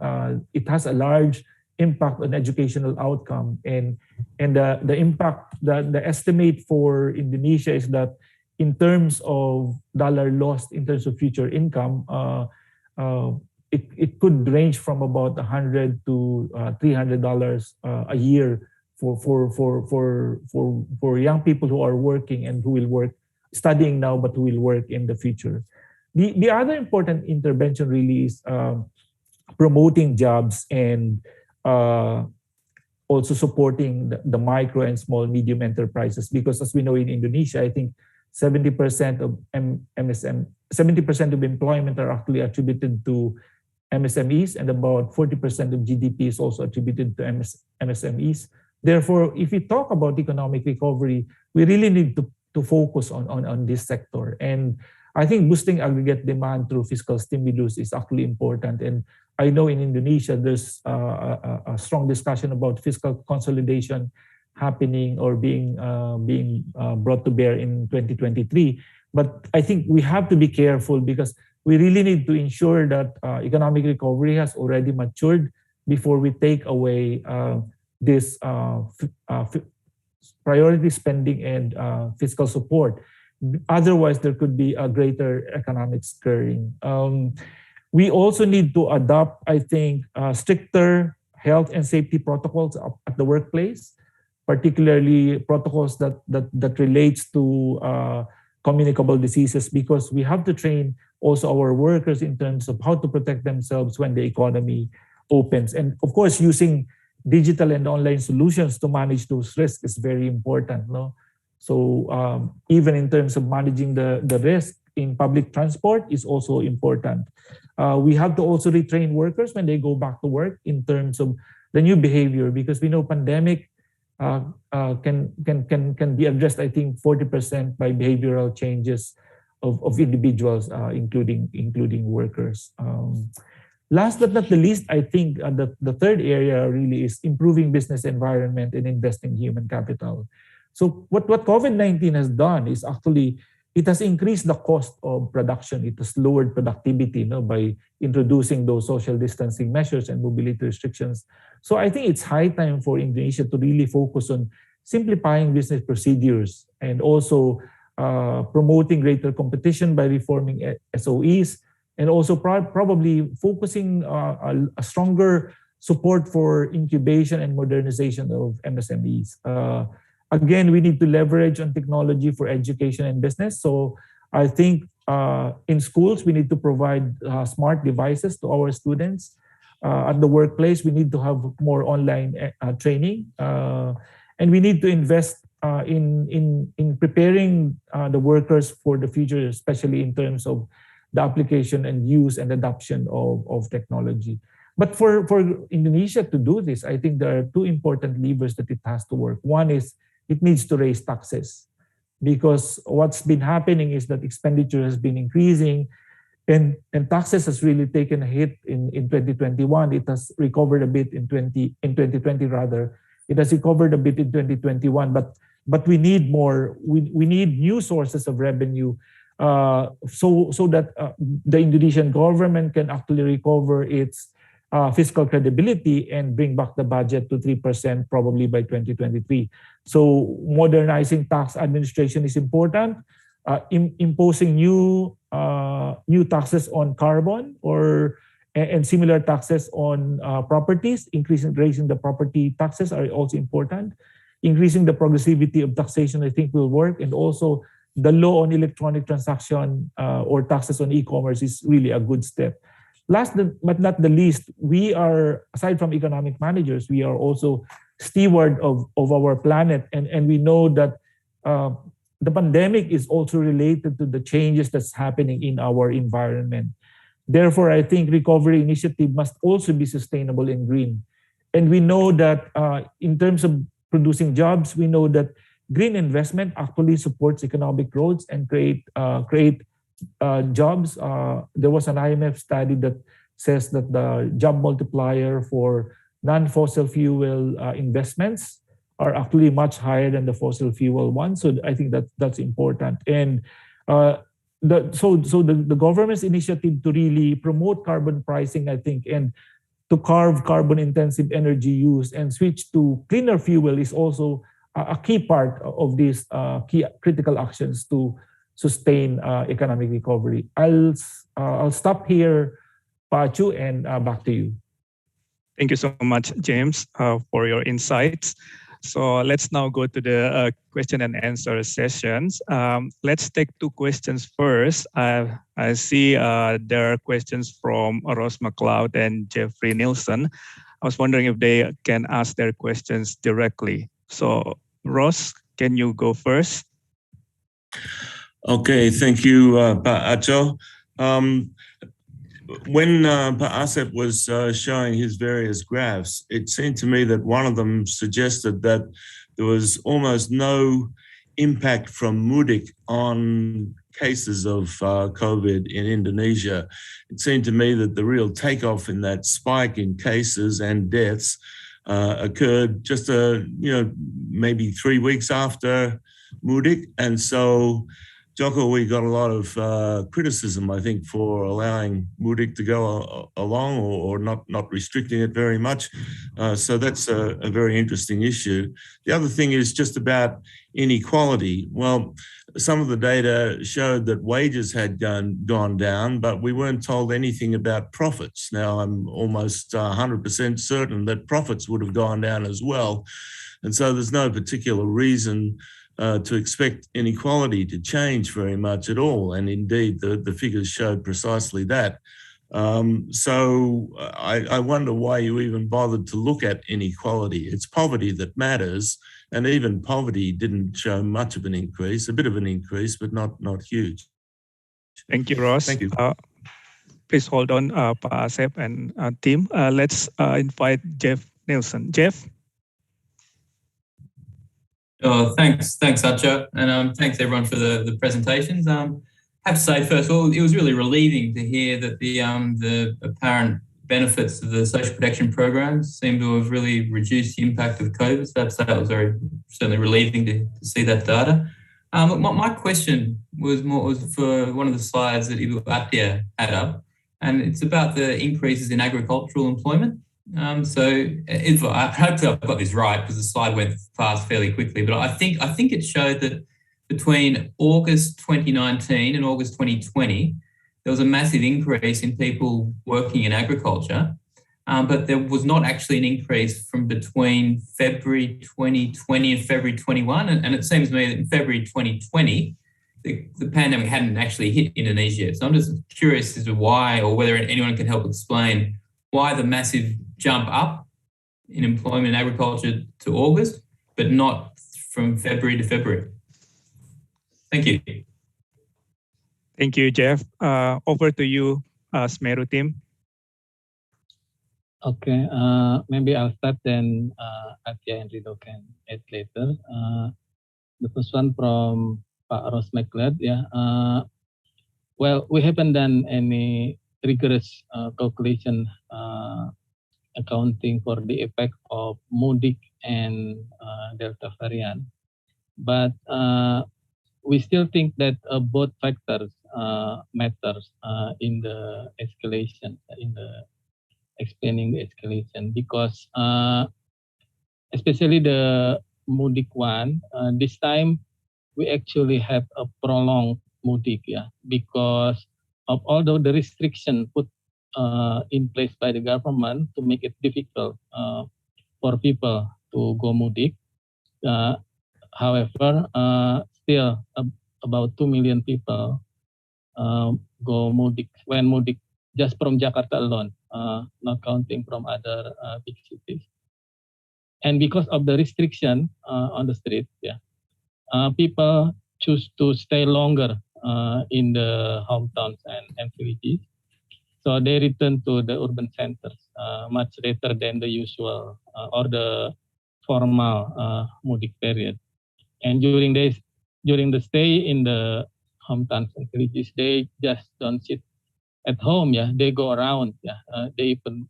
it has a large impact on educational outcome, and the impact, the estimate for Indonesia is that in terms of dollar lost in terms of future income, it could range from about $100 to $300 a year for young people who are working and who will work, studying now, but who will work in the future. The other important intervention really is promoting jobs and also supporting the micro and small medium enterprises, because as we know in Indonesia, I think 70% of 70% of employment are actually attributed to MSMEs, and about 40% of GDP is also attributed to MSMEs. Therefore, if we talk about economic recovery, we really need to focus on this sector. And I think boosting aggregate demand through fiscal stimulus is actually important. And I know in Indonesia, there's a strong discussion about fiscal consolidation happening or being brought to bear in 2023. But I think we have to be careful, because we really need to ensure that economic recovery has already matured before we take away this priority spending and fiscal support. Otherwise, there could be a greater economic scurrying. We also need to adopt, I think, stricter health and safety protocols at the workplace, particularly protocols that relates to communicable diseases, because we have to train also our workers in terms of how to protect themselves when the economy opens. And of course, using digital and online solutions to manage those risks is very important. No? So even in terms of managing the risk in public transport is also important. We have to also retrain workers when they go back to work in terms of the new behavior, because we know pandemic can be addressed, I think, 40% by behavioral changes of individuals, including workers. Last but not the least, I think the third area really is improving business environment and investing human capital. So what COVID-19 has done is actually it has increased the cost of production. It has lowered productivity by introducing those social distancing measures and mobility restrictions. So I think it's high time for Indonesia to really focus on simplifying business procedures and also promoting greater competition by reforming SOEs, and also probably focusing a stronger support for incubation and modernization of MSMEs. Again, we need to leverage on technology for education and business. So I think in schools, we need to provide smart devices to our students. At the workplace, we need to have more online training. And we need to invest in preparing the workers for the future, especially in terms of the application and use and adoption of technology. But for Indonesia to do this, I think there are two important levers that it has to work. One is it needs to raise taxes, because what's been happening is that expenditure has been increasing, and taxes has really taken a hit in 2021. It has recovered a bit in 2020 rather. It has recovered a bit in 2021, but we need more. We need new sources of revenue so that the Indonesian government can actually recover its fiscal credibility and bring back the budget to 3% probably by 2023. So modernizing tax administration is important. Imposing new taxes on carbon and similar taxes on properties, raising the property taxes are also important. Increasing the progressivity of taxation, I think, will work, and also the law on electronic transaction or taxes on e-commerce is really a good step. Last but not the least, we are, aside from economic managers, we are also steward of our planet, and we know that the pandemic is also related to the changes that's happening in our environment. Therefore, I think recovery initiative must also be sustainable and green. And we know that in terms of producing jobs, we know that green investment actually supports economic growth and create jobs. There was an IMF study that says that the job multiplier for non-fossil fuel investments are actually much higher than the fossil fuel ones. So I think that's important. And the government's initiative to really promote carbon pricing, I think, and to carve carbon-intensive energy use and switch to cleaner fuel is also a key part of these key critical actions to sustain economic recovery. I'll stop here, Pachu, and back to you. Thank you so much, James, for your insights. So let's now go to the question and answer sessions. Let's take two questions first. I see there are questions from Ross McLeod and Jeffrey Nielsen. I was wondering if they can ask their questions directly. So Ross, can you go first? Okay, thank you, Pak Acho. When Pak Asep was showing his various graphs, it seemed to me that one of them suggested that there was almost no impact from mudik on cases of COVID in Indonesia. It seemed to me that the real takeoff in that spike in cases and deaths occurred just maybe 3 weeks after mudik, and so Jokowi got a lot of criticism, I think, for allowing mudik to go along or not restricting it very much. So that's a very interesting issue. The other thing is just about inequality. Well, some of the data showed that wages had gone down, but we weren't told anything about profits. Now, I'm almost 100% certain that profits would have gone down as well. And so there's no particular reason to expect inequality to change very much at all. And indeed, the figures showed precisely that. So I wonder why you even bothered to look at inequality. It's poverty that matters. And even poverty didn't show much of an increase, a bit of an increase, but not huge. Thank you, Ross. Thank you. Please hold on, Pak Asep and team. Let's invite Jeff Nielsen. Jeff? Oh, thanks, Acho, and thanks everyone for the presentations. I have to say, first of all, it was really relieving to hear that the apparent benefits of the social protection programs seem to have really reduced the impact of COVID. So that was certainly relieving to see that data. My question was for one of the slides that Ibu Atia had up, and it's about the increases in agricultural employment. Hopefully I've got this right because the slide went past fairly quickly, but I think it showed that between August 2019 and August 2020, there was a massive increase in people working in agriculture, but there was not actually an increase from between February 2020 and February 21. And it seems to me that in February 2020, the pandemic hadn't actually hit Indonesia. So I'm just curious as to why, or whether anyone can help explain why the massive jump up in employment in agriculture to August, but not from February to February. Thank you. Thank you, Jeff. Over to you, Smeru team. Okay, maybe I'll start, then Atia and Rido can add later. The first one from Pak Ross McLeod. Yeah. Well, we haven't done any rigorous calculation accounting for the effect of mudik and Delta variant, but we still think that both factors matters in the escalation, in the explaining the escalation, because especially the mudik one, this time we actually have a prolonged mudik, because of all the restriction put in place by the government to make it difficult for people to go mudik. However, still about 2 million people go mudik, when mudik just from Jakarta alone, not counting from other big cities. And because of the restriction on the street, people choose to stay longer in the hometowns and villages. So they return to the urban centers much later than the usual or the formal mudik period. And during the stay in the hometowns and villages, they just don't sit at home. They go around. They even,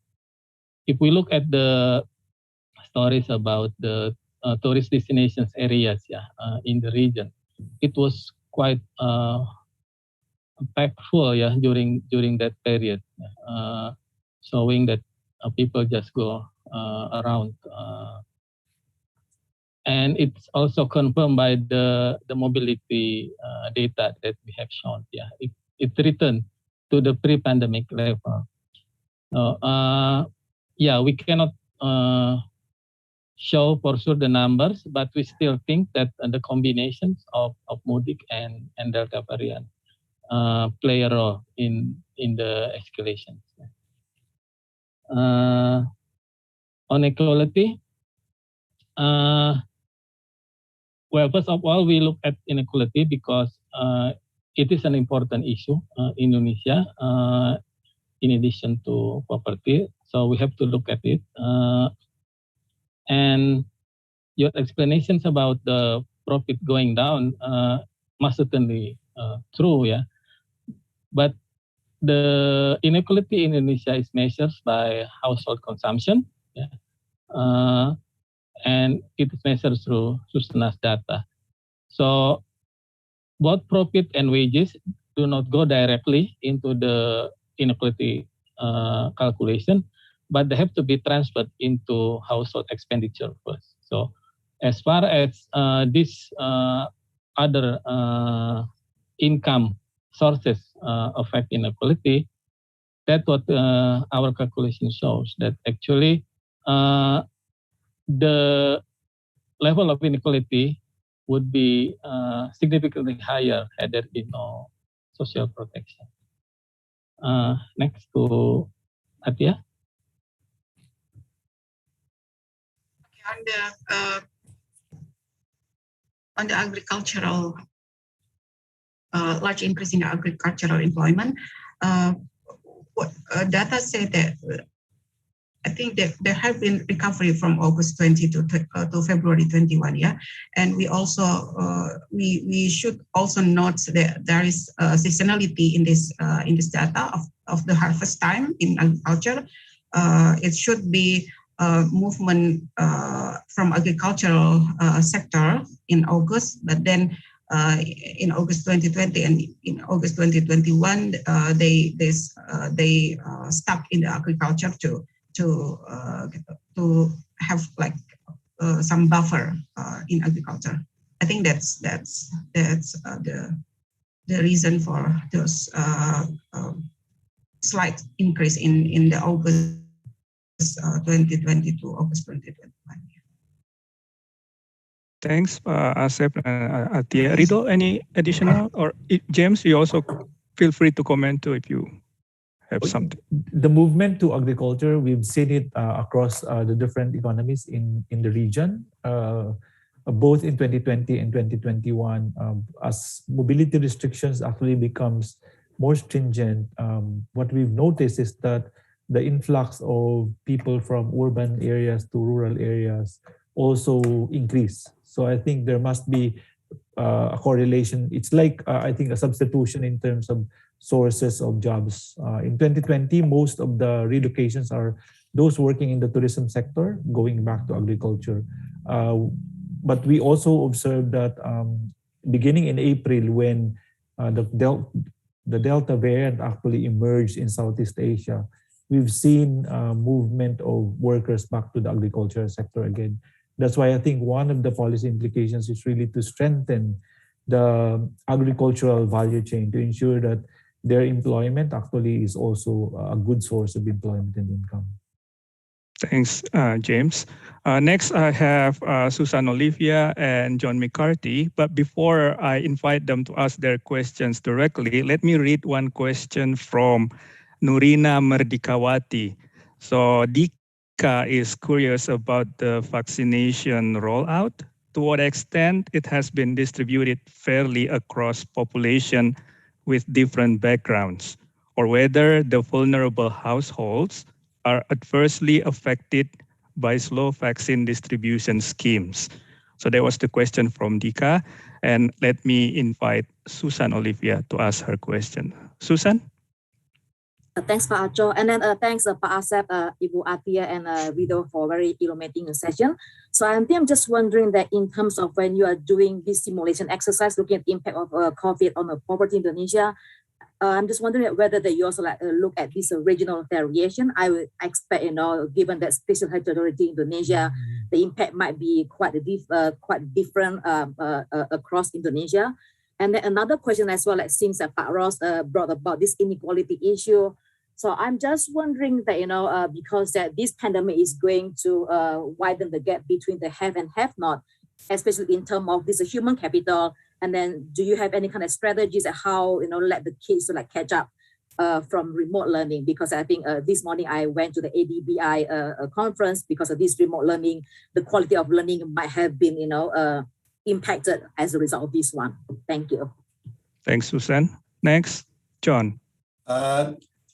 if we look at the stories about the tourist destinations areas in the region, it was quite impactful during that period, showing that people just go around. And it's also confirmed by the mobility data that we have shown. It returned to the pre-pandemic level. We cannot show for sure the numbers, but we still think that the combinations of mudik and Delta variant play a role in the escalation. On equality, well, first of all, we look at inequality because it is an important issue in Indonesia, in addition to poverty. So we have to look at it. And your explanations about the profit going down must certainly true, but the inequality in Indonesia is measured by household consumption, and it is measured through Sustanas data. So both profit and wages do not go directly into the inequality calculation, but they have to be transferred into household expenditure first. So as far as these other income sources affect inequality, that's what our calculation shows, that actually the level of inequality would be significantly higher had there been no social protection. Next to Atia. On the agricultural, large increase in the agricultural employment, what data say that I think that there have been recovery from August 20 to February 21, and we also we should also note that there is seasonality in this data of the harvest time in agriculture. It should be movement from agricultural sector in August, but then in August 2020 and in August 2021, they stuck in the agriculture to have like some buffer in agriculture. I think that's the reason for those slight increase in the August 2020 to August 2021. Thanks, Asep and Atia. Rido, any additional? Or James, you also feel free to comment too if you have something. The movement to agriculture, we've seen it across the different economies in the region, both in 2020 and 2021. As mobility restrictions actually becomes more stringent, what we've noticed is that the influx of people from urban areas to rural areas also increase. So I think there must be a correlation. It's like, I think, a substitution in terms of sources of jobs. In 2020, most of the relocations are those working in the tourism sector going back to agriculture. But we also observed that beginning in April, when the Delta variant actually emerged in Southeast Asia, we've seen movement of workers back to the agricultural sector again. That's why I think one of the policy implications is really to strengthen the agricultural value chain to ensure that their employment actually is also a good source of employment and income. Thanks, James. Next, I have Susan Olivia and John McCarthy. But before I invite them to ask their questions directly, let me read one question from Nurina Merdikawati. So Dika is curious about the vaccination rollout. To what extent it has been distributed fairly across population with different backgrounds, or whether the vulnerable households are adversely affected by slow vaccine distribution schemes. So that was the question from Dika. And let me invite Susan Olivia to ask her question. Susan? Thanks, Pak Acho. And then thanks, Pak Asep, Ibu Atia, and Rido for very illuminating session. So I'm just wondering that in terms of when you are doing this simulation exercise, looking at the impact of COVID on the poverty in Indonesia, I'm just wondering whether that you also look at this regional variation. I would expect, given that spatial heterogeneity in Indonesia, the impact might be quite different across Indonesia. And then another question as well, like since Pak Ross brought about this inequality issue. So I'm just wondering that, because that this pandemic is going to widen the gap between the have and have not, especially in terms of this human capital. And then do you have any kind of strategies at how, let the kids catch up from remote learning? Because I think this morning I went to the ADBI conference because of this remote learning, the quality of learning might have been, impacted as a result of this one. Thank you. Thanks, Susan. Next, John.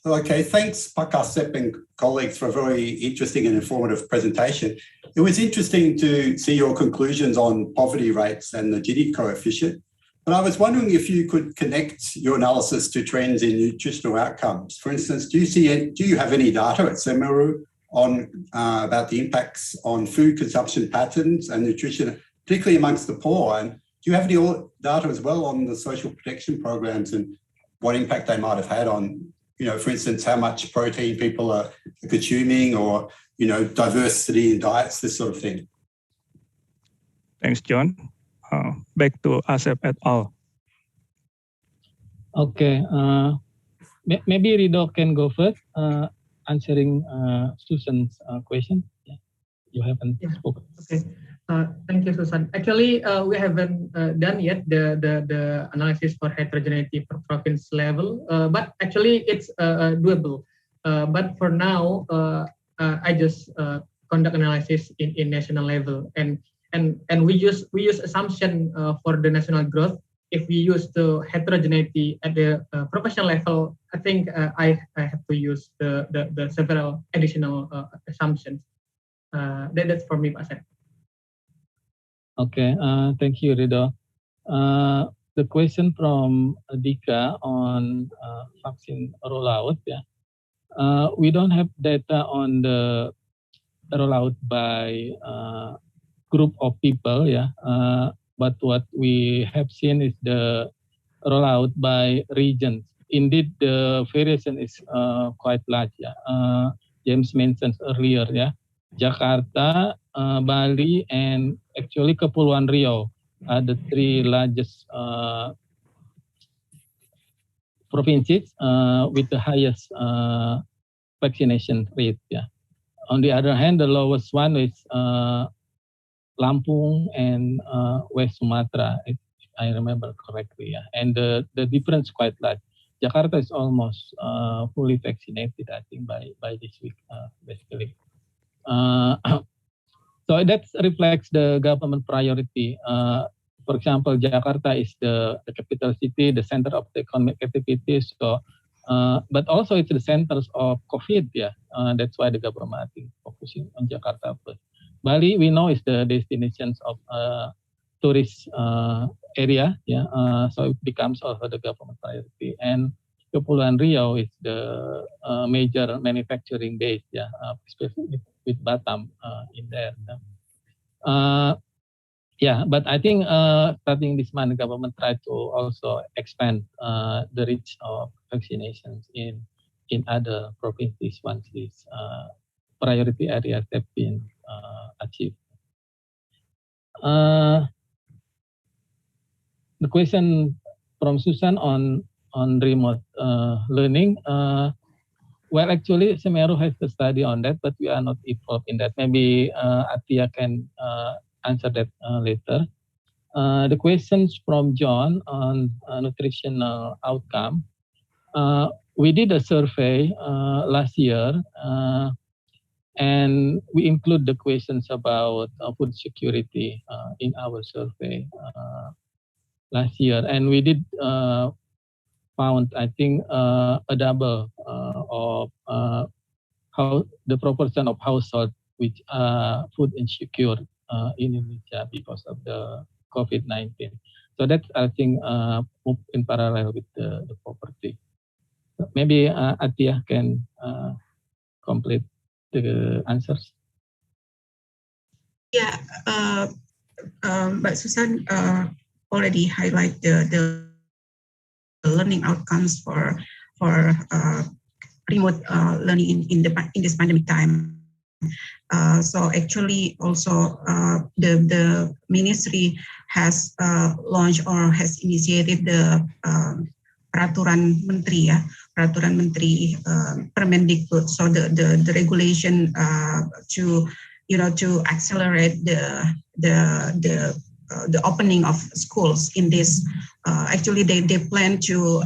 Okay, thanks, Pak Asep and colleagues, for a very interesting and informative presentation. It was interesting to see your conclusions on poverty rates and the Gini coefficient, but I was wondering if you could connect your analysis to trends in nutritional outcomes. For instance, do you have any data at Semeru on about the impacts on food consumption patterns and nutrition, particularly amongst the poor? And do you have any data as well on the social protection programs and what impact they might have had on, for instance, how much protein people are consuming, or, diversity in diets, this sort of thing? Thanks, John. Back to Asep et al. Okay, maybe Rido can go first, answering Susan's question. Yeah. You haven't spoken. Okay. Thank you, Susan. Actually, we haven't done yet the analysis for heterogeneity per province level, but actually it's doable. But for now, I just conduct analysis in national level, and we use assumption for the national growth. If we use the heterogeneity at the professional level, I think I have to use the several additional assumptions. That's for me, Pak Seth. Okay, thank you, Rido. The question from Dika on vaccine rollout, yeah. We don't have data on the rollout by group of people, yeah. But what we have seen is the rollout by regions. Indeed, the variation is quite large, yeah. James mentioned earlier, yeah. Jakarta, Bali, and actually Kepulauan Riau are the three largest provinces with the highest vaccination rate. Yeah. On the other hand, the lowest one is Lampung and West Sumatra, if I remember correctly. Yeah. And the difference quite large. Jakarta is almost fully vaccinated, I think, by this week, basically. So that reflects the government priority. For example, Jakarta is the capital city, the center of the economic activities. So, but also it's the centers of COVID. Yeah, that's why the government is focusing on Jakarta first. Bali, we know, is the destinations of tourist area. Yeah, so it becomes also the government priority. And Kepulauan Riau is the major manufacturing base. Yeah, especially with Batam in there. Yeah, but I think starting this month, the government tried to also expand the reach of vaccinations in in other provinces once these priority areas have been achieved. The question from Susan on remote learning. Well, actually, Semeru has a study on that, but we are not involved in that. Maybe Atia can answer that later. The questions from John on nutritional outcome. We did a survey last year, and we include the questions about food security in our survey last year. And we did found, I think, a double of how the proportion of households which are food insecure in Indonesia because of the COVID-19. So that's, I think, move in parallel with the poverty. So maybe Atia can complete the answers. Yeah, but Susan already highlighted the learning outcomes for remote learning in this pandemic time. So actually, also the ministry has launched or has initiated the peraturan menteri, peraturan menteri Permendikbud. So the regulation to accelerate the opening of schools in this. Actually, they plan to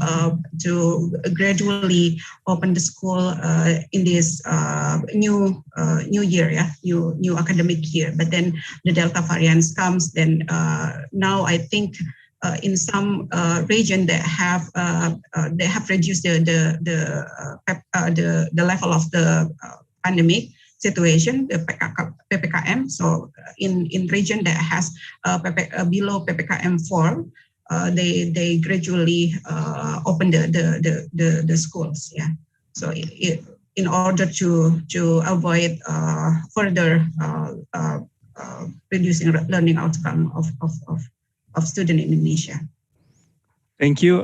gradually open the school in this new year, new academic year. But then the Delta variant comes. Then now I think in some region that have reduced the level of the pandemic situation, the PPKM. So in region that has below PPKM 4, they gradually open the schools. Yeah. So in order to avoid further reducing learning outcome of student in Indonesia. Thank you.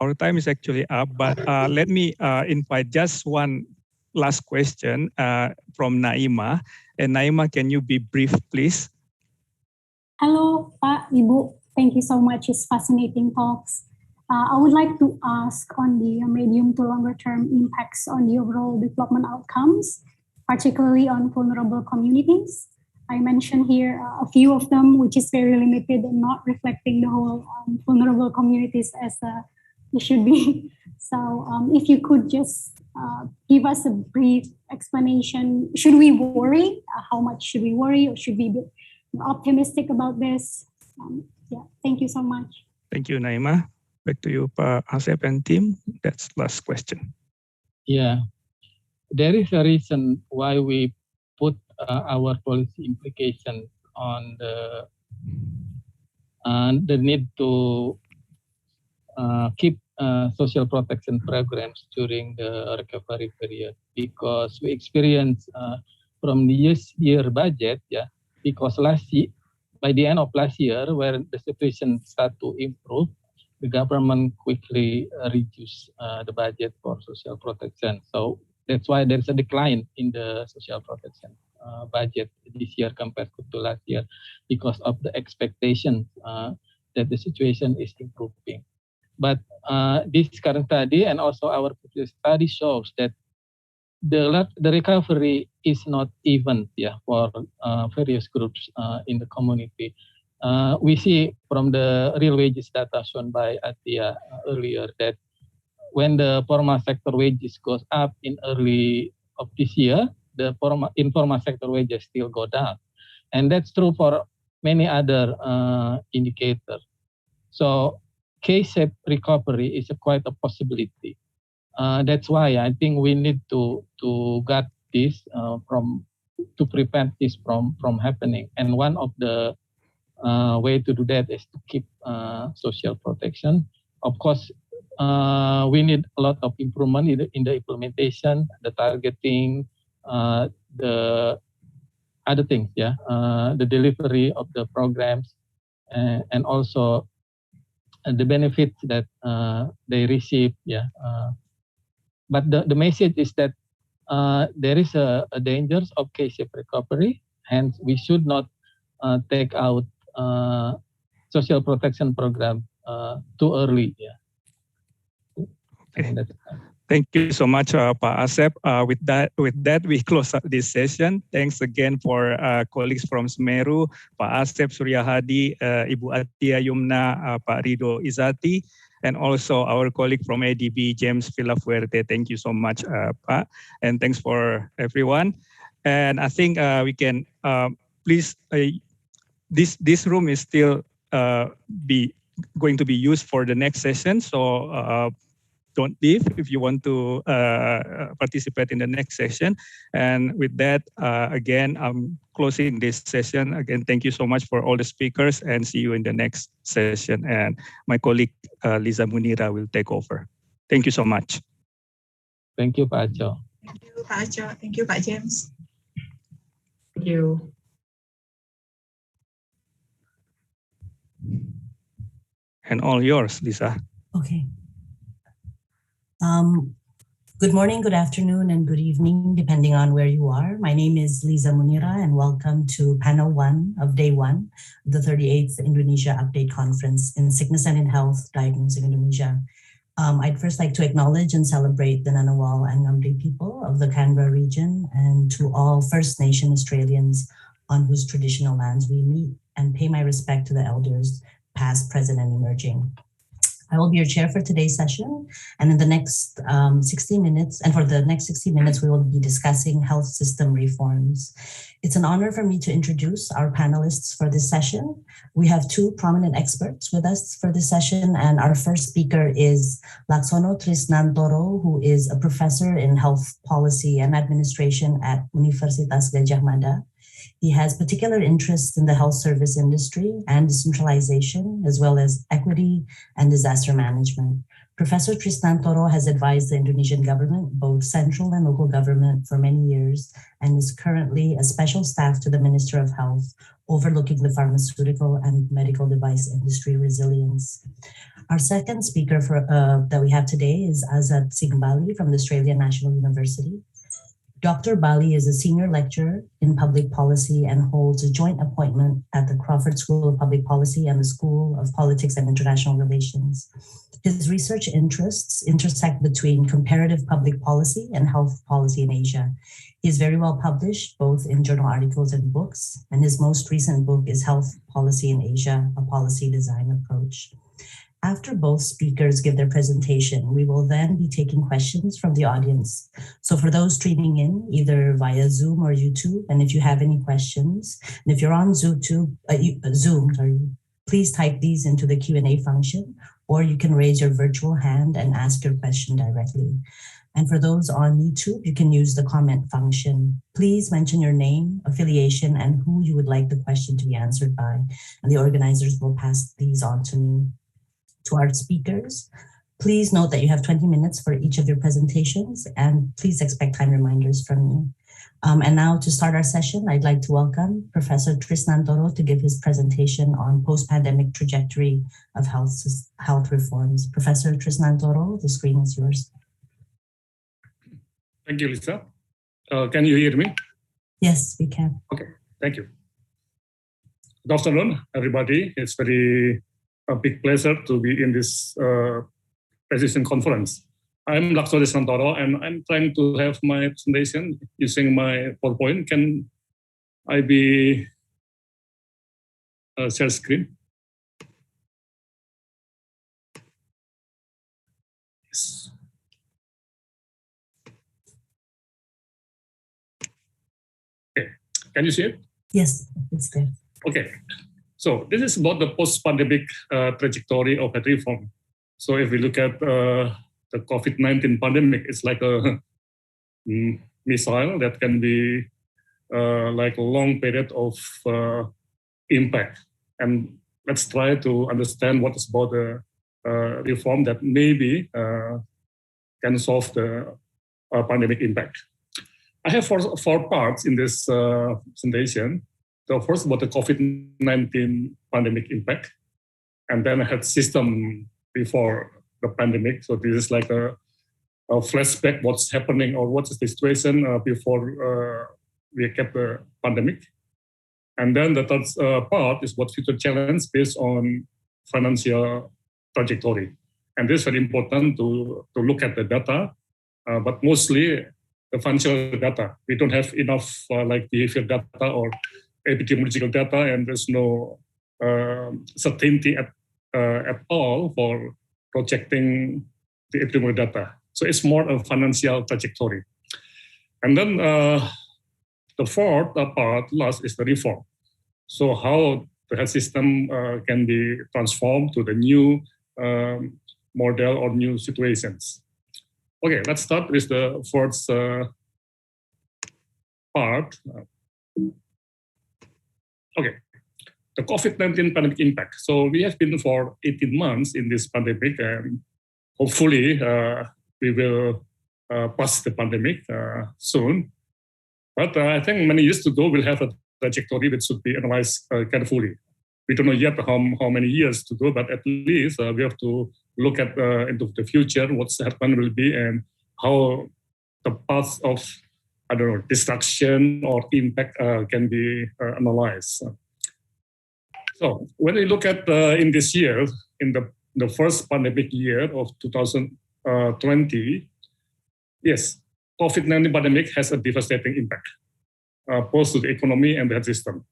Our time is actually up, but let me invite just one last question from Naima. And Naima, can you be brief, please? Hello, Pak, Ibu. Thank you so much. It's fascinating talks. I would like to ask on the medium to longer term impacts on the overall development outcomes, particularly on vulnerable communities. I mentioned here a few of them, which is very limited and not reflecting the whole vulnerable communities as it should be. So if you could just give us a brief explanation. Should we worry? How much should we worry, or should we be optimistic about this? Yeah, thank you so much. Thank you, Naima. Back to you, Pak Asep and team. That's last question. Yeah, there is a reason why we put our policy implications on the need to keep social protection programs during the recovery period, because we experience from the year budget, because by the end of last year, where the situation started to improve, the government quickly reduced the budget for social protection. So that's why there's a decline in the social protection budget this year compared to last year, because of the expectation that the situation is improving. But this current study and also our previous study shows that the recovery is not even for various groups in the community. We see from the real wages data shown by Atia earlier that when the formal sector wages goes up in early of this year, the informal sector wages still go down. And that's true for many other indicators. So K-shaped recovery is quite a possibility. That's why I think we need to guard this to prevent this from happening. And one of the way to do that is to keep social protection. Of course, we need a lot of improvement in the implementation, the targeting, the other things, the delivery of the programs, and also the benefits that they receive. But the message is that there is a dangers of K-shaped recovery. Hence, we should not take out social protection program too early. Okay. Thank you so much, Pak Asep. With that, we close this session. Thanks again for colleagues from Semeru, Pak Asep Suryahadi, Ibu Atia Yumna, Pak Rido Izati, and also our colleague from ADB, James Villafuerte. Thank you so much, Pak, and thanks for everyone. And I think we can please. This room is still going to be used for the next session. So. Don't leave if you want to participate in the next session. And with that, again, I'm closing this session. Again, thank you so much for all the speakers and see you in the next session. And my colleague, Liza Munira, will take over. Thank you so much. Thank you, Pak Aco. Thank you, Pak Aco. Thank you, Pak James. Thank you. And all yours, Lisa. Okay. Good morning, good afternoon, and good evening, depending on where you are. My name is Liza Munira, and welcome to panel 1 of day 1 of the 38th Indonesia Update Conference in Sickness and in Health, Diagnosing Indonesia. I'd first like to acknowledge and celebrate the Ngunnawal and Ngumri people of the Canberra region, and to all First Nation Australians on whose traditional lands we meet, and pay my respect to the elders, past, present, and emerging. I will be your chair for today's session, and in the next 60 minutes, and for the next 60 minutes, we will be discussing health system reforms. It's an honor for me to introduce our panelists for this session. We have 2 prominent experts with us for this session, and our first speaker is Laksono Trisnantoro, who is a professor in health policy and administration at Universitas Gadjah Mada. He has particular interests in the health service industry and decentralization, as well as equity and disaster management. Professor Trisnantoro has advised the Indonesian government, both central and local government, for many years, and is currently a special staff to the Minister of Health, overlooking the pharmaceutical and medical device industry resilience. Our second speaker that we have today is Azad Singh Bali from the Australian National University. Dr. Bali is a senior lecturer in public policy and holds a joint appointment at the Crawford School of Public Policy and the School of Politics and International Relations. His research interests intersect between comparative public policy and health policy in Asia. He is very well published, both in journal articles and books, and his most recent book is Health Policy in Asia, a Policy Design Approach. After both speakers give their presentation, we will then be taking questions from the audience. So for those streaming in, either via Zoom or YouTube, and if you have any questions, and if you're on Zoom, please type these into the Q&A function, or you can raise your virtual hand and ask your question directly. And for those on YouTube, you can use the comment function. Please mention your name, affiliation, and who you would like the question to be answered by, and the organizers will pass these on to me. To our speakers, please note that you have 20 minutes for each of your presentations, and please expect time reminders from me. And now to start our session, I'd like to welcome Professor Trisnantoro to give his presentation on post-pandemic trajectory of health reforms. Professor Trisnantoro, the screen is yours. Thank you, Lisa. Can you hear me? Yes, we can. Okay, thank you. Good afternoon, everybody. It's a big pleasure to be in this precision conference. I'm Laksono Trisnantoro, and I'm trying to have my presentation using my PowerPoint. Can I be share screen? Yes. Okay, can you see it? Yes, it's there. Okay. So this is about the post-pandemic trajectory of health reform. So if we look at the COVID-19 pandemic, it's like a missile that can be like a long period of impact. And let's try to understand what is about the reform that maybe can solve the pandemic impact. I have four parts in this presentation. So first, about the COVID-19 pandemic impact. and then health system before the pandemic. So this is like a flashback what's happening or what is the situation before we get the pandemic. And then the third part is what future challenge based on financial trajectory. And this is very important to look at the data, but mostly the financial data. We don't have enough like behavior data or epidemiological data, and there's no certainty at all for projecting the epidemiological data. So it's more a financial trajectory. And then the fourth part, last, is the reform. So how the health system can be transformed to the new model or new situations. Okay, let's start with the first part. Okay, the COVID-19 pandemic impact. So we have been for 18 months in this pandemic, and hopefully we will pass the pandemic soon. But I think many years to go, we'll have a trajectory that should be analyzed carefully. We don't know yet how many years to go, but at least we have to look at into the future, what's happened will be, and how the path of, I don't know, destruction or impact can be analyzed. So when we look at in this year, in the first pandemic year of 2020, yes, COVID-19 pandemic has a devastating impact, both to the economy and the health system.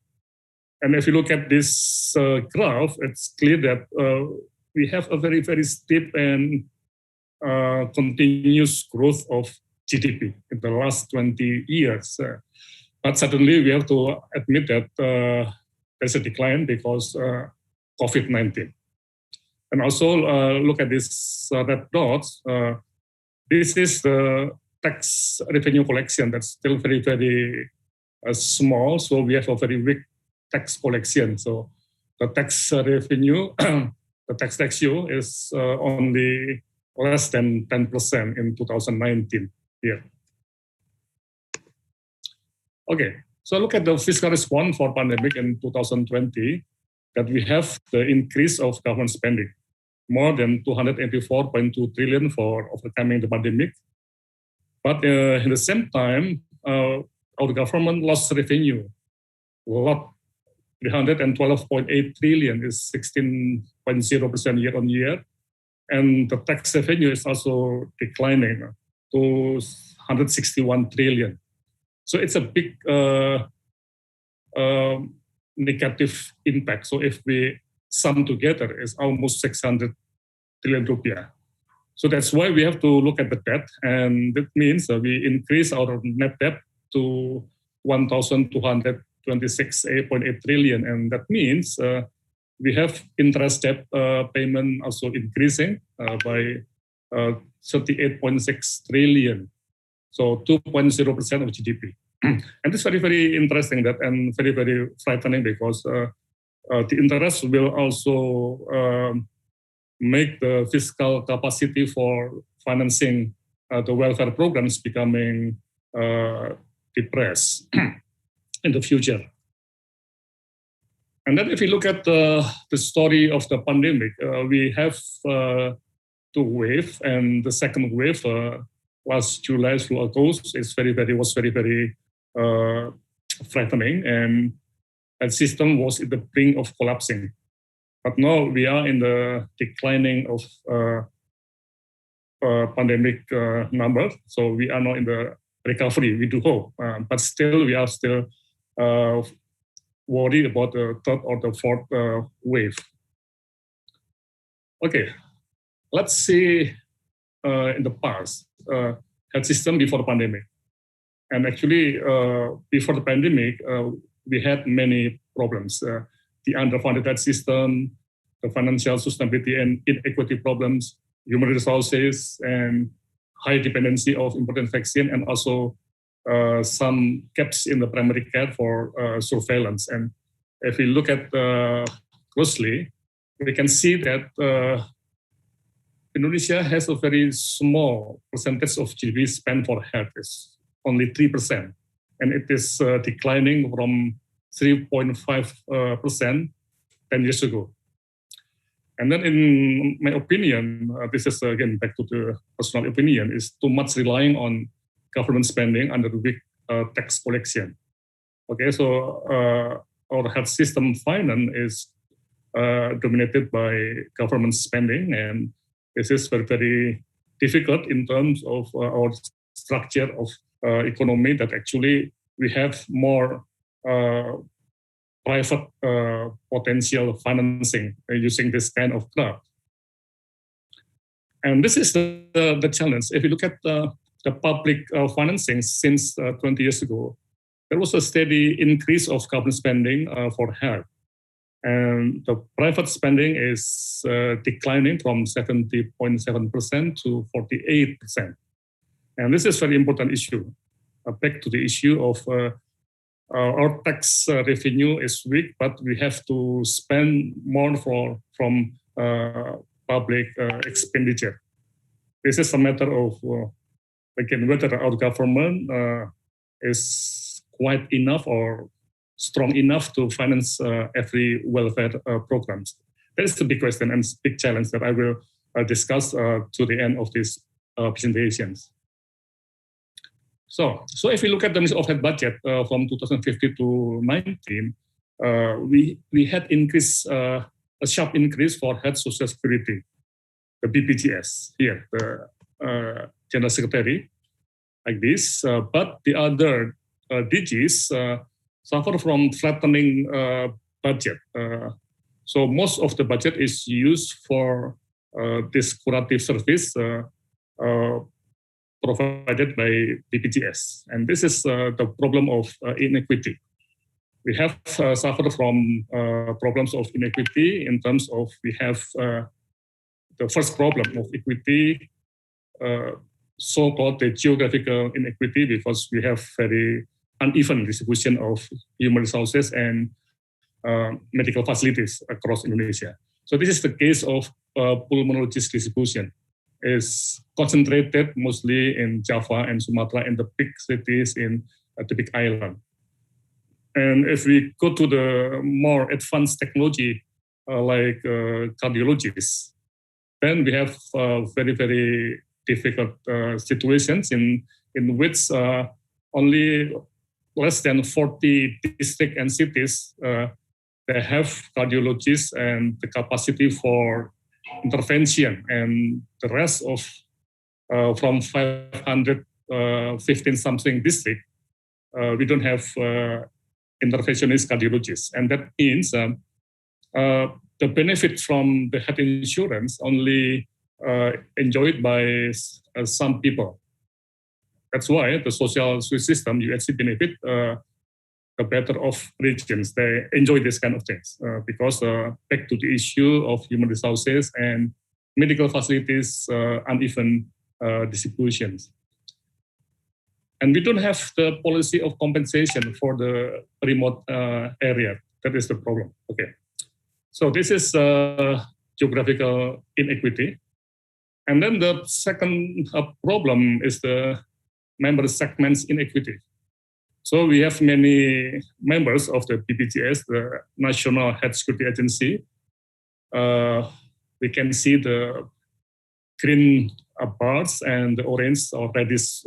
And if you look at this graph, it's clear that we have a very, very steep and continuous growth of GDP in the last 20 years. But suddenly we have to admit that there's a decline because COVID-19. And also look at this red dots. This is the tax revenue collection that's still very, very small. So we have a very weak tax collection. So the tax revenue, the tax ratio is only less than 10% in 2019 here. Okay, so look at the fiscal response for pandemic in 2020, that we have the increase of government spending, more than 284.2 trillion for overcoming the pandemic. But in the same time, our government lost revenue, a lot. 312.8 trillion is 16.0% year on year. And the tax revenue is also declining to 161 trillion. So it's a big negative impact. So if we sum together, it's almost 600 trillion rupiah. So that's why we have to look at the debt. And that means we increase our net debt to 1,226.8 trillion. And that means we have interest debt payment also increasing by 38.6 trillion. So 2.0% of GDP. And it's very, very interesting that, and very, very frightening, because the interest will also make the fiscal capacity for financing the welfare programs becoming depressed in the future. And then if you look at the story of the pandemic, we have two waves, and the second wave last July through August was very, very frightening, and the system was at the brink of collapsing. But now we are in the declining of pandemic number, so we are now in the recovery, we do hope, but still we are still worried about the third or the fourth wave. Okay, let's see in the past, health system before the pandemic. And actually, before the pandemic, we had many problems. The underfunded health system, the financial sustainability and inequity problems, human resources, and high dependency of important vaccine, and also some gaps in the primary care for surveillance. And if we look at closely, we can see that Indonesia has a very small percentage of GDP spent for health. It's only 3%, and it is declining from 3.5% 10 years ago. And then in my opinion, this is again back to the personal opinion, is too much relying on government spending under weak tax collection. Okay, so our health system finance is dominated by government spending, and this is very, very difficult in terms of our structure of economy, that actually we have more private potential financing using this kind of graph. And this is the challenge. If you look at the public financing since 20 years ago, there was a steady increase of government spending for health. And the private spending is declining from 70.7% to 48%. And this is a very important issue. Back to the issue of our tax revenue is weak, but we have to spend more from public expenditure. This is a matter of, again, whether our government is quite enough or strong enough to finance every welfare programs. That is the big question and big challenge that I will discuss to the end of these presentations. So if we look at the Ministry of Health budget from 2015 to 19, we had increase, a sharp increase for health social security, the BPJS here, the General Secretary, like this. But the other DGs suffer from flattening budget. So most of the budget is used for this curative service provided by BPJS. And this is the problem of inequity. We have suffered from problems of inequity in terms of we have the first problem of equity, so-called the geographical inequity, because we have very uneven distribution of human resources and medical facilities across Indonesia. So this is the case of pulmonologist distribution. Is concentrated mostly in Java and Sumatra and the big cities in the big island. And if we go to the more advanced technology like cardiologists, then we have very, very difficult situations in which only less than 40 districts and cities they have cardiologists and the capacity for intervention, and the rest of from 515 something district, we don't have interventionist cardiologists, and that means the benefit from the health insurance only enjoyed by some people. That's why the social system, UHC benefit the better off regions. They enjoy this kind of things because back to the issue of human resources and medical facilities, uneven distributions. And we don't have the policy of compensation for the remote area. That is the problem. Okay. So this is geographical inequity. And then the second problem is the member segments inequity. So we have many members of the BPJS, the National Health Security Agency. We can see the green bars and the orange or reddish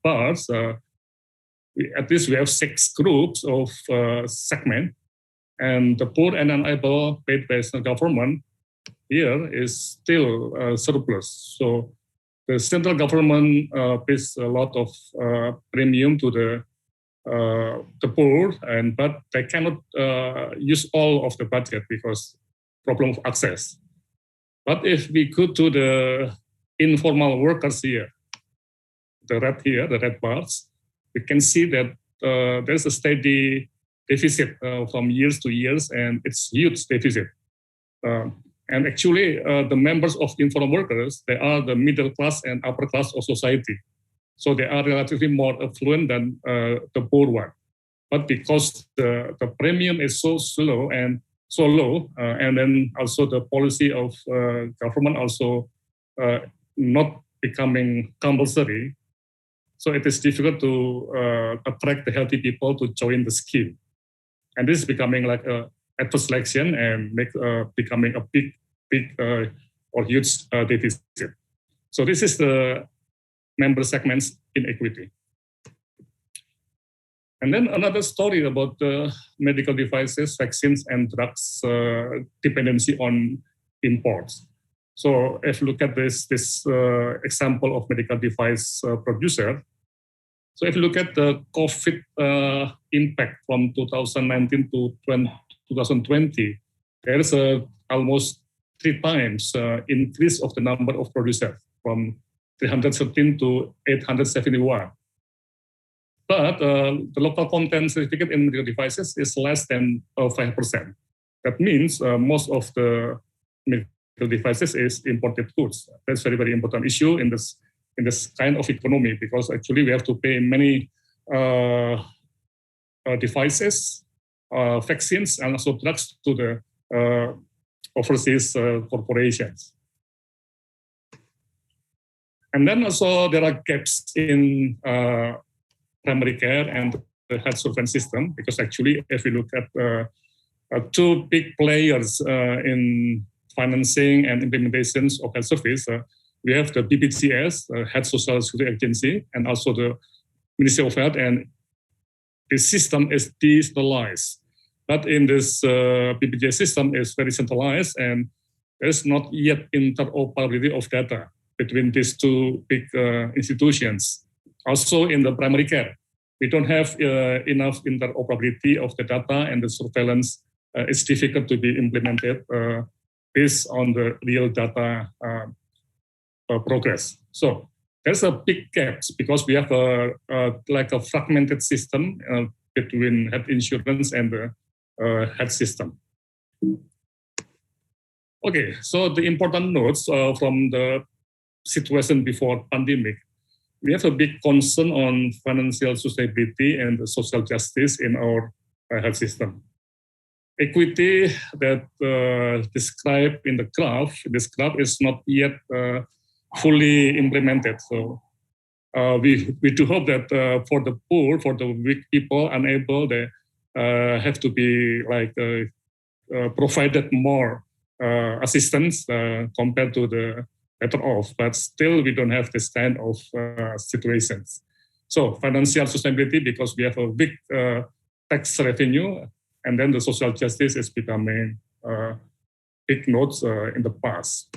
bars. At least we have 6 groups of segment, and the poor and unable paid by the government here is still surplus. So the central government pays a lot of premium to the poor, but they cannot use all of the budget because problem of access. But if we go to the informal workers here, the red bars, we can see that there's a steady deficit from years to years, and it's huge deficit. And actually, the members of informal workers, they are the middle class and upper class of society. So they are relatively more affluent than the poor one. But because the premium is so slow and so low, and then also the policy of government also not becoming compulsory, so it is difficult to attract the healthy people to join the scheme. And this is becoming like a adverse selection and becoming a big big or huge deficit. So this is the member segments inequity. And then another story about medical devices, vaccines, and drugs dependency on imports. So if you look at this example of medical device producer, so if you look at the COVID impact from 2019 to 2020, there is almost 3 times increase of the number of producers from 313 to 871. But the local content certificate in medical devices is less than 5%. That means most of the medical devices is imported goods. That's very, very important issue in this kind of economy, because actually we have to pay many devices, vaccines, and also drugs to the overseas corporations. And then also there are gaps in primary care and the health surveillance system, because actually if we look at 2 big players in financing and implementations of health service, we have the BPJS, Health Social Security Agency, and also the Ministry of Health, and the system is decentralized. But in this BPJS system is very centralized, and there is not yet interoperability of data between these 2 big institutions. Also in the primary care, we don't have enough interoperability of the data, and the surveillance is difficult to be implemented based on the real data progress. So there's a big gaps because we have like a fragmented system between health insurance and the health system. Okay, so the important notes from the situation before pandemic. We have a big concern on financial sustainability and the social justice in our health system. Equity that described in the graph, this graph is not yet fully implemented. So we do hope that for the poor, for the weak people, unable, they have to be like provided more assistance compared to the better off, but still we don't have this kind of situations. So financial sustainability, because we have a big tax revenue, and then the social justice is becoming big notes in the past.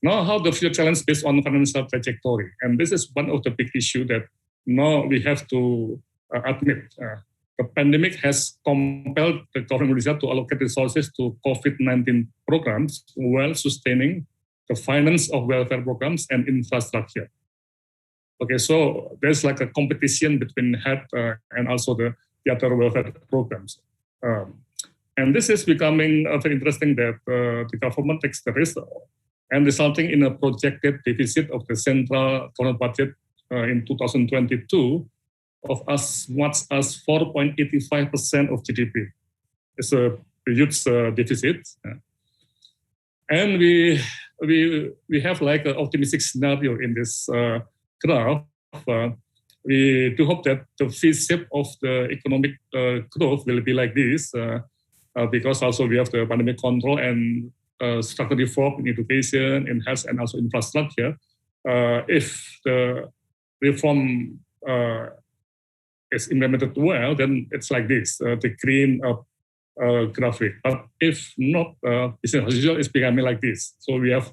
Now, how the future challenge based on financial trajectory, and this is one of the big issues that now we have to admit. The pandemic has compelled the government to allocate resources to COVID-19 programs while sustaining the finance of welfare programs and infrastructure. Okay, so there's like a competition between health and also the other welfare programs. And this is becoming very interesting that the government takes the risk and resulting in a projected deficit of the central government budget in 2022 of as much as 4.85% of GDP. It's a huge deficit. And we have like an optimistic scenario in this graph. We do hope that the V-shape of the economic growth will be like this because also we have the pandemic control and structural reform in education, in health, and also infrastructure. If the reform is implemented well, then it's like this, the green graphic. But if not, business as usual is becoming like this. So we have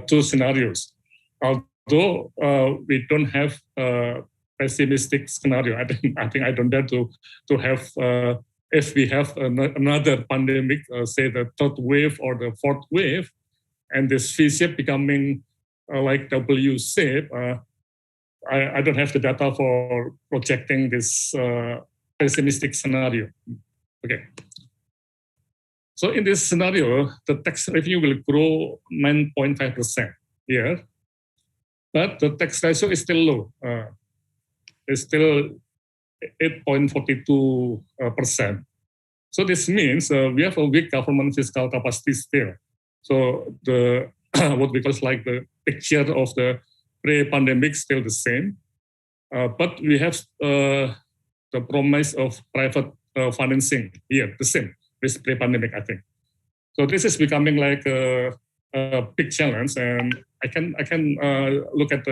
2 scenarios. Although we don't have a pessimistic scenario, I think I don't dare to have, if we have another pandemic, say the 3rd wave or the 4th wave, and this V-shape becoming like W-shape, I don't have the data for projecting this pessimistic scenario. Okay. So in this scenario, the tax revenue will grow 9.5% here, but the tax ratio is still low. It's still 8.42%. So this means we have a weak government fiscal capacity still. So the what we call like the picture of the pre-pandemic still the same, but we have the promise of private financing here, the same with pre-pandemic, I think. So this is becoming like a big challenge, and I can look at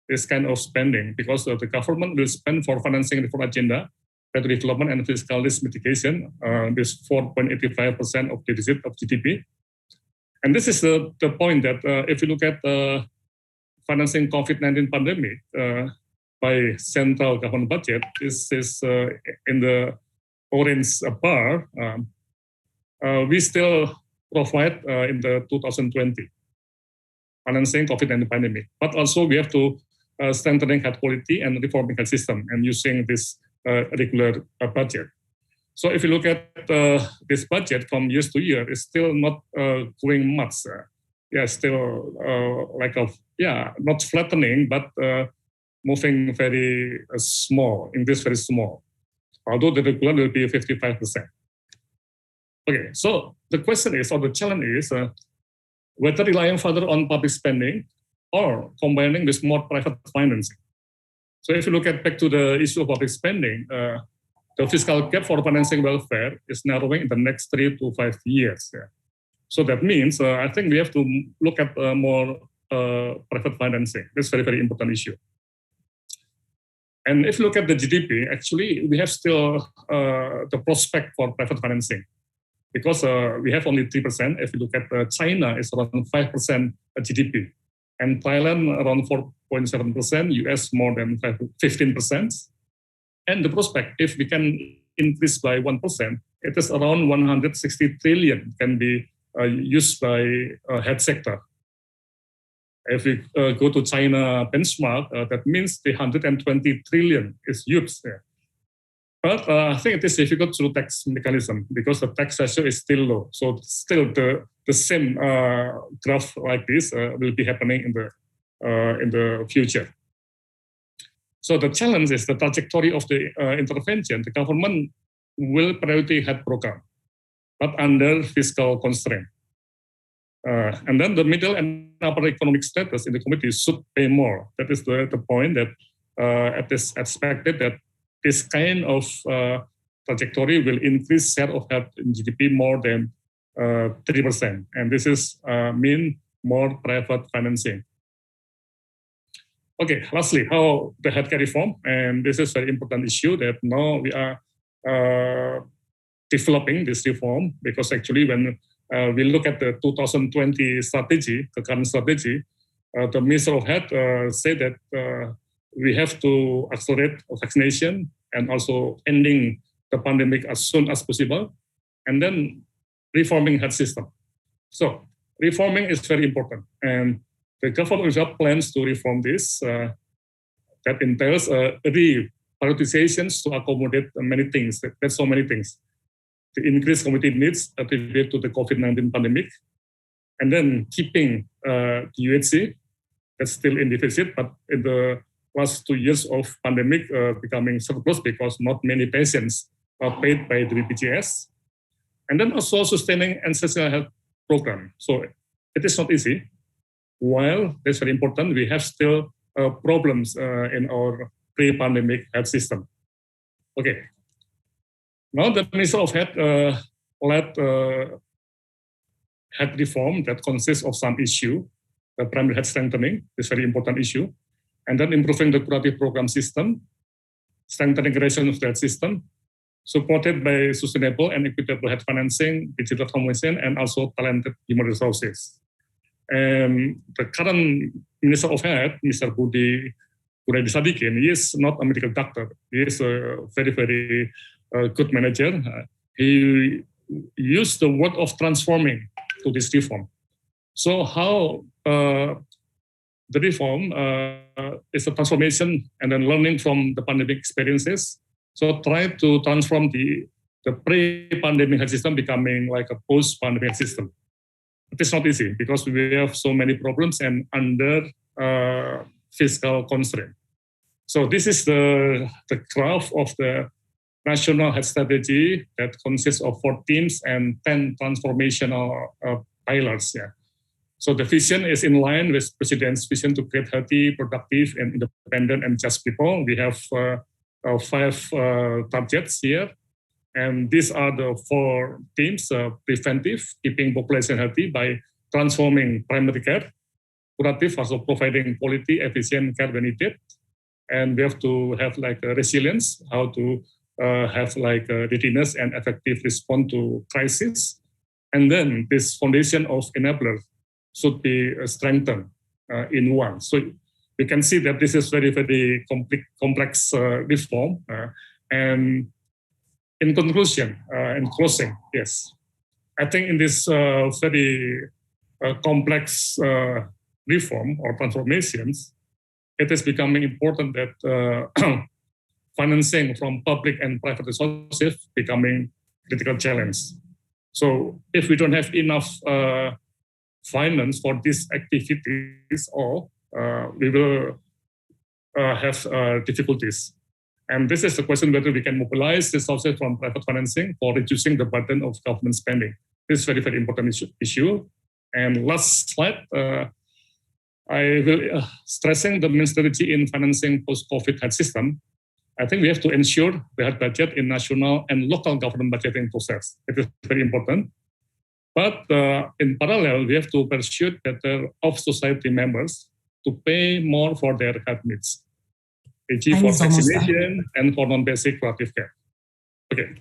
this kind of spending because the government will spend for financing reform agenda, better development and fiscal risk mitigation, this 4.85% of deficit of GDP. And this is the point that if you look at financing COVID-19 pandemic by central government budget, this is in the orange bar. We still provide in the 2020 financing COVID-19 pandemic, but also we have to strengthening health quality and reforming health system and using this regular budget. So if you look at this budget from year to year, it's still not growing much. Still not flattening, but moving very small, increase very small. Although the regular will be 55%. Okay, so the question is, or the challenge is, whether relying further on public spending or combining with more private financing. So if you look at back to the issue of public spending, the fiscal gap for financing welfare is narrowing in the next 3 to 5 years. So that means I think we have to look at more private financing. That's a very, very important issue. And if you look at the GDP, actually, we have still the prospect for private financing because we have only 3%. If you look at China, it's around 5% GDP. And Thailand around 4.7%, US more than 15%. And the prospect, if we can increase by 1%, it is around 160 trillion can be used by health sector. If we go to China benchmark, that means the 120 trillion is used there. But I think it is difficult through tax mechanism because the tax ratio is still low. So still the same graph like this will be happening in the future. So the challenge is the trajectory of the intervention. The government will priority health program, but under fiscal constraint. And then the middle and upper economic status in the community should pay more. That is the point that it is expected that this kind of trajectory will increase share of health in GDP more than 3%. And this is mean more private financing. Okay, lastly, how the healthcare reform, and this is a very important issue that now we are developing this reform because actually when we look at the 2020 strategy, the current strategy, the Minister of Health said that we have to accelerate vaccination and also ending the pandemic as soon as possible, and then reforming health system. So reforming is very important, and the government plans to reform this. That entails reprioritizations to accommodate many things. That's so many things. To increase community needs attributed to the COVID-19 pandemic, and then keeping the UHC that's still in deficit, but in the last 2 years of pandemic becoming surplus because not many patients are paid by the BPJS, and then also sustaining ancestral health program. So it is not easy. While that's very important, we have still problems in our pre-pandemic health system. Okay. Now the Minister of Health led health reform that consists of some issue, the primary health strengthening is very important issue, and then improving the curative program system, strengthening creation of the health system, supported by sustainable and equitable health financing, digital transformation, and also talented human resources. And the current Minister of Health, Mr. Budi Gunadisadikin, he is not a medical doctor. He is a very, very good manager. He used the word of transforming to this reform. So how the reform is a transformation and then learning from the pandemic experiences. So try to transform the pre-pandemic health system becoming like a post-pandemic system. It is not easy because we have so many problems and under fiscal constraint. So this is the graph of the National Health Strategy that consists of 4 themes and 10 transformational pillars. Yeah. So the vision is in line with President's vision to create healthy, productive, and independent and just people. We have 5 targets here. And these are the 4 themes: preventive, keeping population healthy by transforming primary care; curative, also providing quality, efficient care when needed; and we have to have like a resilience, how to have like a readiness and effective response to crisis. And then this foundation of enablers should be strengthened in one. So we can see that this is very, very complex reform. And in conclusion, in closing, yes, I think in this very complex reform or transformations, it is becoming important that financing from public and private resources becoming critical challenge. So if we don't have enough finance for these activities, or we will have difficulties. And this is the question whether we can mobilize resources from private financing for reducing the burden of government spending. This is very, very important issue. And last slide, I will stressing the main strategy in financing post-COVID health system. I think we have to ensure the health budget in national and local government budgeting process. It is very important. But in parallel, we have to pursue better of society members to pay more for their health needs, e.g. for vaccination and for non-basic curative care. Okay,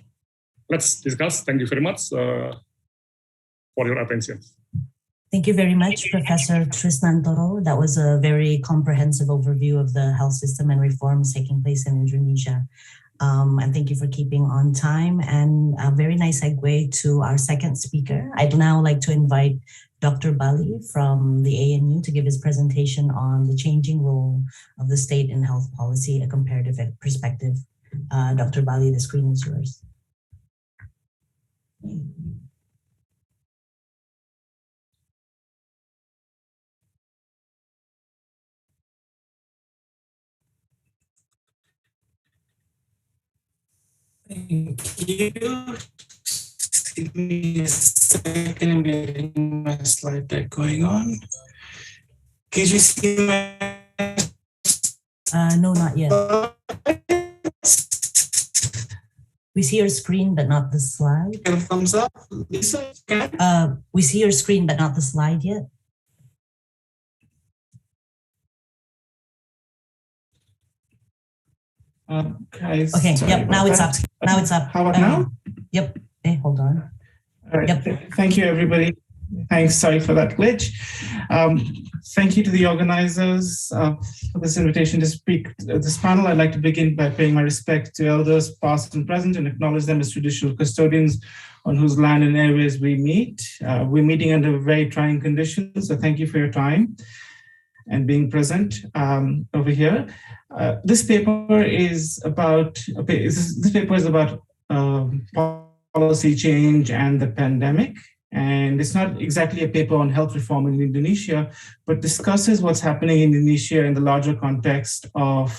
let's discuss. Thank you very much for your attention. Thank you very much, Professor Trisnantoro. That was a very comprehensive overview of the health system and reforms taking place in Indonesia. And thank you for keeping on time. And a very nice segue to our second speaker. I'd now like to invite Dr. Bali from the ANU to give his presentation on the changing role of the state in health policy, a comparative perspective. Dr. Bali, the screen is yours. Thank you. Give me a second. I'm getting my slide deck going on. Can you see my? No, not yet. We see your screen, but not the slide. Get a thumbs up, Lisa. We see your screen, but not the slide yet. Guys, okay, yep, now it's up. Now it's up. How about now? Yep. Hey, hold on. All right. Yep. Thank you, everybody. Thanks. Sorry for that glitch. Thank you to the organizers for this invitation to speak at this panel. I'd like to begin by paying my respect to elders past and present and acknowledge them as traditional custodians on whose land and airways we meet. We're meeting under very trying conditions, so thank you for your time and being present over here. This paper is about policy change and the pandemic. And it's not exactly a paper on health reform in Indonesia, but discusses what's happening in Indonesia in the larger context of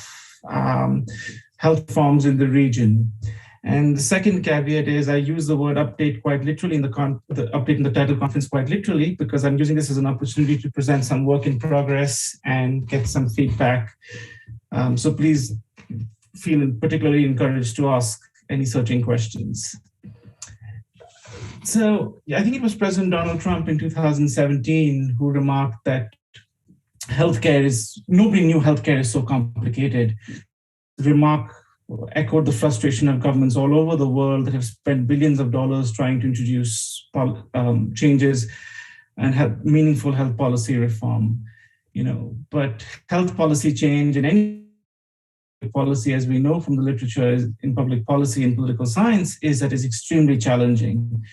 health reforms in the region. And the second caveat is I use the word update quite literally in the update in the title conference quite literally, because I'm using this as an opportunity to present some work in progress and get some feedback. So please feel particularly encouraged to ask any searching questions. So I think it was President Donald Trump in 2017 who remarked that nobody knew healthcare is so complicated. The remark echoed the frustration of governments all over the world that have spent billions of dollars trying to introduce changes and have meaningful health policy reform. But health policy change and any policy, as we know from the literature in public policy and political science, is that it's extremely challenging.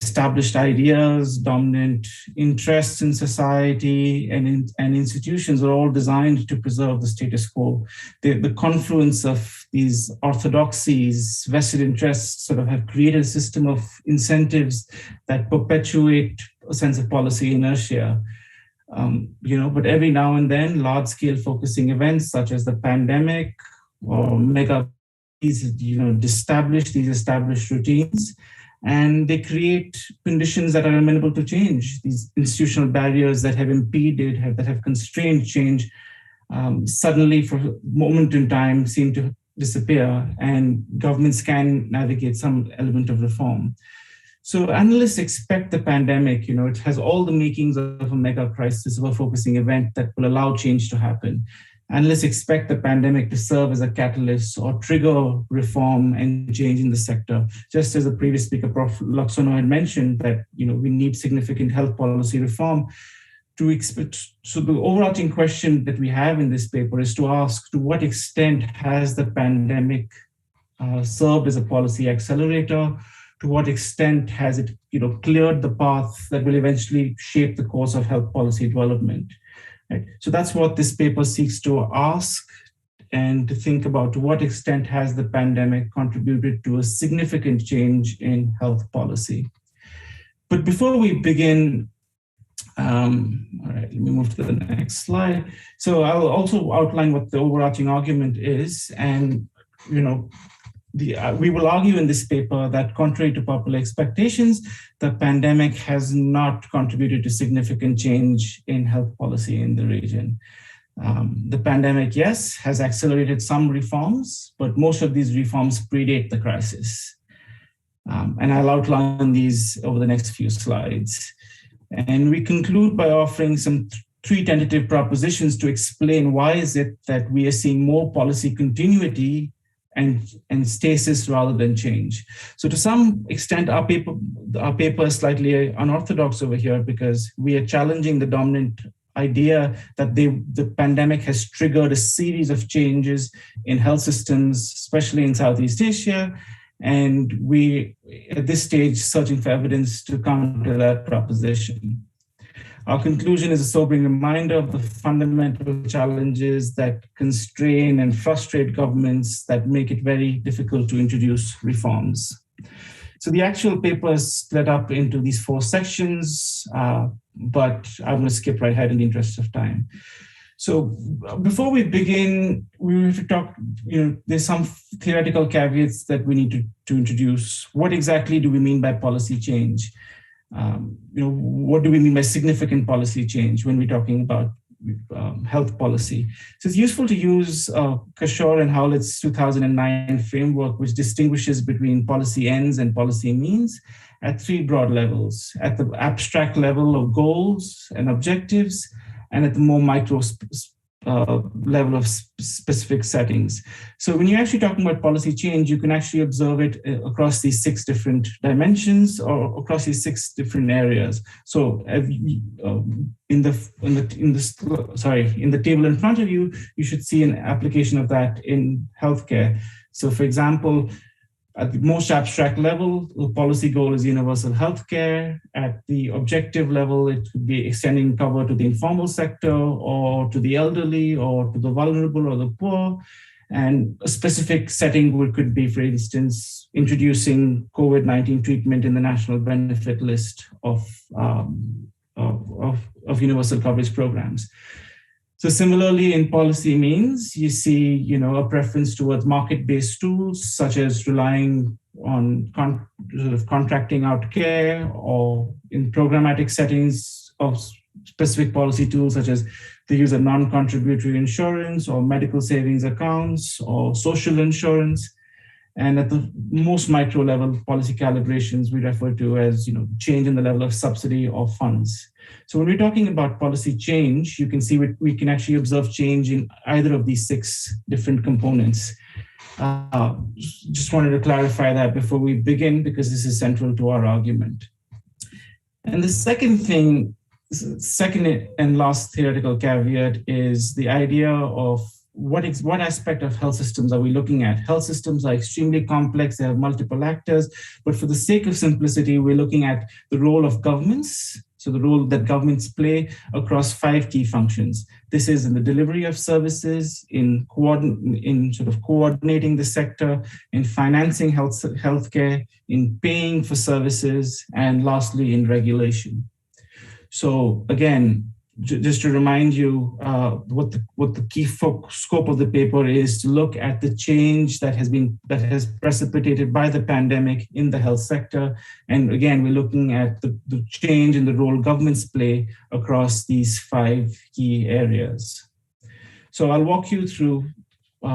Established ideas, dominant interests in society and institutions are all designed to preserve the status quo. The confluence of these orthodoxies, vested interests sort of have created a system of incentives that perpetuate a sense of policy inertia. But every now and then, large-scale focusing events such as the pandemic or mega, establish these established routines, and they create conditions that are amenable to change. These institutional barriers that have impeded, that have constrained change, suddenly for a moment in time seem to disappear and governments can navigate some element of reform. So analysts expect the pandemic, it has all the makings of a mega crisis of a focusing event that will allow change to happen. Analysts expect the pandemic to serve as a catalyst or trigger reform and change in the sector. Just as the previous speaker, Prof. Laksono, had mentioned that we need significant health policy reform to expect. So the overarching question that we have in this paper is to ask, to what extent has the pandemic served as a policy accelerator? To what extent has it cleared the path that will eventually shape the course of health policy development? Right? So that's what this paper seeks to ask and to think about. To what extent has the pandemic contributed to a significant change in health policy? But before we begin, all right, let me move to the next slide. So I'll also outline what the overarching argument is. And, we will argue in this paper that contrary to popular expectations, the pandemic has not contributed to significant change in health policy in the region. The pandemic, yes, has accelerated some reforms, but most of these reforms predate the crisis. And I'll outline these over the next few slides. And we conclude by offering three tentative propositions to explain why is it that we are seeing more policy continuity and stasis rather than change. So to some extent, our paper is slightly unorthodox over here because we are challenging the dominant idea that the pandemic has triggered a series of changes in health systems, especially in Southeast Asia. And we, at this stage, searching for evidence to counter that proposition. Our conclusion is a sobering reminder of the fundamental challenges that constrain and frustrate governments that make it very difficult to introduce reforms. So the actual paper is split up into these 4 sections, but I'm going to skip right ahead in the interest of time. So before we begin, we have to talk, there's some theoretical caveats that we need to introduce. What exactly do we mean by policy change? What do we mean by significant policy change when we're talking about health policy? So it's useful to use Kishore and Howlett's 2009 framework, which distinguishes between policy ends and policy means at 3 broad levels: at the abstract level of goals and objectives, and at the more micro level of specific settings. So when you're actually talking about policy change, you can actually observe it across these 6 different dimensions or across these 6 different areas. So in the table in front of you, you should see an application of that in healthcare. So for example, at the most abstract level, the policy goal is universal healthcare. At the objective level, it could be extending cover to the informal sector or to the elderly or to the vulnerable or the poor. And a specific setting could be, for instance, introducing COVID-19 treatment in the national benefit list of universal coverage programs. So similarly, in policy means, you see, a preference towards market-based tools, such as relying on contracting out care, or in programmatic settings of specific policy tools, such as the use of non-contributory insurance or medical savings accounts or social insurance. And at the most micro level, policy calibrations we refer to as change in the level of subsidy or funds. So when we're talking about policy change, you can see we can actually observe change in either of these 6 different components. Just wanted to clarify that before we begin, because this is central to our argument. And the second and last theoretical caveat is the idea of what aspect of health systems are we looking at? Health systems are extremely complex, they have multiple actors, but for the sake of simplicity, we're looking at the role of governments, so the role that governments play across 5 key functions. This is in the delivery of services, in coordinating the sector, in financing healthcare, in paying for services, and lastly, in regulation. So again, just to remind you what the key scope of the paper is, to look at the change that has precipitated by the pandemic in the health sector. And again, we're looking at the change in the role governments play across these 5 key areas. So I'll walk you through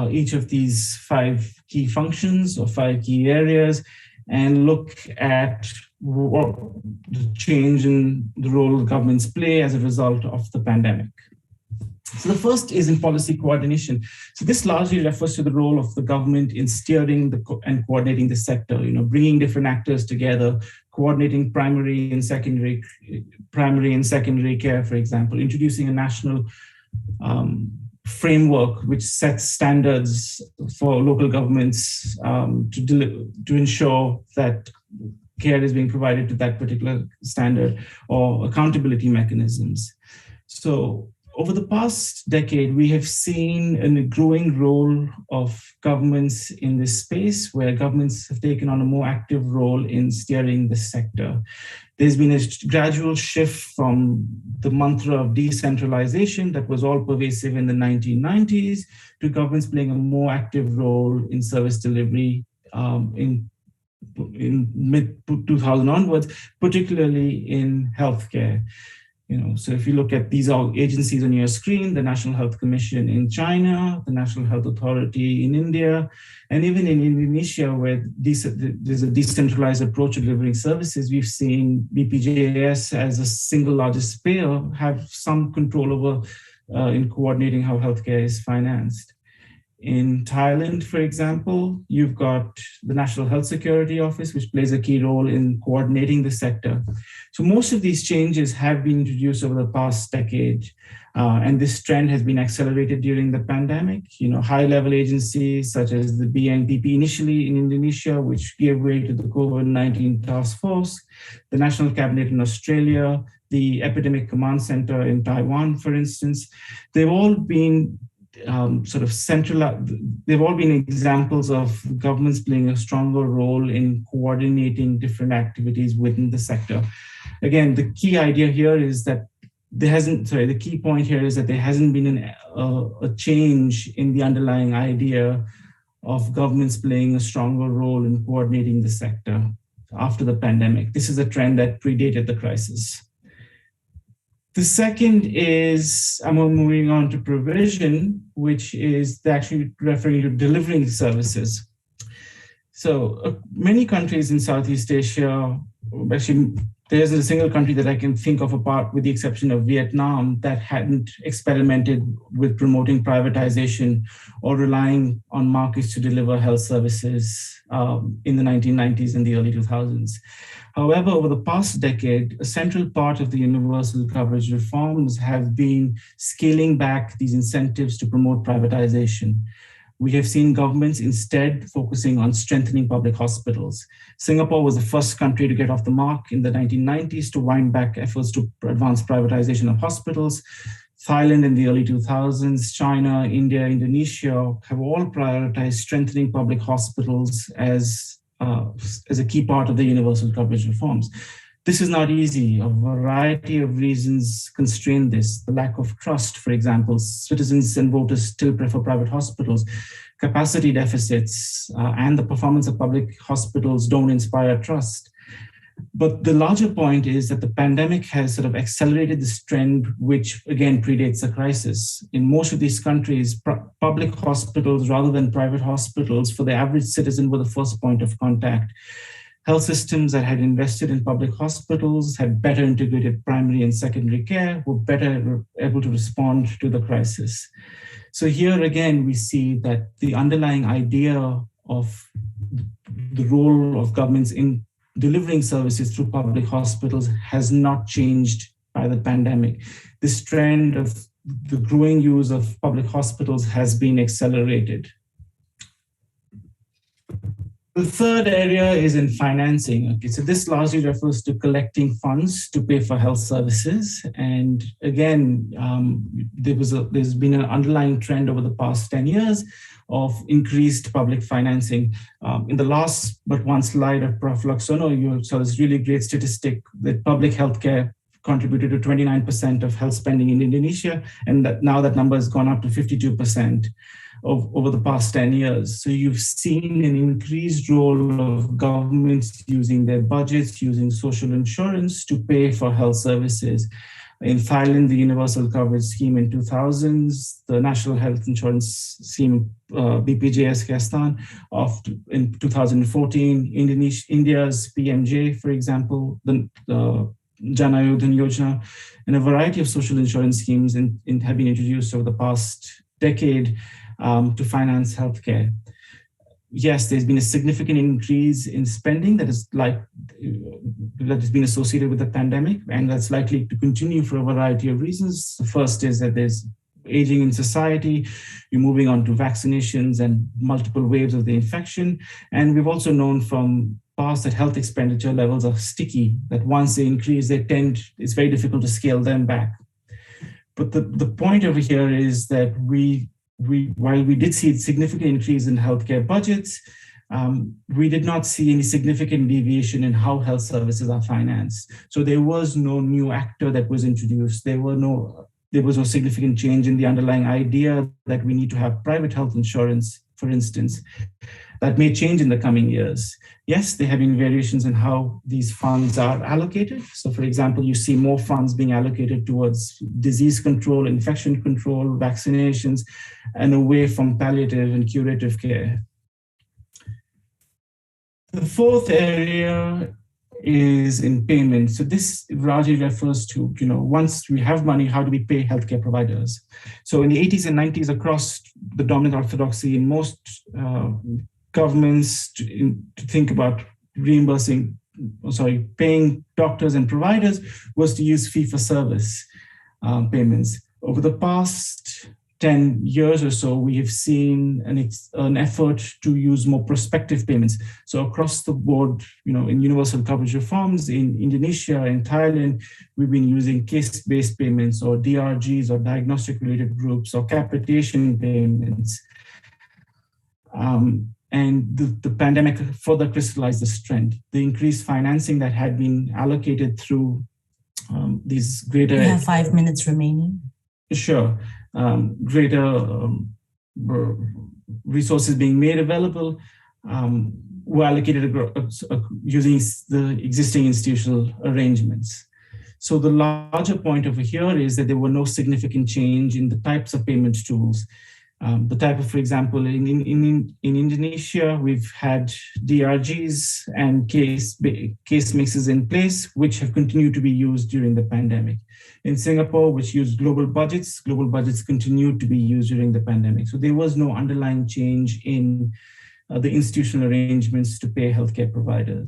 each of these 5 key functions or 5 key areas and look at what the change in the role governments play as a result of the pandemic. So the first is in policy coordination. So this largely refers to the role of the government in steering and coordinating the sector, bringing different actors together, coordinating primary and secondary care, for example, introducing a national framework which sets standards for local governments to ensure that care is being provided to that particular standard, or accountability mechanisms. So over the past decade, we have seen a growing role of governments in this space, where governments have taken on a more active role in steering the sector. There's been a gradual shift from the mantra of decentralization that was all pervasive in the 1990s to governments playing a more active role in service delivery in mid-2000 onwards, particularly in healthcare. So if you look at these agencies on your screen, the National Health Commission in China, the National Health Authority in India, and even in Indonesia, where there's a decentralized approach to delivering services, we've seen BPJS as a single largest payer have some control over in coordinating how healthcare is financed. In Thailand, for example, you've got the National Health Security Office, which plays a key role in coordinating the sector. So most of these changes have been introduced over the past decade, and this trend has been accelerated during the pandemic. High-level agencies such as the BNPP initially in Indonesia, which gave way to the COVID-19 task force, the National Cabinet in Australia, the Epidemic Command Center in Taiwan, for instance, they've all been they've all been examples of governments playing a stronger role in coordinating different activities within the sector. Again, the key idea here is that the key point here is that there hasn't been a change in the underlying idea of governments playing a stronger role in coordinating the sector after the pandemic. This is a trend that predated the crisis. The second is, I'm moving on to provision, which is actually referring to delivering services. So many countries in Southeast Asia, actually there's a single country that I can think of apart with the exception of Vietnam that hadn't experimented with promoting privatization or relying on markets to deliver health services in the 1990s and the early 2000s. However, over the past decade, a central part of the universal coverage reforms have been scaling back these incentives to promote privatization. We have seen governments instead focusing on strengthening public hospitals. Singapore was the first country to get off the mark in the 1990s to wind back efforts to advance privatization of hospitals. Thailand in the early 2000s, China, India, Indonesia have all prioritized strengthening public hospitals as a key part of the universal coverage reforms. This is not easy. A variety of reasons constrain this. The lack of trust, for example, citizens and voters still prefer private hospitals. Capacity deficits and the performance of public hospitals don't inspire trust. But the larger point is that the pandemic has sort of accelerated this trend, which again predates the crisis. In most of these countries, public hospitals rather than private hospitals for the average citizen were the first point of contact. Health systems that had invested in public hospitals had better integrated primary and secondary care, were better able to respond to the crisis. So here again, we see that the underlying idea of the role of governments in delivering services through public hospitals has not changed by the pandemic. This trend of the growing use of public hospitals has been accelerated. The third area is in financing. Okay, so this largely refers to collecting funds to pay for health services. And again, there's been an underlying trend over the past 10 years of increased public financing. In the last but one slide of Prof. Laksono, you saw this really great statistic that public healthcare contributed to 29% of health spending in Indonesia, and that now that number has gone up to 52%. Over the past 10 years. So you've seen an increased role of governments using their budgets, using social insurance to pay for health services. In Thailand, the Universal Coverage Scheme in 2000s, the National Health Insurance Scheme, BPJS Kestan, in 2014, India's PMJ, for example, the Jana Yodhan Yojana, and a variety of social insurance schemes have been introduced over the past decade to finance healthcare. Yes, there's been a significant increase in spending that has been associated with the pandemic, and that's likely to continue for a variety of reasons. The first is that there's aging in society, you're moving on to vaccinations and multiple waves of the infection. And we've also known from past that health expenditure levels are sticky, that once they increase, it's very difficult to scale them back. But the point over here is that while we did see a significant increase in healthcare budgets, we did not see any significant deviation in how health services are financed. So there was no new actor that was introduced. There was no significant change in the underlying idea that we need to have private health insurance, for instance. That may change in the coming years. Yes, there have been variations in how these funds are allocated. So for example, you see more funds being allocated towards disease control, infection control, vaccinations, and away from palliative and curative care. The fourth area is in payment. So this largely refers to, once we have money, how do we pay healthcare providers? So in the 80s and 90s, across the dominant orthodoxy in most governments to think about paying doctors and providers was to use fee-for-service payments. Over the past 10 years or so, we have seen an effort to use more prospective payments. So across the board, in universal coverage reforms in Indonesia and Thailand, we've been using case-based payments or DRGs or diagnostic-related groups or capitation payments. And the pandemic further crystallized this trend. The increased financing that had been allocated through these greater... You have 5 minutes remaining. Sure. Greater resources being made available were allocated using the existing institutional arrangements. So the larger point over here is that there were no significant change in the types of payment tools. The type of, for example, in Indonesia, we've had DRGs and case mixes in place, which have continued to be used during the pandemic. In Singapore, which used global budgets continued to be used during the pandemic. So there was no underlying change in the institutional arrangements to pay healthcare providers.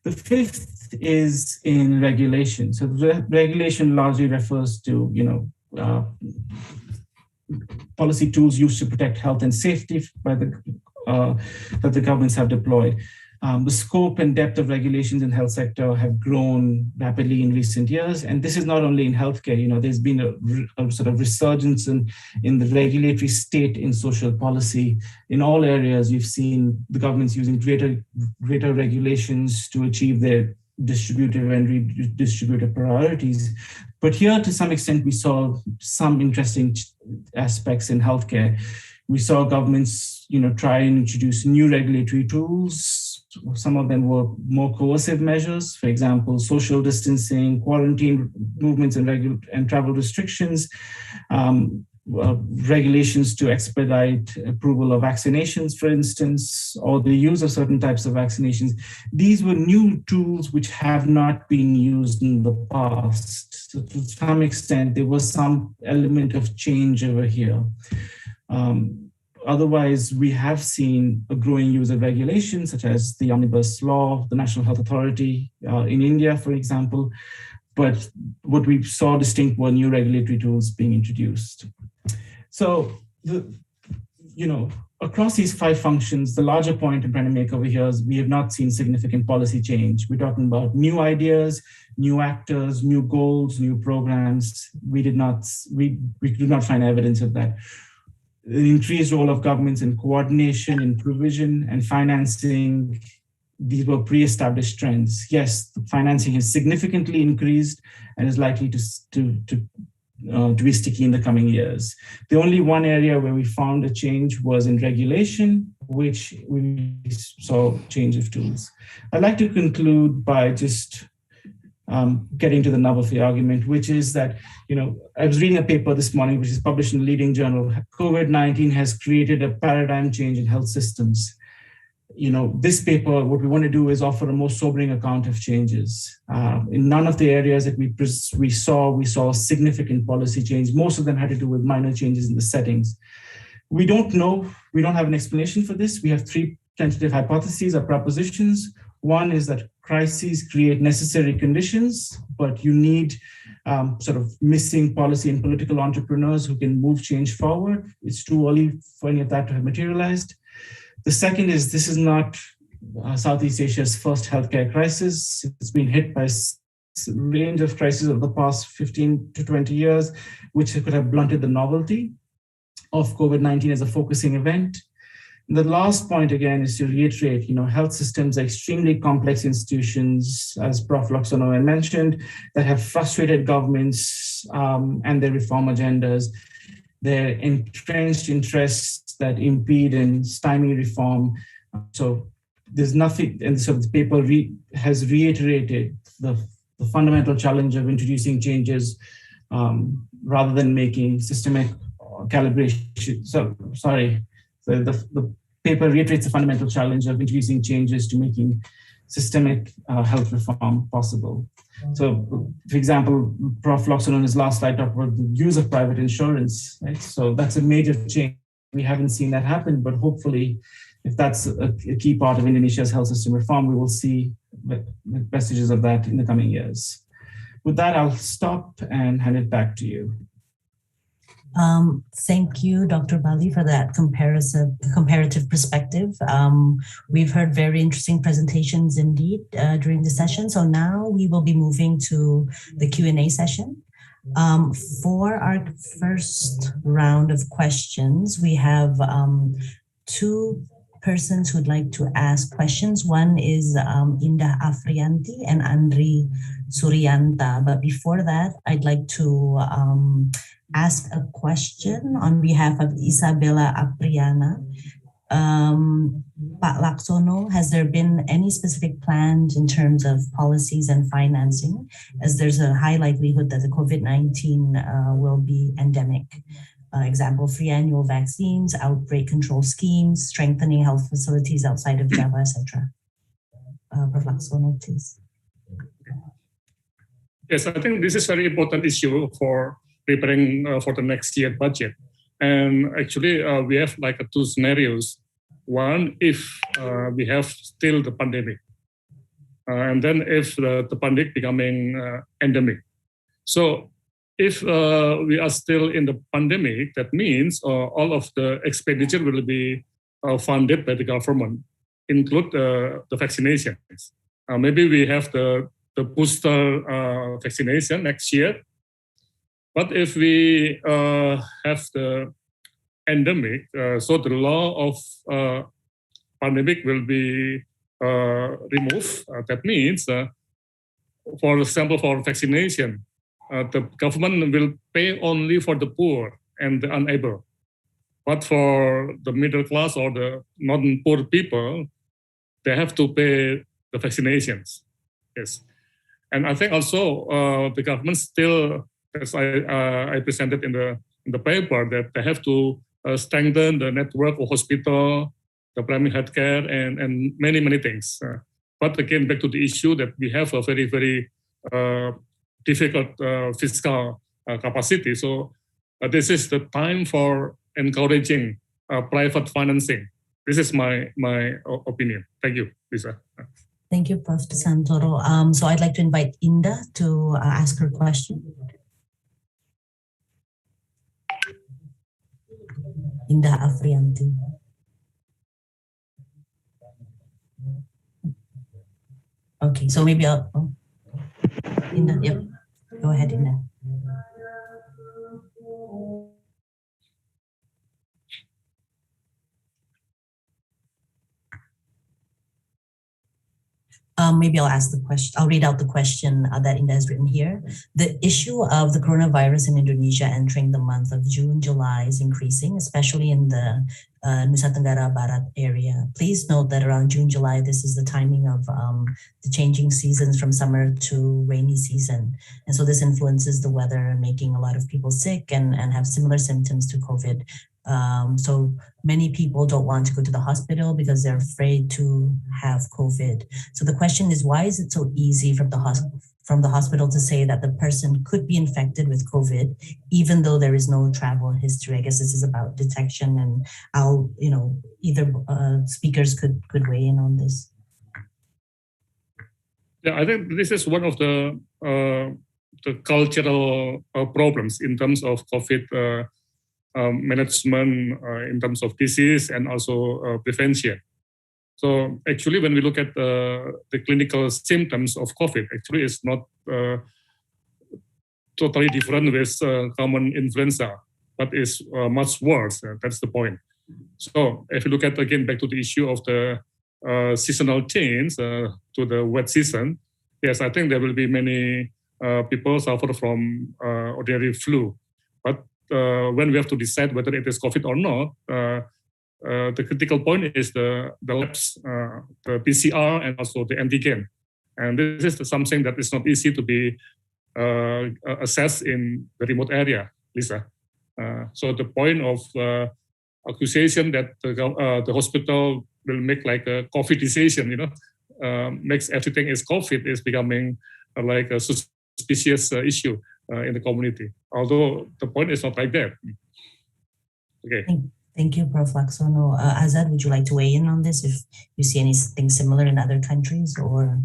The fifth is in regulation. So the regulation largely refers to, policy tools used to protect health and safety by that the governments have deployed. The scope and depth of regulations in the health sector have grown rapidly in recent years. And this is not only in healthcare, there's been a sort of resurgence in the regulatory state in social policy. In all areas, you've seen the governments using greater regulations to achieve their distributive and redistributive priorities. But here, to some extent, we saw some interesting aspects in healthcare. We saw governments, try and introduce new regulatory tools. Some of them were more coercive measures, for example, social distancing, quarantine movements and travel restrictions, regulations to expedite approval of vaccinations, for instance, or the use of certain types of vaccinations. These were new tools which have not been used in the past. So to some extent, there was some element of change over here. Otherwise, we have seen a growing use of regulations, such as the Omnibus Law, the National Health Authority in India, for example. But what we saw distinct were new regulatory tools being introduced. So, across these 5 functions, the larger point I'm trying to make over here is we have not seen significant policy change. We're talking about new ideas, new actors, new goals, new programs. We did not find evidence of that. The increased role of governments in coordination, in provision, and financing, these were pre-established trends. Yes, the financing has significantly increased and is likely to be sticky in the coming years. The only one area where we found a change was in regulation, which we saw change of tools. I'd like to conclude by just getting to the nub of the argument, which is that, I was reading a paper this morning, which is published in a leading journal. COVID-19 has created a paradigm change in health systems. This paper, what we want to do is offer a more sobering account of changes. In none of the areas that we saw significant policy change. Most of them had to do with minor changes in the settings. We don't know, we don't have an explanation for this. We have three tentative hypotheses or propositions. One is that crises create necessary conditions, but you need sort of missing policy and political entrepreneurs who can move change forward. It's too early for any of that to have materialized. The second is this is not Southeast Asia's first healthcare crisis. It's been hit by a range of crises over the past 15 to 20 years, which could have blunted the novelty of COVID-19 as a focusing event. And the last point, again, is to reiterate, health systems are extremely complex institutions, as Prof. Laksono mentioned, that have frustrated governments and their reform agendas. Their entrenched interests that impede and stymie reform. So there's nothing, and so the paper has reiterated the fundamental challenge of introducing changes rather than making systemic calibration. So the paper reiterates the fundamental challenge of introducing changes to making systemic health reform possible. So, for example, Prof. Laksono in his last slide talked about the use of private insurance, right? So that's a major change. We haven't seen that happen, but hopefully, if that's a key part of Indonesia's health system reform, we will see vestiges of that in the coming years. With that, I'll stop and hand it back to you. Thank you, Dr. Bali, for that comparative perspective. We've heard very interesting presentations indeed during the session. So now we will be moving to the Q&A session. For our first round of questions, we have two persons who'd like to ask questions. One is Indah Afrianti and Andri Suryanta. But before that, I'd like to ask a question on behalf of Isabella Apriana. Pak Laksono, has there been any specific plans in terms of policies and financing, as there's a high likelihood that the COVID-19 will be endemic? Example, free annual vaccines, outbreak control schemes, strengthening health facilities outside of Java, etc. Prof. Laksono, please. Yes, I think this is a very important issue for preparing for the next year budget. And actually, we have like two scenarios. One, if we have still the pandemic, and then if the pandemic becoming endemic. So if we are still in the pandemic, that means all of the expenditure will be funded by the government, include the vaccinations. Maybe we have the booster vaccination next year. But if we have the endemic, so the law of pandemic will be removed. That means, for example, for vaccination, the government will pay only for the poor and the unable. But for the middle class or the non-poor people, they have to pay the vaccinations. Yes. And I think also the government still, as I presented in the paper, that they have to strengthen the network of hospital, the primary healthcare, and many things. But again, back to the issue that we have a very, very difficult fiscal capacity. So this is the time for encouraging private financing. This is my opinion. Thank you, Lisa. Thank you, Prof. Santoro. So I'd like to invite Indah to ask her question. Indah Afrianti. Okay, so maybe I'll, Indah, yep. Go ahead, Indah. maybe I'll ask the question. I'll read out the question that Inda has written here. The issue of the coronavirus in Indonesia entering the month of June, July is increasing, especially in the Nusa Tenggara Barat area. Please note that around June, July, this is the timing of the changing seasons from summer to rainy season. And so this influences the weather, making a lot of people sick and have similar symptoms to COVID. So many people don't want to go to the hospital because they're afraid to have COVID. So the question is, why is it so easy from the hospital to say that the person could be infected with COVID, even though there is no travel history? I guess this is about detection, and I'll, either speakers could weigh in on this. Yeah, I think this is one of the cultural problems in terms of COVID management, in terms of disease and also prevention. So actually, when we look at the clinical symptoms of COVID, actually it's not totally different with common influenza, but it's much worse. That's the point. So if you look at, again, back to the issue of the seasonal change to the wet season, yes, I think there will be many people suffer from ordinary flu. But when we have to decide whether it is COVID or not, the critical point is the labs, the PCR and also the antigen. And this is something that is not easy to be assessed in the remote area, Lisa. So the point of accusation that the hospital will make like a COVID decision, makes everything is COVID is becoming like a suspicious issue in the community. Although the point is not like that. Okay. Thank you, Prof. Laksono. Azad, would you like to weigh in on this if you see anything similar in other countries, or?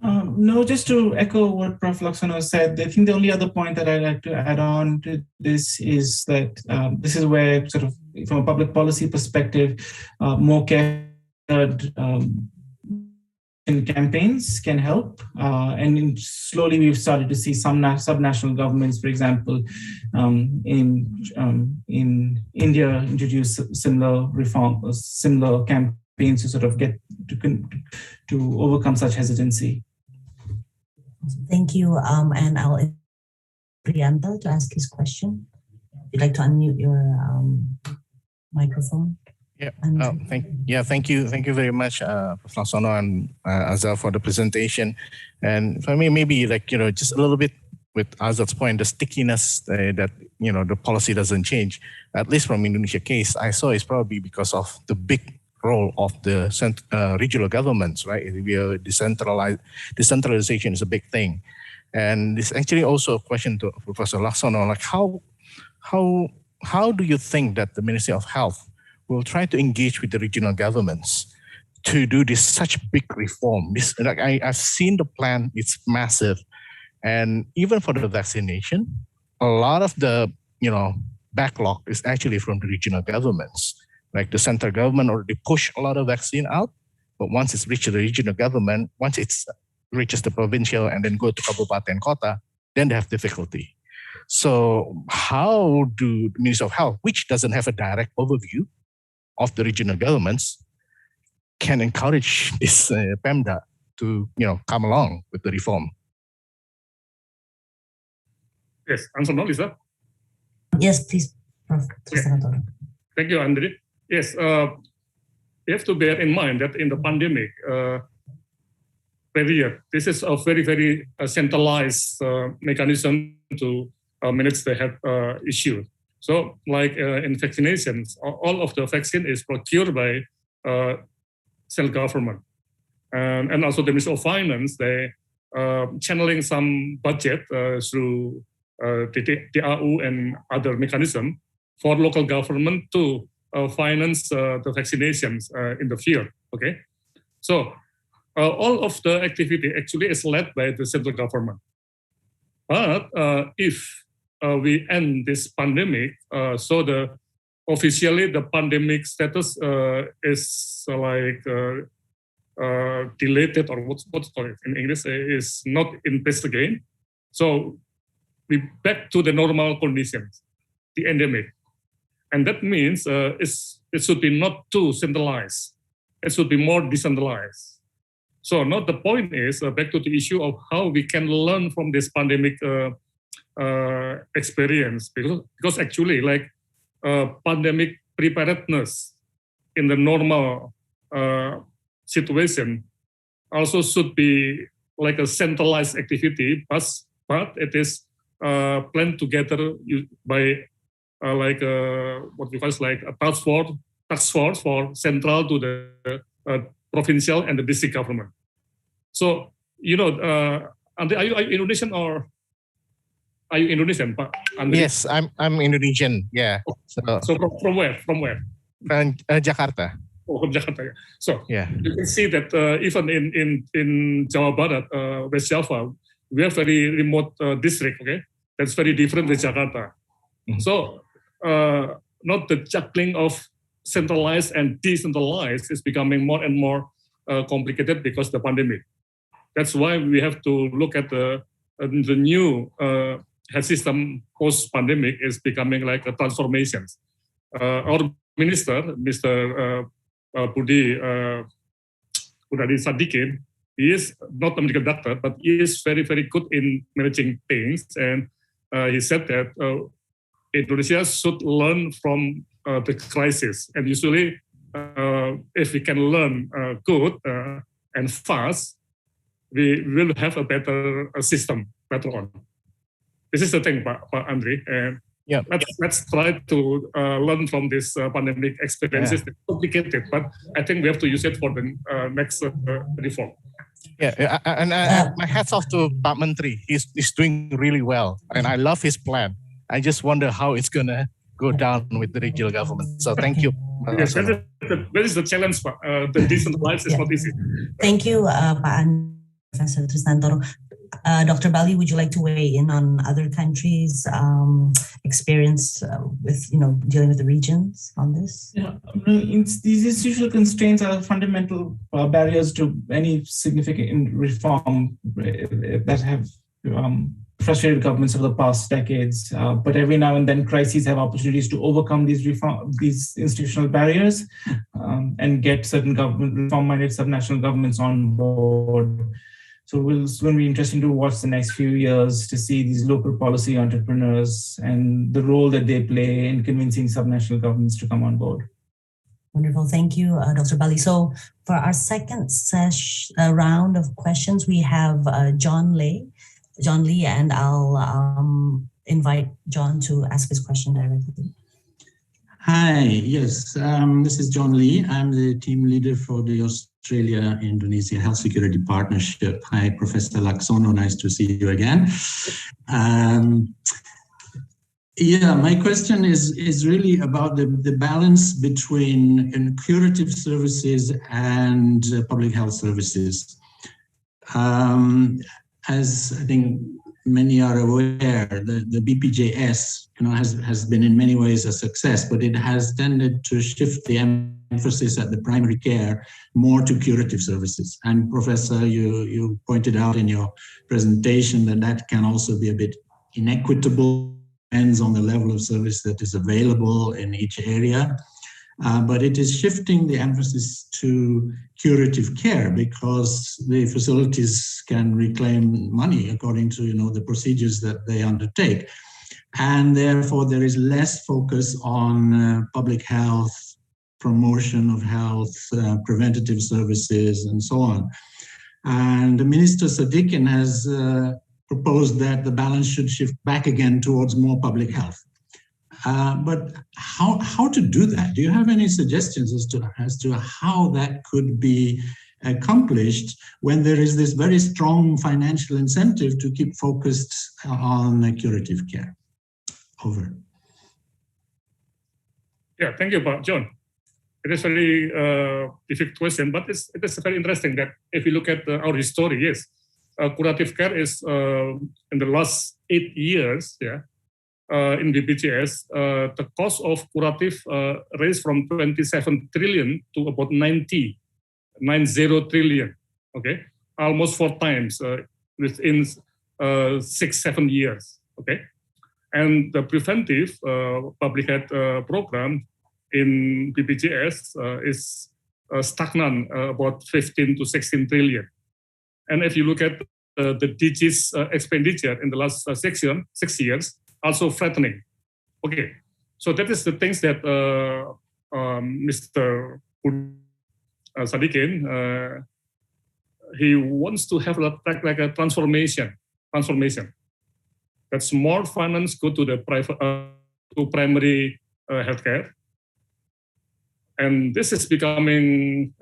No, just to echo what Prof. Laksono said, I think the only other point that I'd like to add on to this is that this is where, sort of, from a public policy perspective, more careful campaigns can help. And slowly we've started to see some subnational governments, for example, in India, introduce similar similar campaigns to sort of get to overcome such hesitancy. Thank you. And I'll invite Priyanka to ask his question. If you'd like to unmute your microphone. Yeah. Thank you very much, Professor Laksono and Azad, for the presentation. And if I may, maybe just a little bit with Azad's point, the stickiness that the policy doesn't change. At least from Indonesia case, I saw it's probably because of the big role of the regional governments, right? We are decentralization is a big thing, and this actually also a question to Professor Laksono, like how do you think that the Ministry of Health will try to engage with the regional governments to do this such big reform? I've seen the plan; it's massive, and even for the vaccination, a lot of the backlog is actually from the regional governments. Like the central government already push a lot of vaccine out, but once it's reached the regional government, once it reaches the provincial and then go to Kabupaten Kota, then they have difficulty. So how do the Ministry of Health, which doesn't have a direct overview of the regional governments, can encourage this PEMDA to come along with the reform? Yes, answer now, Lisa. Yes, please, Prof. Yeah. Thank you, Andre. Yes, you have to bear in mind that in the pandemic period, this is a very, very centralized mechanism to manage the health issue. So, like in vaccinations, all of the vaccine is procured by central government, and also the Ministry of Finance. They channeling some budget through the DAU and other mechanism for local government to finance the vaccinations in the field. Okay, so all of the activity actually is led by the central government. But if we end this pandemic, so officially the pandemic status is like deleted, or what's called in English, is not in place again. So we back to the normal conditions, the endemic. And that means it should be not too centralized. It should be more decentralized. So now the point is back to the issue of how we can learn from this pandemic experience, because actually like pandemic preparedness in the normal situation also should be like a centralized activity, but it is planned together by what we call like a task force for central to the provincial and the district government. So, Andre, are you Indonesian or are you Indonesian, Pak Andre? Yes, I'm Indonesian. Yeah. So from where? From where? From Jakarta. Oh, from Jakarta. Yeah. So yeah, you can see that even in Jawa Barat, West Java, we have very remote district. Okay, that's very different with Jakarta. Mm-hmm. So not the juggling of centralized and decentralized is becoming more and more complicated because of the pandemic. That's why we have to look at the new health system post-pandemic is becoming like a transformation. Our minister, Mr. Budi Sadikin, he is not a medical doctor, but he is very, very good in managing things. And he said that Indonesia should learn from the crisis. And usually, if we can learn good and fast, we will have a better system later on. This is the thing, Pak Andre. And yeah, let's try to learn from this pandemic experiences. It's complicated, but I think we have to use it for the next reform. Yeah, and my hats off to Pak Menteri. He's doing really well, and I love his plan. I just wonder how it's gonna go down with the regional government. So thank you. Yes, that is the challenge, Pak. The decentralized is not easy. Thank you, Pak Andre, Professor Trisnantoro. Dr. Bali, would you like to weigh in on other countries' experience with, dealing with the regions on this? Yeah, these institutional constraints are fundamental barriers to any significant reform that have frustrated governments over the past decades. But every now and then, crises have opportunities to overcome these institutional barriers and get certain reform-minded subnational governments on board. So it's going to be interesting to watch the next few years to see these local policy entrepreneurs and the role that they play in convincing subnational governments to come on board. Wonderful. Thank you, Dr. Bali. So for our second round of questions, we have John Lee, and I'll invite John to ask his question directly. Hi, yes, this is John Lee. I'm the team leader for the Australia-Indonesia Health Security Partnership. Hi, Professor Laksono, nice to see you again. My question is really about the balance between curative services and public health services. As I think many are aware, the BPJS has been in many ways a success, but it has tended to shift the emphasis at the primary care more to curative services. And Professor, you pointed out in your presentation that can also be a bit inequitable, depends on the level of service that is available in each area. But it is shifting the emphasis to curative care because the facilities can reclaim money according to the procedures that they undertake. And therefore, there is less focus on public health, promotion of health, preventative services, and so on. And Minister Sadikin has proposed that the balance should shift back again towards more public health. But how to do that? Do you have any suggestions as to how that could be accomplished when there is this very strong financial incentive to keep focused on curative care? Over. Yeah, thank you, John. It is a very difficult question, but it is very interesting that if you look at our history, yes, curative care is in the last 8 years, in BPJS, the cost of curative raised from 27 trillion to about 90 trillion, okay? Almost 4 times within 6-7 years, okay? And the preventive public health program in BPJS is stagnant, about 15 to 16 trillion. And if you look at the DG's expenditure in the last 6 years, also threatening. Okay, so that is the things that Mr. Sadikin, he wants to have like a transformation. That's more finance go to the private, to primary healthcare. And this is becoming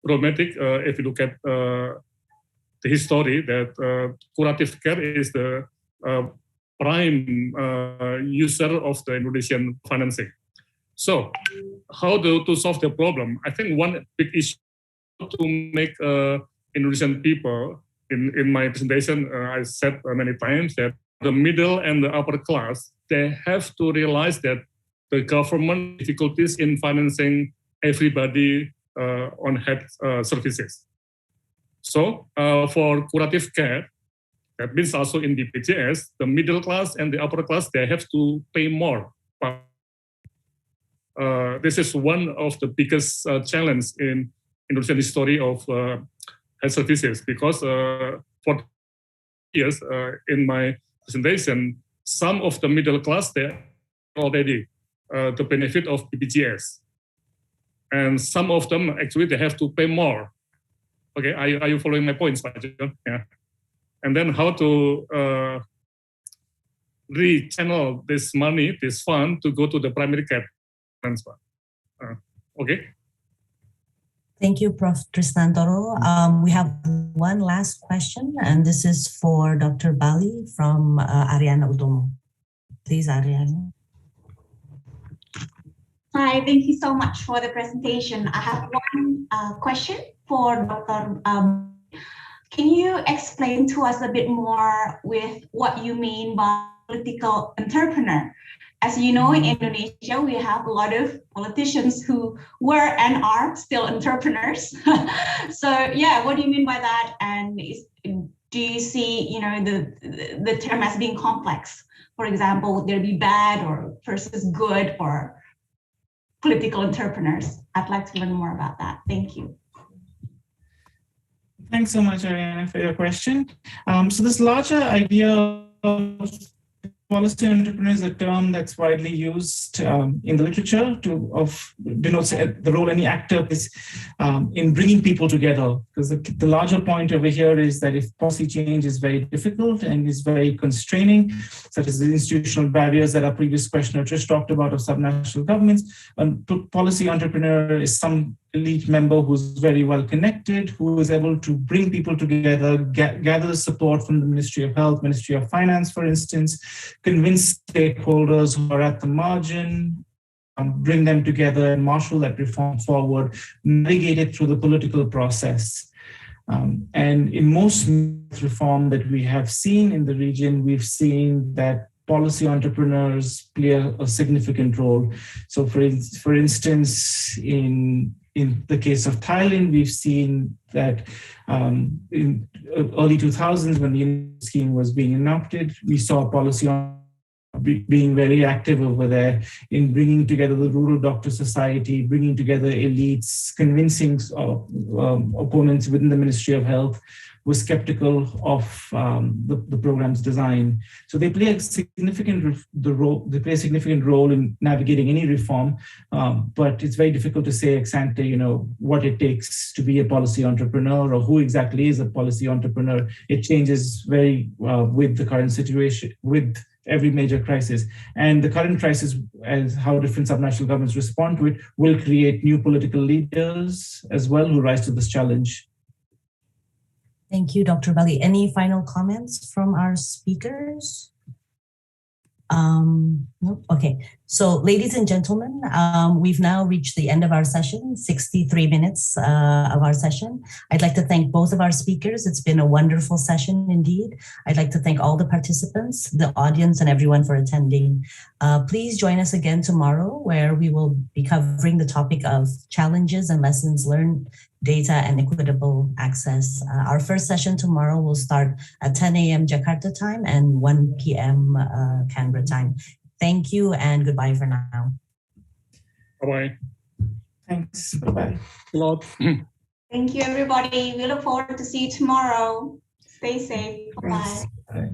problematic if you look at the history that curative care is the prime user of the Indonesian financing. So how to solve the problem? I think one big issue to make Indonesian people, in my presentation, I said many times that the middle and the upper class, they have to realize that the government difficulties in financing everybody on health services. So for curative care, that means also in BPJS, the middle class and the upper class, they have to pay more. This is one of the biggest challenge in Indonesian history of health services, because for years in my presentation, some of the middle class, they already the benefit of BPJS. And some of them, actually, they have to pay more. Okay, are you following my points, Pak John? Yeah. And then how to re-channel this money, this fund, to go to the primary care transfer. Okay. Thank you, Prof. Tristantoro. We have one last question, and this is for Dr. Bali from Ariana Utomo. Please, Ariana. Hi, thank you so much for the presentation. I have one question for Dr. Can you explain to us a bit more with what you mean by political entrepreneur? As you know, in Indonesia, we have a lot of politicians who were and are still entrepreneurs. So yeah, what do you mean by that? And do you see, the term as being complex? For example, would there be bad or versus good or political entrepreneurs? I'd like to learn more about that. Thank you. Thanks so much, Ariana, for your question. So this larger idea of policy entrepreneur is a term that's widely used in the literature to denote the role any actor plays in bringing people together. Because the larger point over here is that if policy change is very difficult and is very constraining, such as the institutional barriers that our previous questioner just talked about of subnational governments, a policy entrepreneur is some elite member who's very well connected, who is able to bring people together, gather the support from the Ministry of Health, Ministry of Finance, for instance, convince stakeholders who are at the margin, bring them together and marshal that reform forward, navigate it through the political process. And in most reform that we have seen in the region, we've seen that policy entrepreneurs play a significant role. So for instance, in the case of Thailand, we've seen that in early 2000s, when the scheme was being enacted, we saw policy being very active over there in bringing together the rural doctor society, bringing together elites, convincing opponents within the Ministry of Health were skeptical of the program's design. So they play a significant role in navigating any reform, but it's very difficult to say ex ante, what it takes to be a policy entrepreneur or who exactly is a policy entrepreneur. It changes very with the current situation, with every major crisis. And the current crisis, as how different subnational governments respond to it, will create new political leaders as well who rise to this challenge. Thank you, Dr. Bali. Any final comments from our speakers? Nope. Okay. So, ladies and gentlemen, we've now reached the end of our session, 63 minutes of our session. I'd like to thank both of our speakers. It's been a wonderful session indeed. I'd like to thank all the participants, the audience, and everyone for attending. Please join us again tomorrow, where we will be covering the topic of challenges and lessons learned, data and equitable access. Our first session tomorrow will start at 10 a.m. Jakarta time and 1 p.m. Canberra time. Thank you and goodbye for now. Bye-bye. Thanks. Bye-bye. A lot. Thank you, everybody. We look forward to see you tomorrow. Stay safe. Bye-bye. Right.